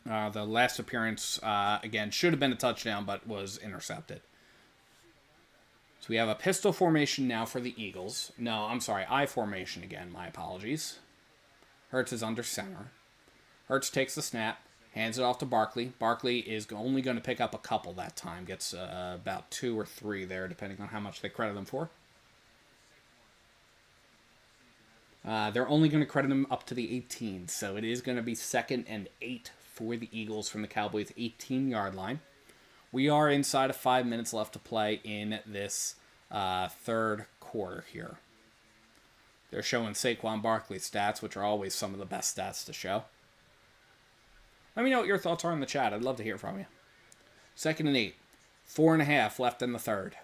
The last appearance, again, should have been a touchdown, but was intercepted. So we have a pistol formation now for the Eagles. No, I'm sorry, I formation again. My apologies. Hurts is under center. Hurts takes the snap, hands it off to Barkley. Barkley is only going to pick up a couple that time. Gets about 2 or 3 there, depending on how much they credit him for. They're only going to credit him up to the 18, so it is going to be 2nd and 8 for the Eagles from the Cowboys' 18-yard line. We are inside of 5 minutes left to play in this third quarter here. They're showing Saquon Barkley's stats, which are always some of the best stats to show. Let me know what your thoughts are in the chat. I'd love to hear from you. 2nd and 8. 4.5 left in the third.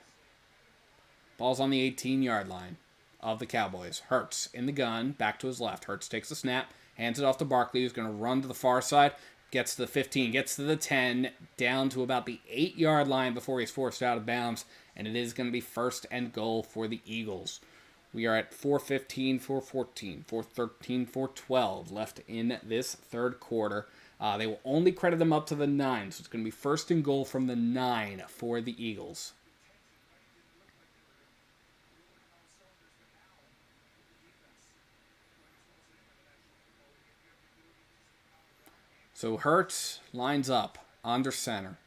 Ball's on the 18-yard line of the Cowboys. Hurts in the gun, back to his left. Hurts takes the snap, hands it off to Barkley, who's going to run to the far side. Gets to the 15, gets to the 10, down to about the 8-yard line before he's forced out of bounds. And it is going to be 1st and goal for the Eagles. We are at 4:15, 4:14, 4:13, 4:12 left in this third quarter. They will only credit them up to the 9, so it's going to be 1st and goal from the 9 for the Eagles. So Hurts lines up under center.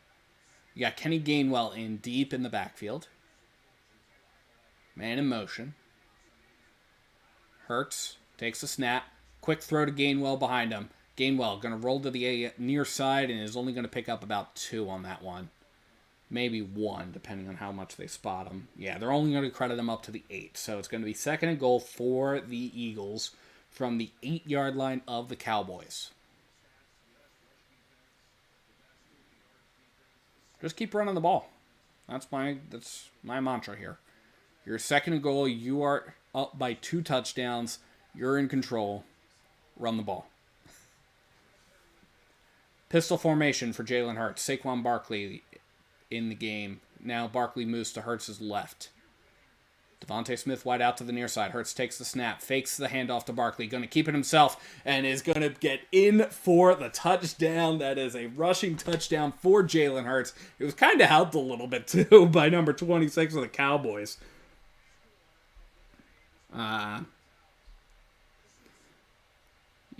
You got Kenny Gainwell in deep in the backfield. Man in motion. Hurts takes a snap. Quick throw to Gainwell behind him. Gainwell going to roll to the near side and is only going to pick up about 2 on that one. Maybe 1, depending on how much they spot him. Yeah, they're only going to credit him up to the 8. So it's going to be 2nd and goal for the Eagles from the 8-yard line of the Cowboys. Just keep running the ball. That's my mantra here. You're 2nd and goal. You are up by 2 touchdowns. You're in control. Run the ball. Pistol formation for Jalen Hurts. Saquon Barkley in the game. Now Barkley moves to Hurts' left. Devontae Smith wide out to the near side. Hurts takes the snap. Fakes the handoff to Barkley. Going to keep it himself. And is going to get in for the touchdown. That is a rushing touchdown for Jalen Hurts. It was kind of helped a little bit too by number 26 of the Cowboys.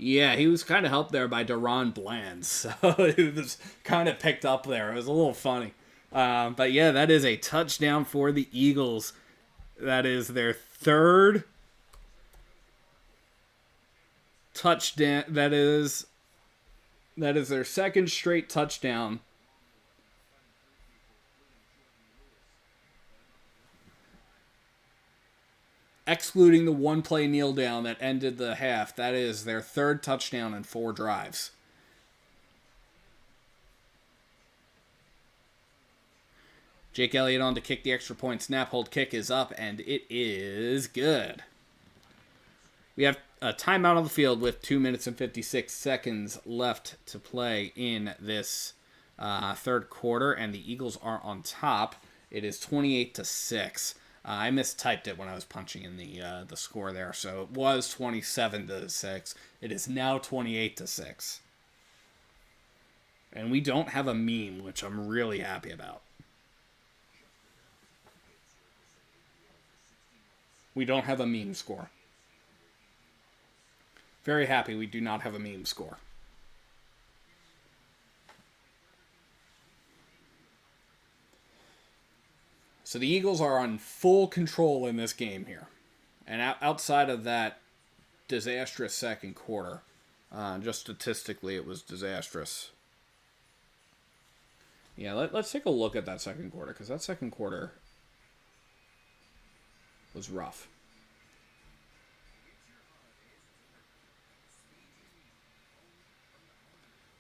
Yeah, he was kind of helped there by Deron Bland, so it was kind of picked up there. It was a little funny. But yeah, that is a touchdown for the Eagles. That is their 3rd touchdown. That is their 2nd straight touchdown. Excluding the 1-play kneel down that ended the half, that is their 3rd touchdown in 4 drives. Jake Elliott on to kick the extra point. Snap, hold, kick is up, and it is good. We have a timeout on the field with 2 minutes and 56 seconds left to play in this third quarter, and the Eagles are on top. It is 28-6. I mistyped it when I was punching in the score there, so it was 27-6. It is now 28-6. And we don't have a meme, which I'm really happy about. We don't have a meme score. Very happy we do not have a meme score. So the Eagles are on full control in this game here. And outside of that disastrous second quarter, just statistically it was disastrous. Yeah, let's take a look at that second quarter, because that second quarter was rough.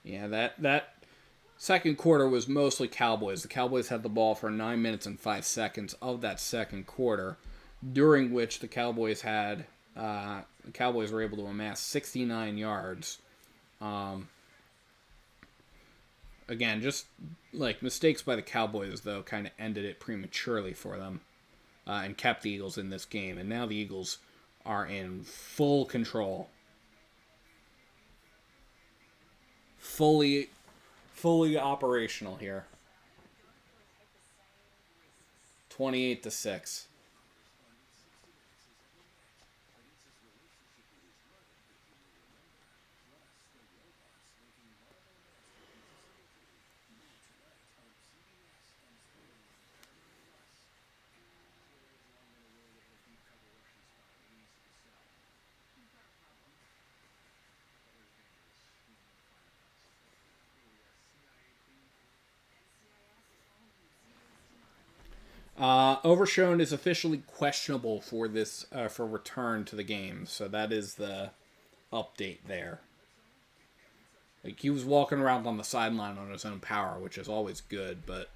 Yeah, that second quarter was mostly Cowboys. The Cowboys had the ball for 9 minutes and 5 seconds of that second quarter, during which the Cowboys were able to amass 69 yards. Again, just like mistakes by the Cowboys, though, kind of ended it prematurely for them and kept the Eagles in this game. And now the Eagles are in full control. Fully operational here. 28-6. Overshone is officially questionable for this for return to the game, so that is the update there. Like, he was walking around on the sideline on his own power, which is always good, but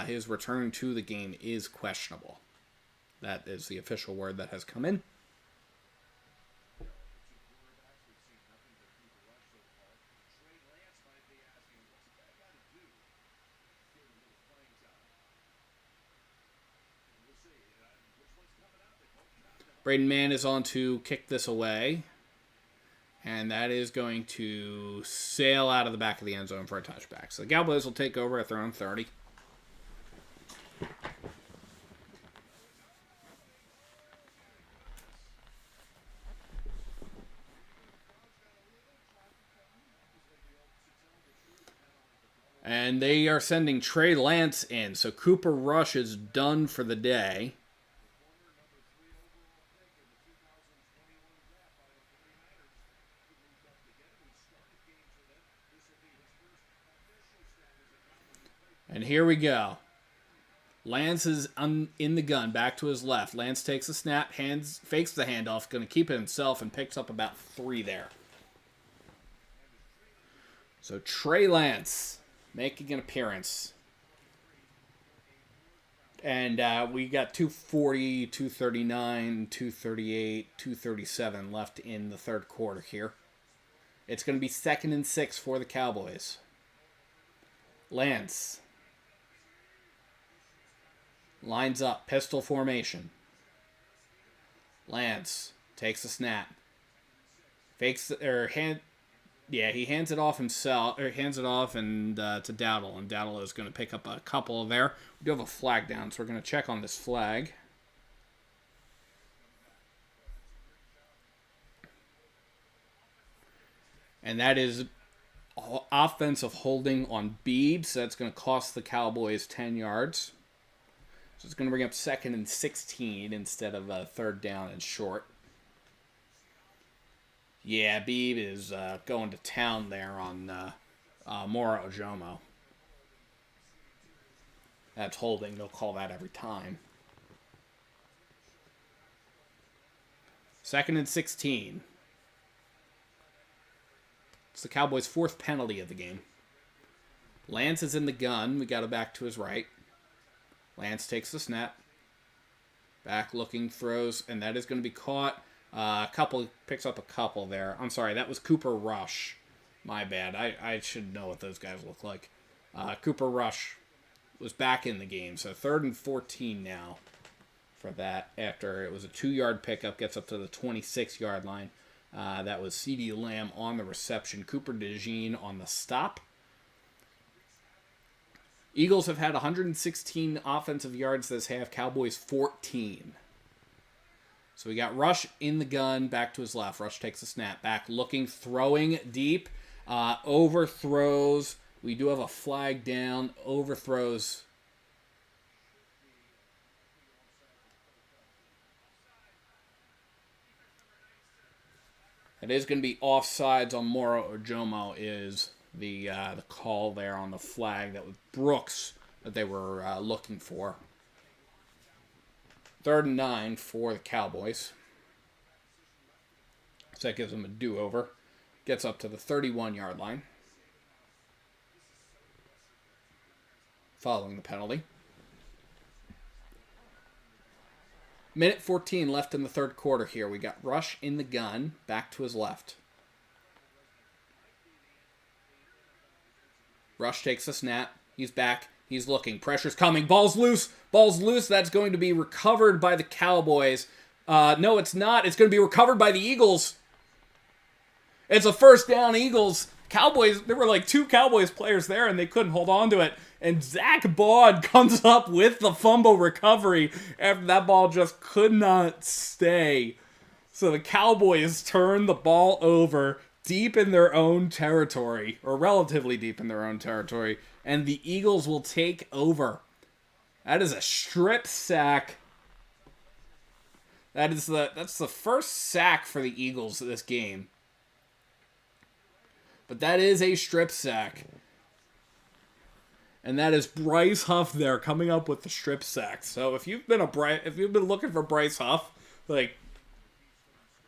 his return to the game is questionable. That is the official word that has come in. Braden Mann is on to kick this away. And that is going to sail out of the back of the end zone for a touchback. So the Cowboys will take over at their own 30. And they are sending Trey Lance in. So Cooper Rush is done for the day. And here we go. Lance is in the gun, back to his left. Lance takes a snap, fakes the handoff, going to keep it himself, and picks up about 3 there. So Trey Lance making an appearance. And we got 240, 239, 238, 237 left in the third quarter here. It's going to be 2nd and 6 for the Cowboys. Lance lines up, pistol formation. Lance takes a snap. He hands it off himself, or hands it off and to Dowdle, and Dowdle is going to pick up a couple there. We do have a flag down, so we're going to check on this flag. And that is offensive holding on Beebe, so that's going to cost the Cowboys 10 yards. So it's going to bring up 2nd and 16 instead of 3rd down and short. Yeah, Beebe is going to town there on Mora Ojomo. That's holding. They'll call that every time. 2nd and 16. It's the Cowboys' 4th penalty of the game. Lance is in the gun. We got it back to his right. Lance takes the snap. Back looking, throws, and that is going to be caught A couple picks up a couple there. I'm sorry, that was Cooper Rush. My bad. I should know what those guys look like. Cooper Rush was back in the game, so 3rd and 14 now for that. After it was a 2-yard pickup, gets up to the 26-yard line. That was CeeDee Lamb on the reception. Cooper DeJean on the stop. Eagles have had 116 offensive yards this half. Cowboys 14. So we got Rush in the gun, back to his left. Rush takes a snap, back looking, throwing deep, overthrows. We do have a flag down, overthrows. It is going to be offsides on Moro Ojomo is the call there on the flag. That was Brooks that they were looking for. 3rd and 9 for the Cowboys. So that gives them a do-over. Gets up to the 31-yard line. Following the penalty. Minute 14 left in the third quarter here. We got Rush in the gun, back to his left. Rush takes a snap. He's back. He's looking. Pressure's coming. Ball's loose. Ball's loose. That's going to be recovered by the Cowboys. No, it's not. It's going to be recovered by the Eagles. It's a first down, Eagles. Cowboys, there were like 2 Cowboys players there, and they couldn't hold on to it. And Zach Baud comes up with the fumble recovery after that ball just could not stay. So the Cowboys turn the ball over deep in their own territory, or relatively deep in their own territory, and the Eagles will take over. That is a strip sack. That's the first sack for the Eagles this game. But that is a strip sack. And that is Bryce Huff there coming up with the strip sack. So if you've been looking for Bryce Huff, like,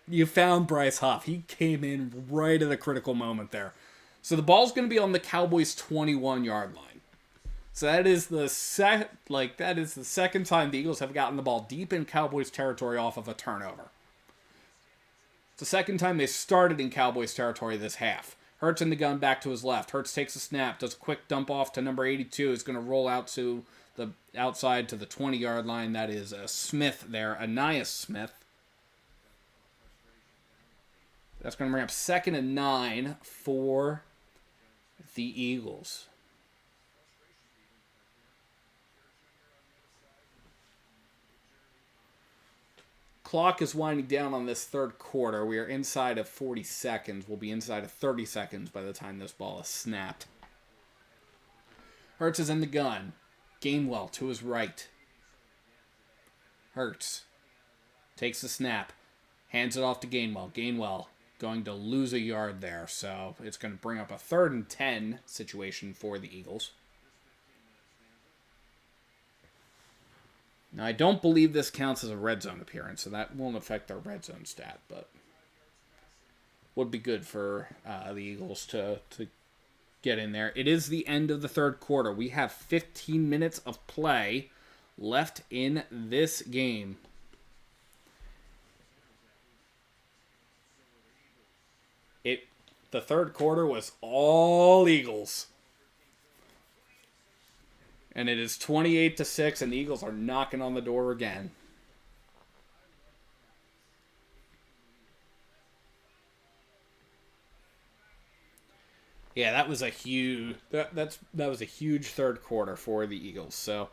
you found Bryce Huff. He came in right at a critical moment there. So the ball's going to be on the Cowboys' 21-yard line. So that is the second time the Eagles have gotten the ball deep in Cowboys territory off of a turnover. It's the second time they started in Cowboys territory this half. Hurts in the gun, back to his left. Hurts takes a snap, does a quick dump off to number 82. Is going to roll out to the outside to the 20-yard line. That is Smith there, Anias Smith. That's going to bring up 2nd and 9 for the Eagles. Clock is winding down on this third quarter. We are inside of 40 seconds. We'll be inside of 30 seconds by the time this ball is snapped. Hurts is in the gun. Gainwell to his right. Hurts takes the snap. Hands it off to Gainwell. Gainwell going to lose a yard there. So it's going to bring up a 3rd and 10 situation for the Eagles. Now, I don't believe this counts as a red zone appearance, so that won't affect their red zone stat, but would be good for the Eagles to get in there. It is the end of the third quarter. We have 15 minutes of play left in this game. The third quarter was all Eagles. And it is 28-6, and the Eagles are knocking on the door again. Yeah, that was a huge that was a huge third quarter for the Eagles. So,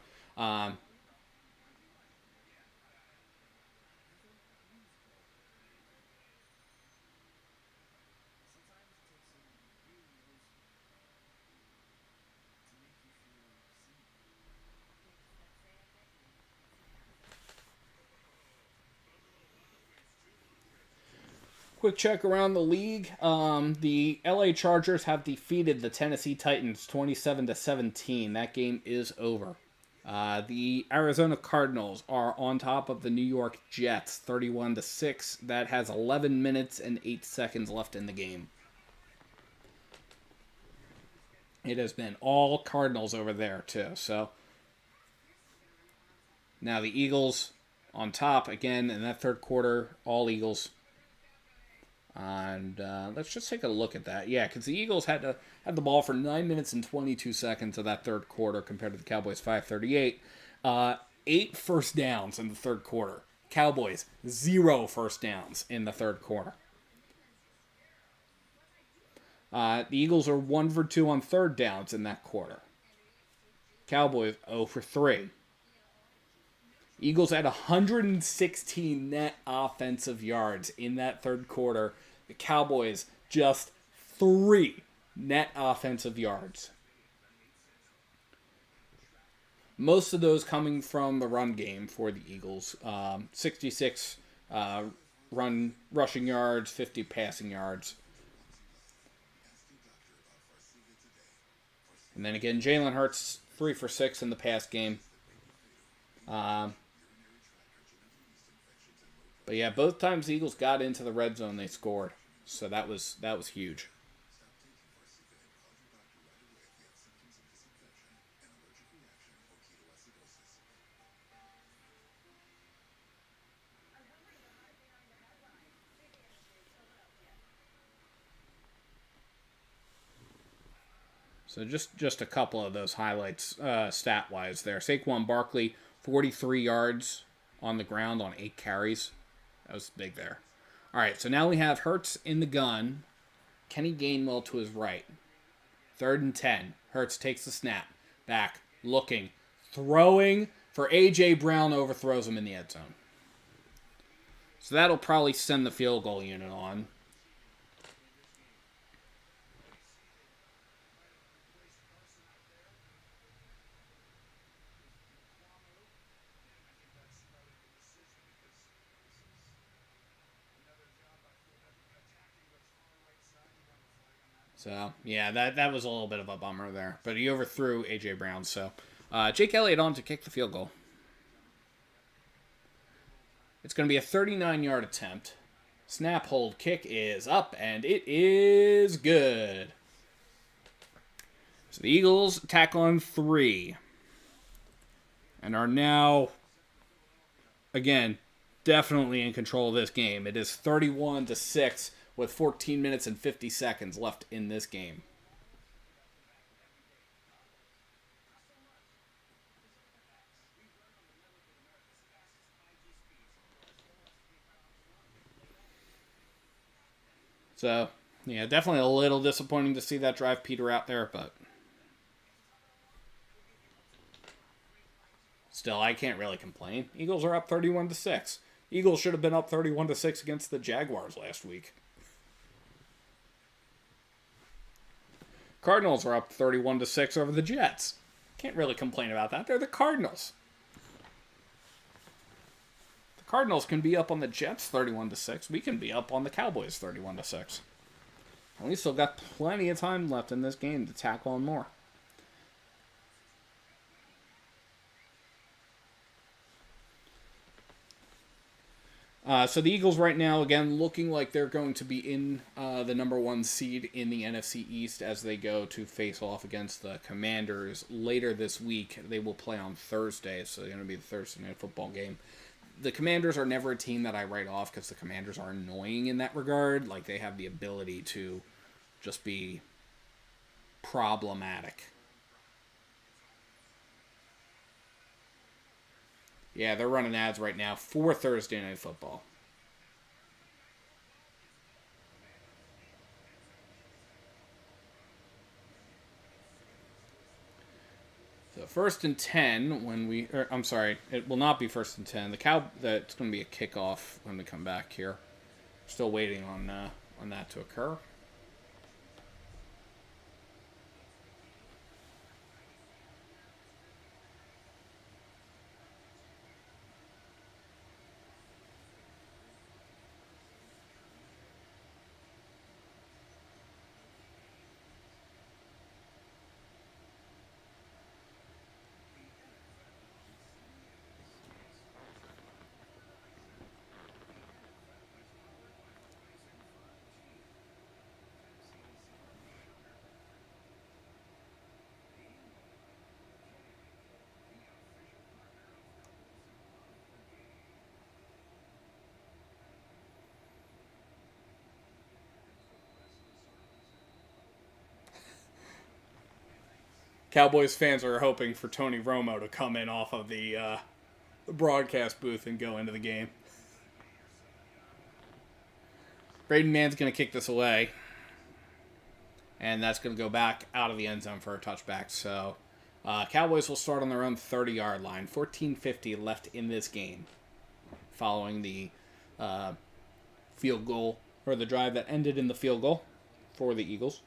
quick check around the league. The LA Chargers have defeated the Tennessee Titans 27-17. That game is over. The Arizona Cardinals are on top of the New York Jets 31-6. That has 11 minutes and 8 seconds left in the game. It has been all Cardinals over there too. So now the Eagles on top again in that third quarter, all Eagles. And let's just take a look at that. Yeah, because the Eagles had the ball for 9 minutes and 22 seconds of that third quarter compared to the Cowboys 5:38. 8 first downs in the third quarter. Cowboys 0 first downs in the third quarter. The Eagles are 1 for 2 on third downs in that quarter. Cowboys 0 for 3. Eagles had 116 net offensive yards in that third quarter. The Cowboys just 3 net offensive yards. Most of those coming from the run game for the Eagles. 66 rushing yards, 50 passing yards. And then again, Jalen Hurts 3 for 6 in the pass game. But yeah, both times the Eagles got into the red zone, they scored. So that was huge. So just a couple of those highlights stat-wise there. Saquon Barkley, 43 yards on the ground on 8 carries. That was big there. All right, so now we have Hurts in the gun. Kenny Gainwell to his right. 3rd and 10. Hurts takes the snap. Back. Looking. Throwing for A.J. Brown. Overthrows him in the end zone. So that'll probably send the field goal unit on. So, yeah, that was a little bit of a bummer there. But he overthrew A.J. Brown, so Jake Elliott on to kick the field goal. It's going to be a 39-yard attempt. Snap, hold, kick is up, and it is good. So the Eagles tack on 3. And are now, again, definitely in control of this game. It is 31-6. With 14 minutes and 50 seconds left in this game. So, yeah, definitely a little disappointing to see that drive peter out there, but still, I can't really complain. Eagles are up 31-6. Eagles should have been up 31-6 against the Jaguars last week. Cardinals are up 31-6 over the Jets. Can't really complain about that. They're the Cardinals. The Cardinals can be up on the Jets 31-6. We can be up on the Cowboys 31-6. And we still got plenty of time left in this game to tackle on more. So the Eagles right now, again, looking like they're going to be in the number 1 seed in the NFC East as they go to face off against the Commanders later this week. They will play on Thursday, so they're going to be the Thursday night football game. The Commanders are never a team that I write off because the Commanders are annoying in that regard. Like, they have the ability to just be problematic. Yeah, they're running ads right now for Thursday Night Football. So 1st and 10 when we... I'm sorry, it will not be 1st and 10. It's going to be a kickoff when we come back here. Still waiting on that to occur. Cowboys fans are hoping for Tony Romo to come in off of the broadcast booth and go into the game. Braden Mann's going to kick this away. And that's going to go back out of the end zone for a touchback. So Cowboys will start on their own 30-yard line. 14:50 left in this game following the field goal, or the drive that ended in the field goal for the Eagles.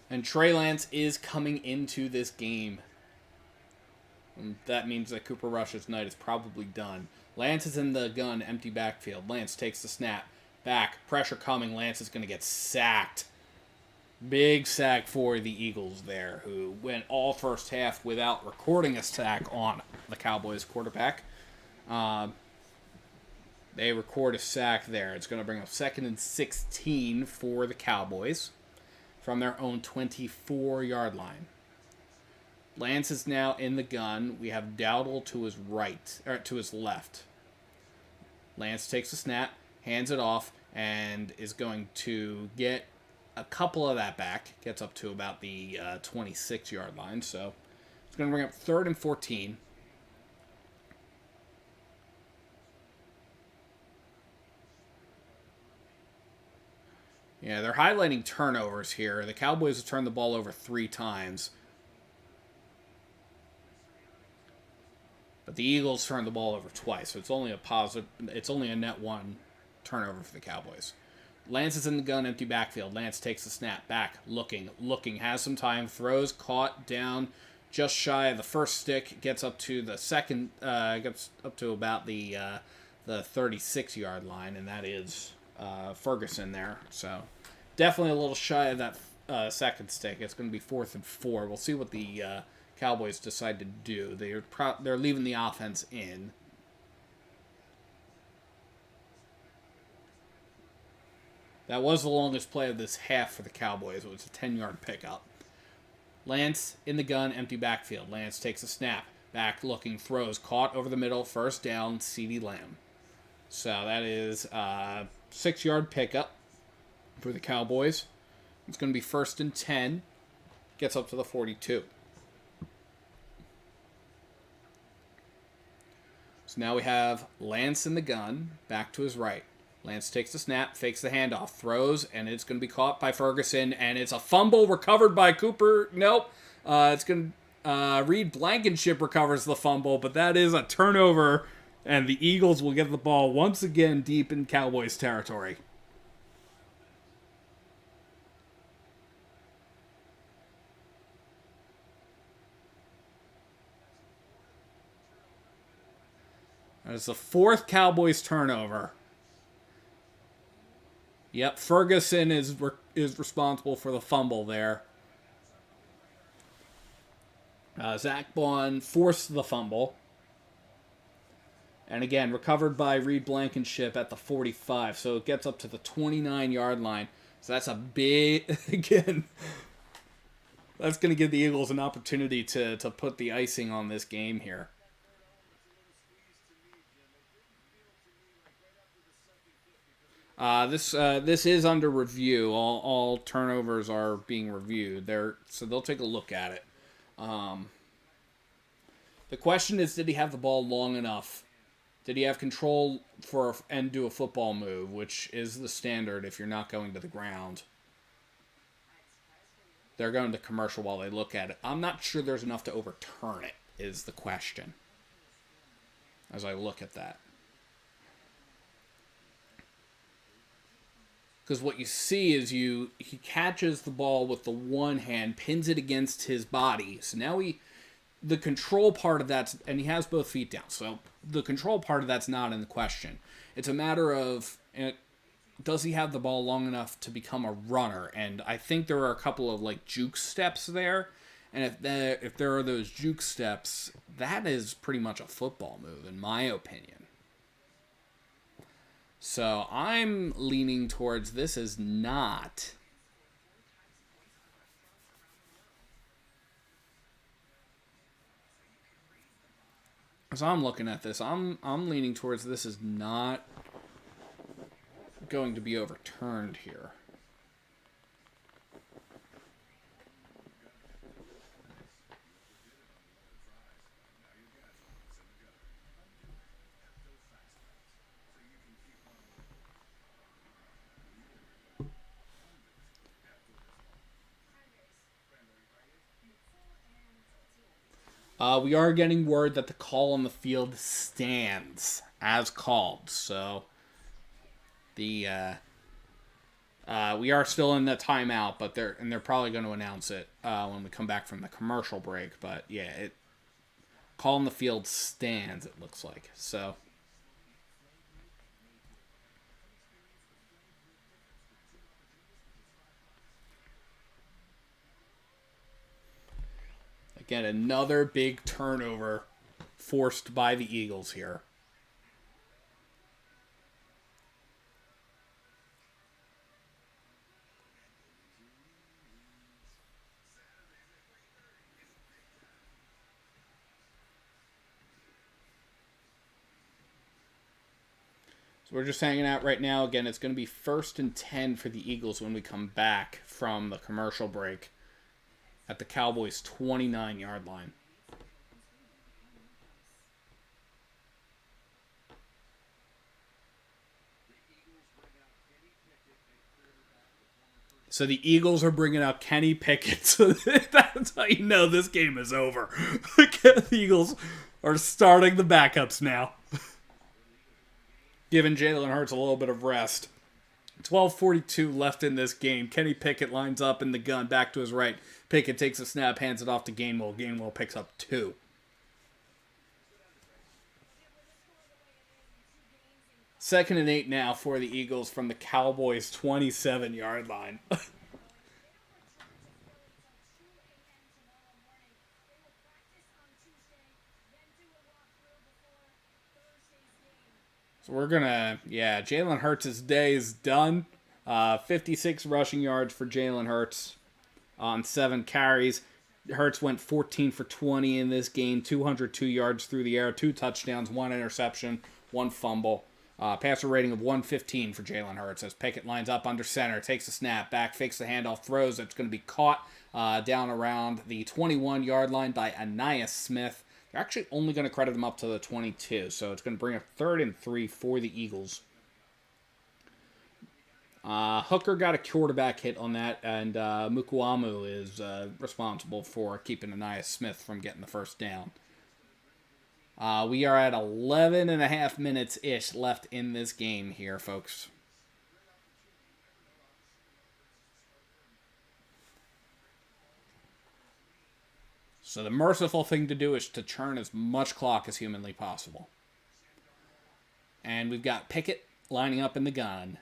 And Trey Lance is coming into this game. And that means that Cooper Rush's night is probably done. Lance is in the gun, empty backfield. Lance takes the snap. Back, pressure coming. Lance is going to get sacked. Big sack for the Eagles there, who went all first half without recording a sack on the Cowboys quarterback. They record a sack there. It's going to bring up 2nd and 16 for the Cowboys from their own 24-yard line. Lance is now in the gun. We have Dowdle to his right, or to his left. Lance takes a snap, hands it off, and is going to get a couple of that back. Gets up to about the 26-yard line. So it's going to bring up 3rd and 14. Yeah, they're highlighting turnovers here. The Cowboys have turned the ball over 3 times. But the Eagles turned the ball over twice, so it's only a positive. It's only a net 1 turnover for the Cowboys. Lance is in the gun, empty backfield. Lance takes the snap, back, looking, has some time, throws, caught, down, just shy of the first stick, gets up to the second, gets up to about the 36-yard line, and that is Ferguson there. So definitely a little shy of that second stick. It's going to be 4th and 4. We'll see what the Cowboys decide to do. They're leaving the offense in. That was the longest play of this half for the Cowboys. It was a 10-yard pickup. Lance in the gun, empty backfield. Lance takes a snap, back looking, throws, caught over the middle, first down, CeeDee Lamb. So that is a 6-yard pickup for the Cowboys. It's going to be 1st and 10. Gets up to the 42. So now we have Lance in the gun, back to his right. Lance takes the snap, fakes the handoff, throws, and it's going to be caught by Ferguson, and it's a fumble recovered by Cooper. Nope. It's going to Reed Blankenship recovers the fumble, but that is a turnover, and the Eagles will get the ball once again deep in Cowboys territory. That's the 4th Cowboys turnover. Yep, Ferguson is responsible for the fumble there. Zach Bond forced the fumble. And again, recovered by Reed Blankenship at the 45. So it gets up to the 29-yard line. So that's a big, again, that's going to give the Eagles an opportunity to put the icing on this game here. This is under review. All turnovers are being reviewed. So they'll take a look at it. The question is, did he have the ball long enough? Did he have control and do a football move, which is the standard if you're not going to the ground? They're going to commercial while they look at it. I'm not sure there's enough to overturn it, is the question, as I look at that. Because what you see is he catches the ball with the one hand, pins it against his body. So now the control part of that, and he has both feet down. So the control part of that's not in the question. It's a matter of, does he have the ball long enough to become a runner? And I think there are a couple of juke steps there. And if there are those juke steps, that is pretty much a football move, in my opinion. So I'm leaning towards this is not. as I'm looking at this, I'm leaning towards this is not going to be overturned here. We are getting word that the call on the field stands as called. So the we are still in the timeout, but they're probably going to announce it when we come back from the commercial break. But yeah, call on the field stands. It looks like so. Again, another big turnover forced by the Eagles here. So we're just hanging out right now. Again, it's going to be 1st and 10 for the Eagles when we come back from the commercial break at the Cowboys' 29-yard line. So the Eagles are bringing out Kenny Pickett. So that's how you know this game is over. The Eagles are starting the backups now. Giving Jalen Hurts a little bit of rest. 12:42 left in this game. Kenny Pickett lines up in the gun, back to his right. Pickett takes a snap, hands it off to Gainwell. Gainwell picks up 2. 2nd and 8 now for the Eagles from the Cowboys' 27-yard line. So we're going to, Jalen Hurts' day is done. 56 rushing yards for Jalen Hurts on 7 carries. Hurts went 14 for 20 in this game, 202 yards through the air, 2 touchdowns, 1 interception, 1 fumble. Passer rating of 115 for Jalen Hurts as Pickett lines up under center, takes a snap, back, fakes the handoff, throws. It's going to be caught down around the 21-yard line by Ainias Smith. They're actually only going to credit him up to the 22, so it's going to bring a 3rd and 3 for the Eagles. Hooker got a quarterback hit on that, and Mukuamu is responsible for keeping Ainias Smith from getting the first down. We are at 11 and a half minutes-ish left in this game here, folks. So the merciful thing to do is to churn as much clock as humanly possible. And we've got Pickett lining up in the gun.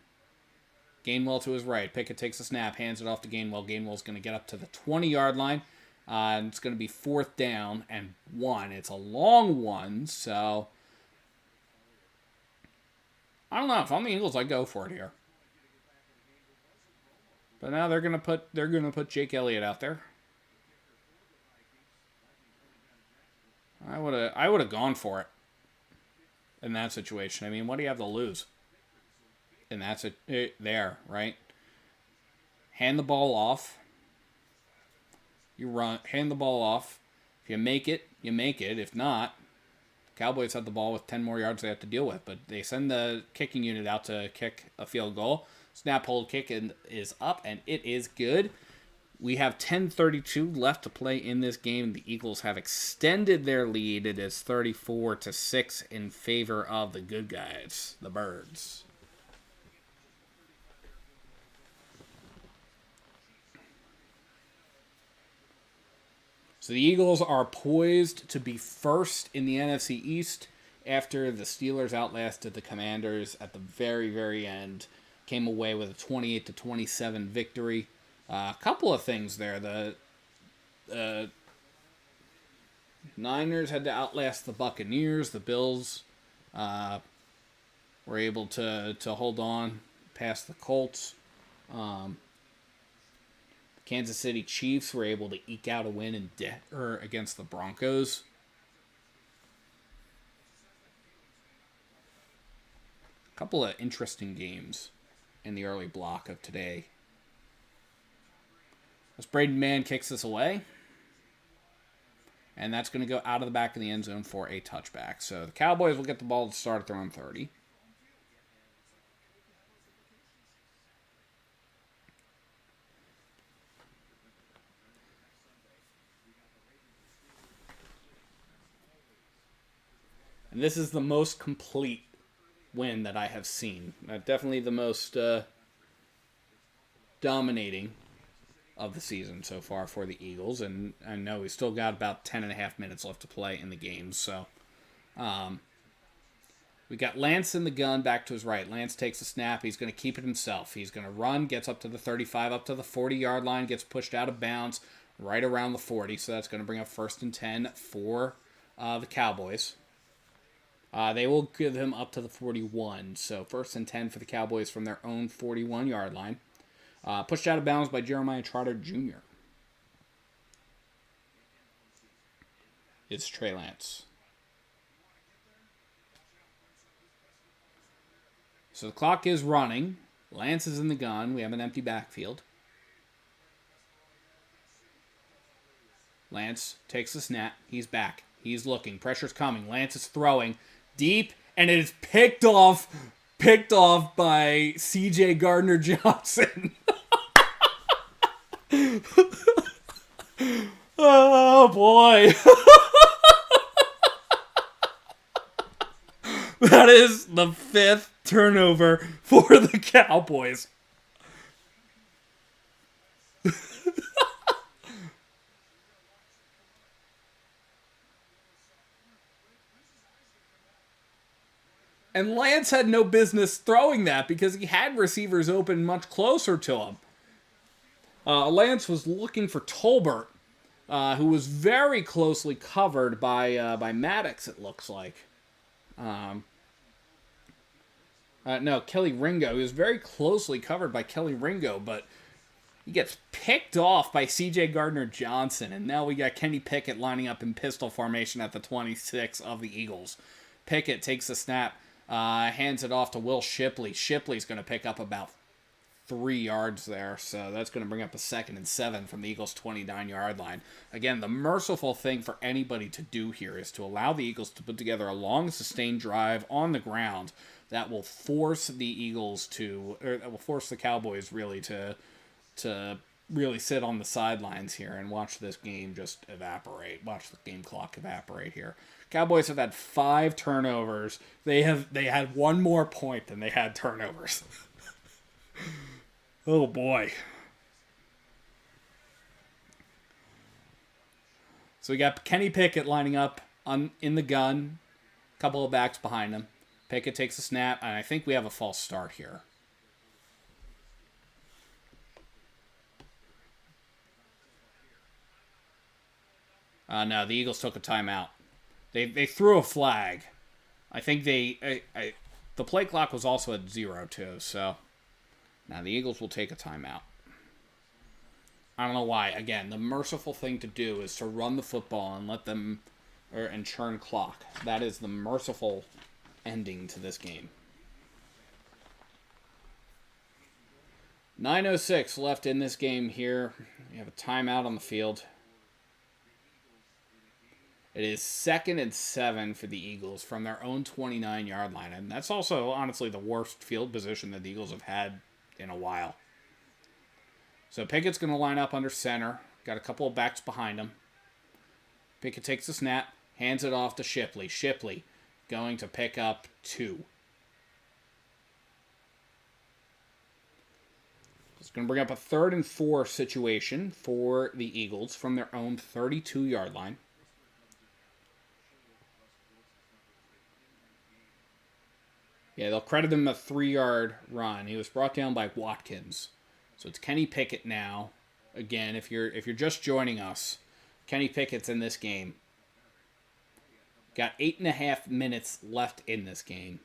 Gainwell to his right. Pickett takes a snap, hands it off to Gainwell. Gainwell's going to get up to the 20-yard line. And it's going to be 4th down and 1. It's a long one, so I don't know. If I'm the Eagles, I'd go for it here. But now they're going to put Jake Elliott out there. I would have gone for it in that situation. I mean, what do you have to lose? And that's it there, right? Hand the ball off. You hand the ball off. If you make it, you make it. If not, Cowboys have the ball with 10 more yards they have to deal with. But they send the kicking unit out to kick a field goal. Snap, hold, kick is up, and it is good. We have 10:32 left to play in this game. The Eagles have extended their lead. It is 34-6 in favor of the good guys, the Birds. So the Eagles are poised to be first in the NFC East after the Steelers outlasted the Commanders at the very, very end. Came away with a 28-27 victory. A couple of things there. The Niners had to outlast the Buccaneers. The Bills were able to hold on past the Colts. Kansas City Chiefs were able to eke out a win against the Broncos. couple of interesting games in the early block of today. As Braden Mann kicks this away. And that's going to go out of the back of the end zone for a touchback. So the Cowboys will get the ball to start at their own 30. And this is the most complete win that I have seen. Definitely the most dominating of the season so far for the Eagles. And I know we still got about 10.5 minutes left to play in the game. So we got Lance in the gun back to his right. Lance takes a snap. He's going to keep it himself. He's going to run, gets up to the 35, up to the 40-yard line, gets pushed out of bounds right around the 40. So that's going to bring up 1st and 10 for the Cowboys. They will give him up to the 41. So 1st and 10 for the Cowboys from their own 41-yard line. Pushed out of bounds by Jeremiah Trotter Jr. It's Trey Lance. So the clock is running. Lance is in the gun. We have an empty backfield. Lance takes the snap. He's back. He's looking. Pressure's coming. Lance is throwing deep, and it is picked off by C.J. Gardner-Johnson. Oh, boy. That is the 5th turnover for the Cowboys. And Lance had no business throwing that because he had receivers open much closer to him. Lance was looking for Tolbert, who was very closely covered by Maddox, it looks like. No, Kelly Ringo. He was very closely covered by Kelly Ringo, but he gets picked off by C.J. Gardner-Johnson, and now we got Kenny Pickett lining up in pistol formation at the 26 of the Eagles. Pickett takes the snap, hands it off to Will Shipley. Shipley's going to pick up about 3 yards there, so that's going to bring up a 2nd and 7 from the Eagles' 29-yard line. Again, the merciful thing for anybody to do here is to allow the Eagles to put together a long, sustained drive on the ground that will force the Cowboys really to really sit on the sidelines here and watch this game just evaporate. Watch the game clock evaporate here. Cowboys have had 5 turnovers. They had 1 more point than they had turnovers. Oh boy. So we got Kenny Pickett lining up in the gun. A couple of backs behind him. Pickett takes a snap, and I think we have a false start here. No, the Eagles took a timeout. They threw a flag. I think the play clock was also at 0 too, so now the Eagles will take a timeout. I don't know why. Again, the merciful thing to do is to run the football and let them and churn clock. That is the merciful ending to this game. 9:06 left in this game here. We have a timeout on the field. It is 2nd and 7 for the Eagles from their own 29-yard line. And that's also, honestly, the worst field position that the Eagles have had in a while. So Pickett's going to line up under center. Got a couple of backs behind him. Pickett takes the snap, hands it off to Shipley. Shipley going to pick up 2. It's going to bring up a 3rd and 4 situation for the Eagles from their own 32-yard line. Yeah, they'll credit him a 3-yard run. He was brought down by Watkins. So it's Kenny Pickett now. Again, if you're just joining us, Kenny Pickett's in this game. Got 8.5 minutes left in this game.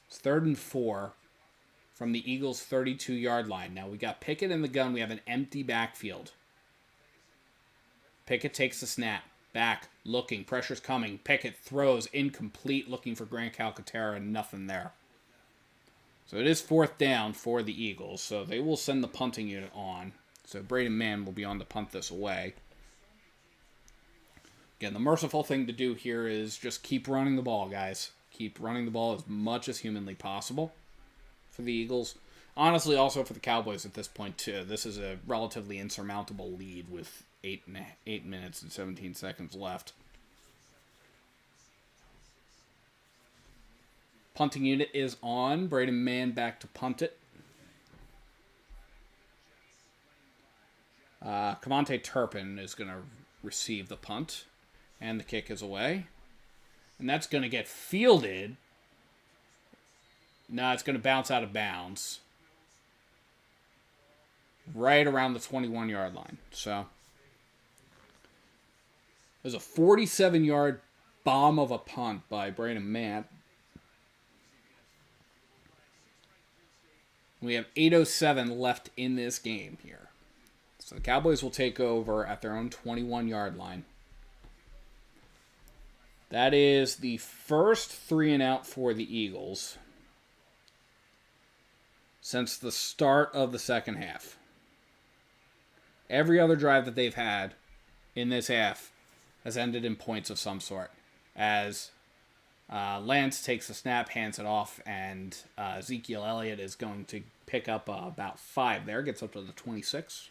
It's 3rd and 4 from the Eagles' 32-yard line. Now we got Pickett in the gun. We have an empty backfield. Pickett takes the snap. Back, looking, pressure's coming. Pickett throws, incomplete, looking for Grant Calcaterra, and nothing there. So it is fourth down for the Eagles. So they will send the punting unit on. So Braden Mann will be on to punt this away. Again, the merciful thing to do here is just keep running the ball, guys. Keep running the ball as much as humanly possible for the Eagles. Honestly, also for the Cowboys at this point, too. This is a relatively insurmountable lead with 8 minutes and 17 seconds left. Punting unit is on. Braden Mann back to punt it. Cavante Turpin is going to receive the punt. And the kick is away. And that's going to get fielded. No, it's going to bounce out of bounds. Right around the 21-yard line. So, there's a 47-yard bomb of a punt by Braden Mann. We have 8:07 left in this game here. So the Cowboys will take over at their own 21-yard line. That is the first 3-and-out for the Eagles since the start of the second half. Every other drive that they've had in this half has ended in points of some sort. As Lance takes the snap, hands it off, and Ezekiel Elliott is going to pick up about 5 there. Gets up to the 26.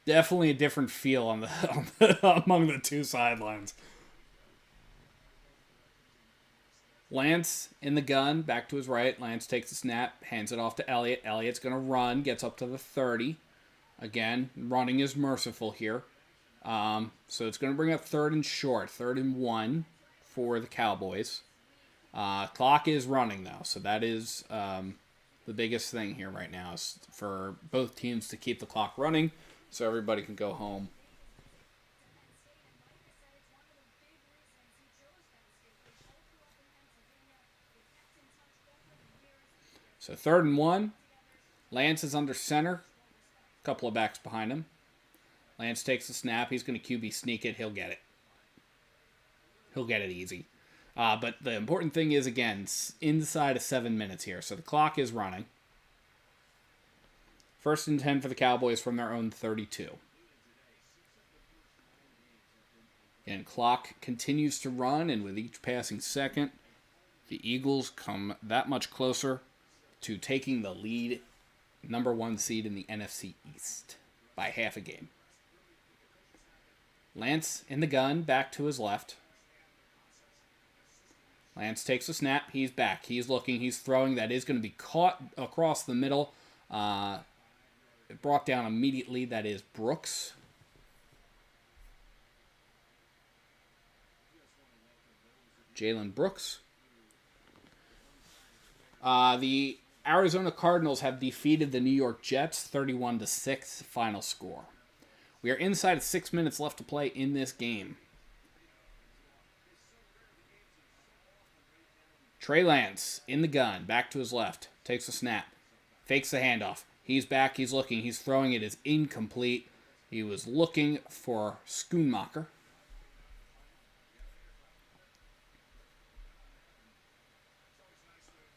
Definitely a different feel among the two sidelines. Lance in the gun, back to his right. Lance takes the snap, hands it off to Elliott. Elliott's going to run, gets up to the 30. Again, running is merciful here. So it's going to bring up 3rd and short, 3rd and 1 for the Cowboys. Clock is running, though, so that is the biggest thing here right now is for both teams to keep the clock running so everybody can go home. So 3rd and 1. Lance is under center. A couple of backs behind him. Lance takes the snap. He's going to QB sneak it. He'll get it. He'll get it easy. But the important thing is, again, inside of 7 minutes here. So the clock is running. 1st and 10 for the Cowboys from their own 32. Again, clock continues to run, and with each passing second, the Eagles come that much closer to taking the lead, number 1 seed in the NFC East by half a game. Lance in the gun, back to his left. Lance takes a snap. He's back. He's looking. He's throwing. That is going to be caught across the middle. It brought down immediately. That is Brooks. Jalen Brooks. The Arizona Cardinals have defeated the New York Jets 31-6 final score. We are inside of 6 minutes left to play in this game. Trey Lance in the gun, back to his left, takes a snap, fakes the handoff. He's back, he's looking, he's throwing. It is incomplete. He was looking for Schoonmaker.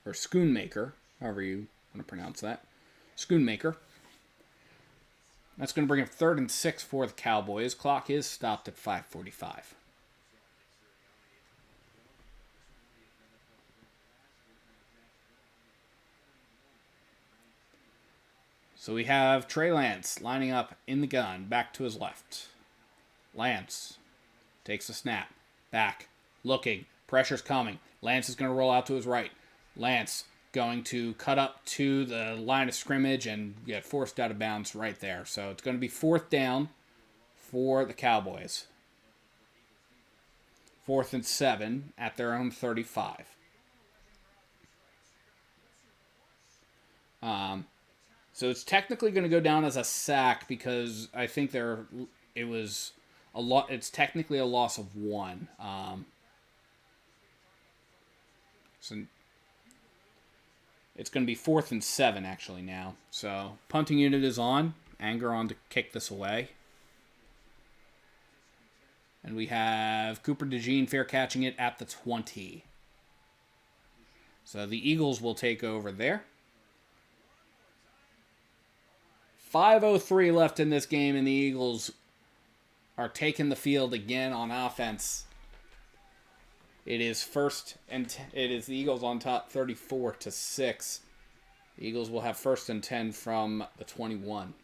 Or Schoonmaker, however you want to pronounce that. Schoonmaker. That's going to bring up 3rd and 6 for the Cowboys. Clock is stopped at 5:45. So we have Trey Lance lining up in the gun, back to his left. Lance takes a snap, back, looking, pressure's coming. Lance is going to roll out to his right. Lance going to cut up to the line of scrimmage and get forced out of bounds right there. So it's going to be 4th down for the Cowboys. 4th and 7 at their own 35. So it's technically going to go down as a sack because I think it's technically a loss of 1. So it's going to be 4th and 7 actually now. So punting unit is on Anger on to kick this away. And we have Cooper DeJean fair catching it at the 20. So the Eagles will take over there. 5:03 left in this game, and the Eagles are taking the field again on offense. It is it is the Eagles on top 34-6. The Eagles will have 1st and 10 from the 21.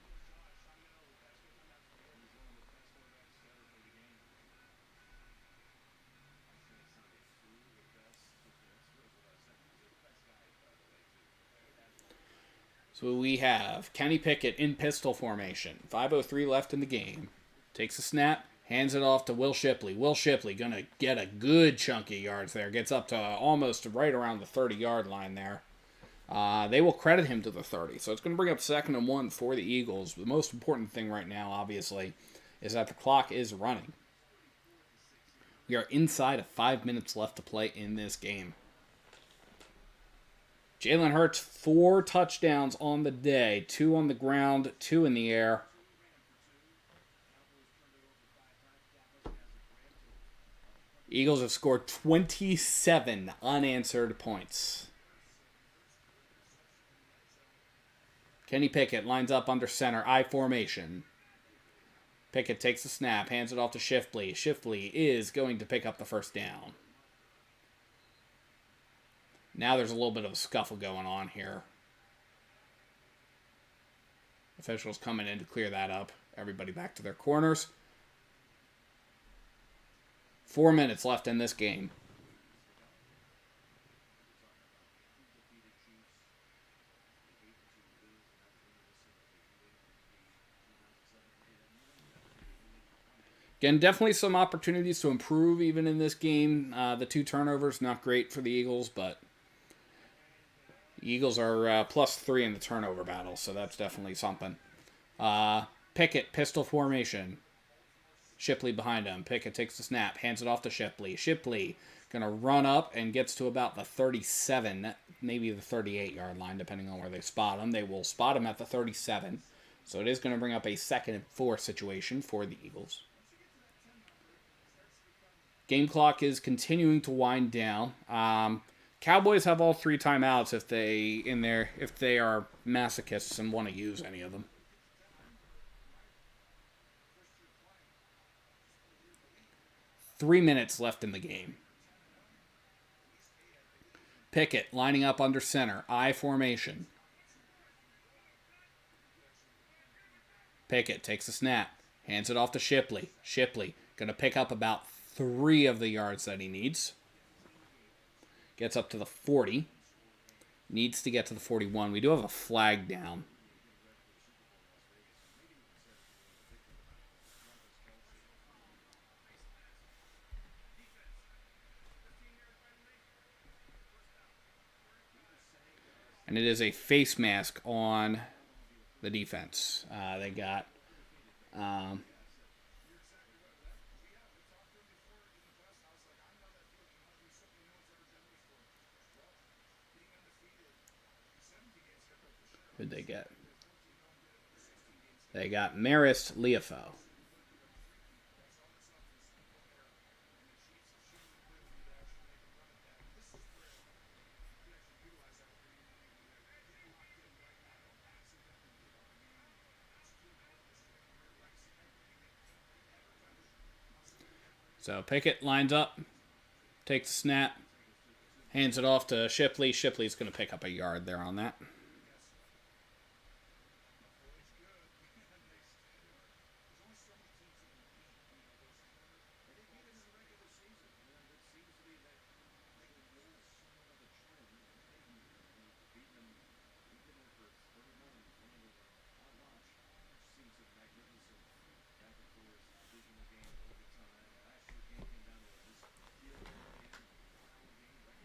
So we have Kenny Pickett in pistol formation. 5:03 left in the game. Takes a snap, hands it off to Will Shipley. Will Shipley going to get a good chunk of yards there. Gets up to almost right around the 30-yard line there. They will credit him to the 30. So it's going to bring up 2nd and 1 for the Eagles. The most important thing right now, obviously, is that the clock is running. We are inside of 5 minutes left to play in this game. Jalen Hurts, 4 touchdowns on the day. 2 on the ground, 2 in the air. Eagles have scored 27 unanswered points. Kenny Pickett lines up under center, I formation. Pickett takes the snap, hands it off to Shipley. Shipley is going to pick up the 1st down. Now there's a little bit of a scuffle going on here. Officials coming in to clear that up. Everybody back to their corners. 4 minutes left in this game. Again, definitely some opportunities to improve even in this game. The 2 turnovers, not great for the Eagles, but the Eagles are +3 in the turnover battle, so that's definitely something. Pickett, pistol formation. Shipley behind him. Pickett takes the snap, hands it off to Shipley. Shipley going to run up and gets to about the 37, maybe the 38-yard line, depending on where they spot him. They will spot him at the 37, so it is going to bring up a 2nd and 4 situation for the Eagles. Game clock is continuing to wind down. Cowboys have all 3 timeouts if they are masochists and want to use any of them. 3 minutes left in the game. Pickett lining up under center, I formation. Pickett takes a snap, hands it off to Shipley. Shipley going to pick up about 3 of the yards that he needs. Gets up to the 40. Needs to get to the 41. We do have a flag down. And it is a face mask on the defense. They got... who'd they get? They got Maris Liafo. So Pickett lines up, takes the snap, hands it off to Shipley. Shipley's going to pick up a yard there on that.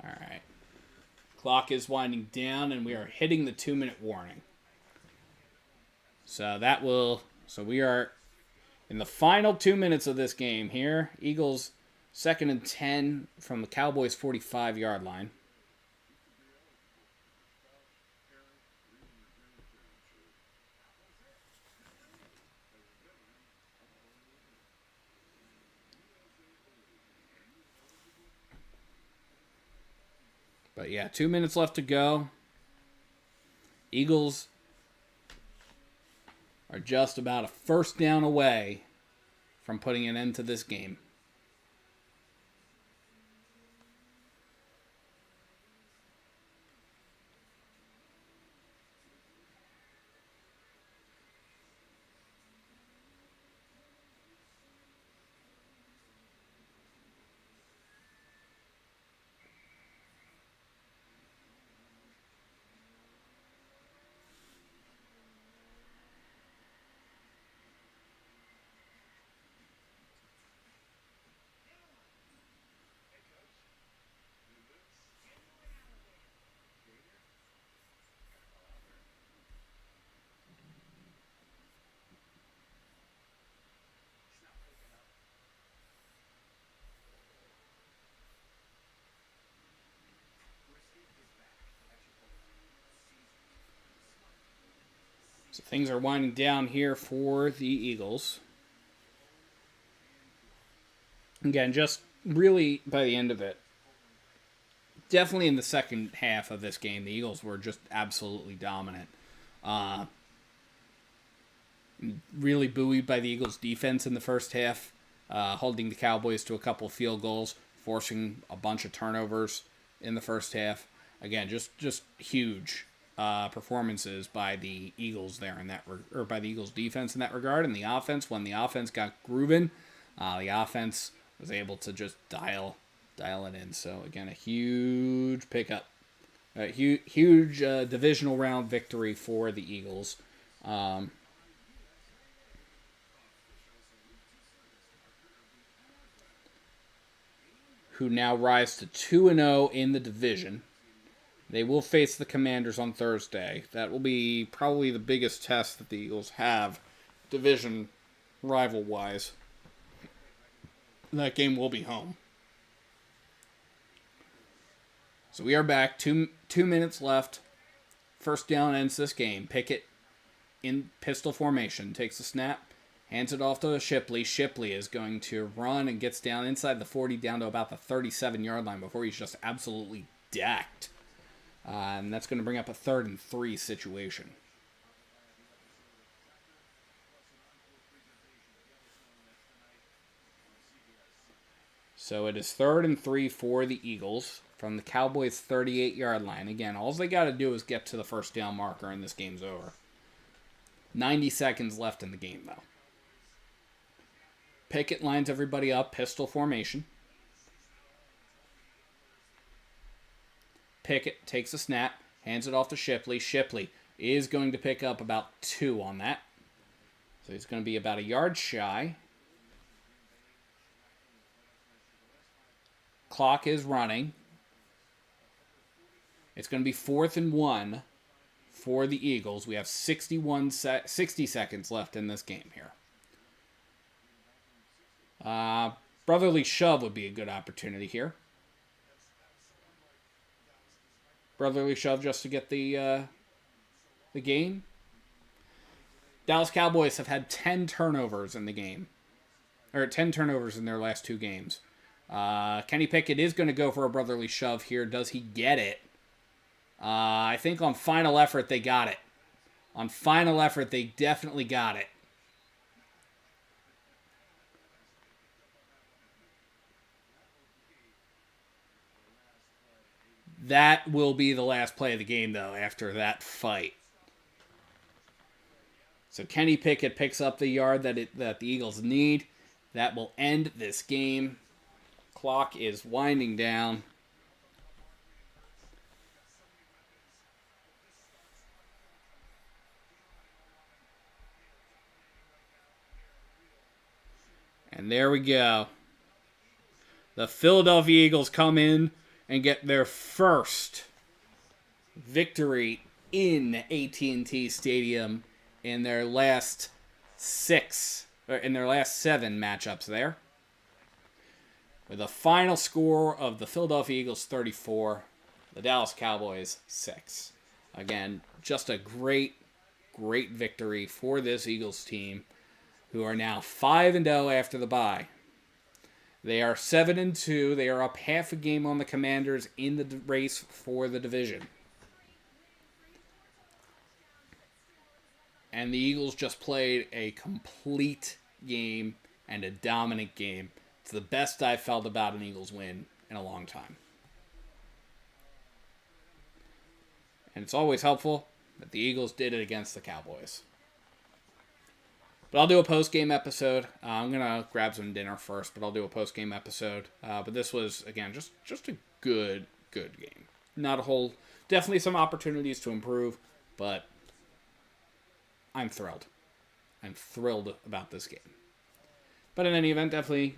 All right. Clock is winding down, and we are hitting the 2-minute warning. So we are in the final 2 minutes of this game here. Eagles 2nd and 10 from the Cowboys 45-yard line. But yeah, 2 minutes left to go. Eagles are just about a first down away from putting an end to this game. So things are winding down here for the Eagles. Again, just really by the end of it, definitely in the second half of this game, the Eagles were just absolutely dominant. Really buoyed by the Eagles' defense in the first half, holding the Cowboys to a couple of field goals, forcing a bunch of turnovers in the first half. Again, just huge performances by the Eagles there in that, or by the Eagles' defense in that regard. And the offense, when the offense got grooving, the offense was able to just dial it in. So again, a huge pickup, a huge divisional round victory for the Eagles. Who now rise to 2-0 in the division. They will face the Commanders on Thursday. That will be probably the biggest test that the Eagles have, division rival-wise. That game will be home. So we are back. Two minutes left. First down ends this game. Pickett in pistol formation. Takes the snap. Hands it off to Shipley. Shipley is going to run and gets down inside the 40, down to about the 37-yard line before he's just absolutely decked. And that's going to bring up a 3rd and 3 situation. So it is 3rd and 3 for the Eagles from the Cowboys' 38-yard line. Again, all they got to do is get to the first down marker and this game's over. 90 seconds left in the game, though. Pickett lines everybody up, pistol formation. Pickett takes a snap, hands it off to Shipley. Shipley is going to pick up about 2 on that. So he's going to be about a yard shy. Clock is running. It's going to be 4th and 1 for the Eagles. We have 60 seconds left in this game here. Brotherly shove would be a good opportunity here. Brotherly shove just to get the game. Dallas Cowboys have had 10 turnovers in the game. Or 10 turnovers in their last 2 games. Kenny Pickett is going to go for a brotherly shove here. Does he get it? I think on final effort they got it. On final effort they definitely got it. That will be the last play of the game, though, after that fight. So Kenny Pickett picks up the yard that the Eagles need. That will end this game. Clock is winding down. And there we go. The Philadelphia Eagles come in and get their first victory in AT&T Stadium in their last 7 matchups there. With a final score of the Philadelphia Eagles 34, the Dallas Cowboys 6. Again, just a great victory for this Eagles team, who are now 5-0 after the bye. They are 7-2. They are up half a game on the Commanders in the race for the division. And the Eagles just played a complete game and a dominant game. It's the best I've felt about an Eagles win in a long time. And it's always helpful that the Eagles did it against the Cowboys. But I'll do a post-game episode. I'm going to grab some dinner first, but I'll do a post-game episode. But this was, again, just a good game. Not a whole... Definitely some opportunities to improve, but I'm thrilled. I'm thrilled about this game. But in any event, definitely...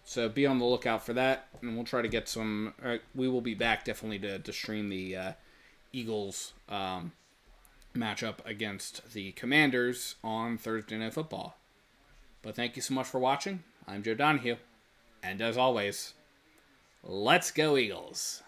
so be on the lookout for that, and we'll try to get some... we will be back definitely to stream the Eagles... matchup against the Commanders on Thursday Night Football. But thank you so much for watching. I'm Joe Donahue. And as always, let's go Eagles.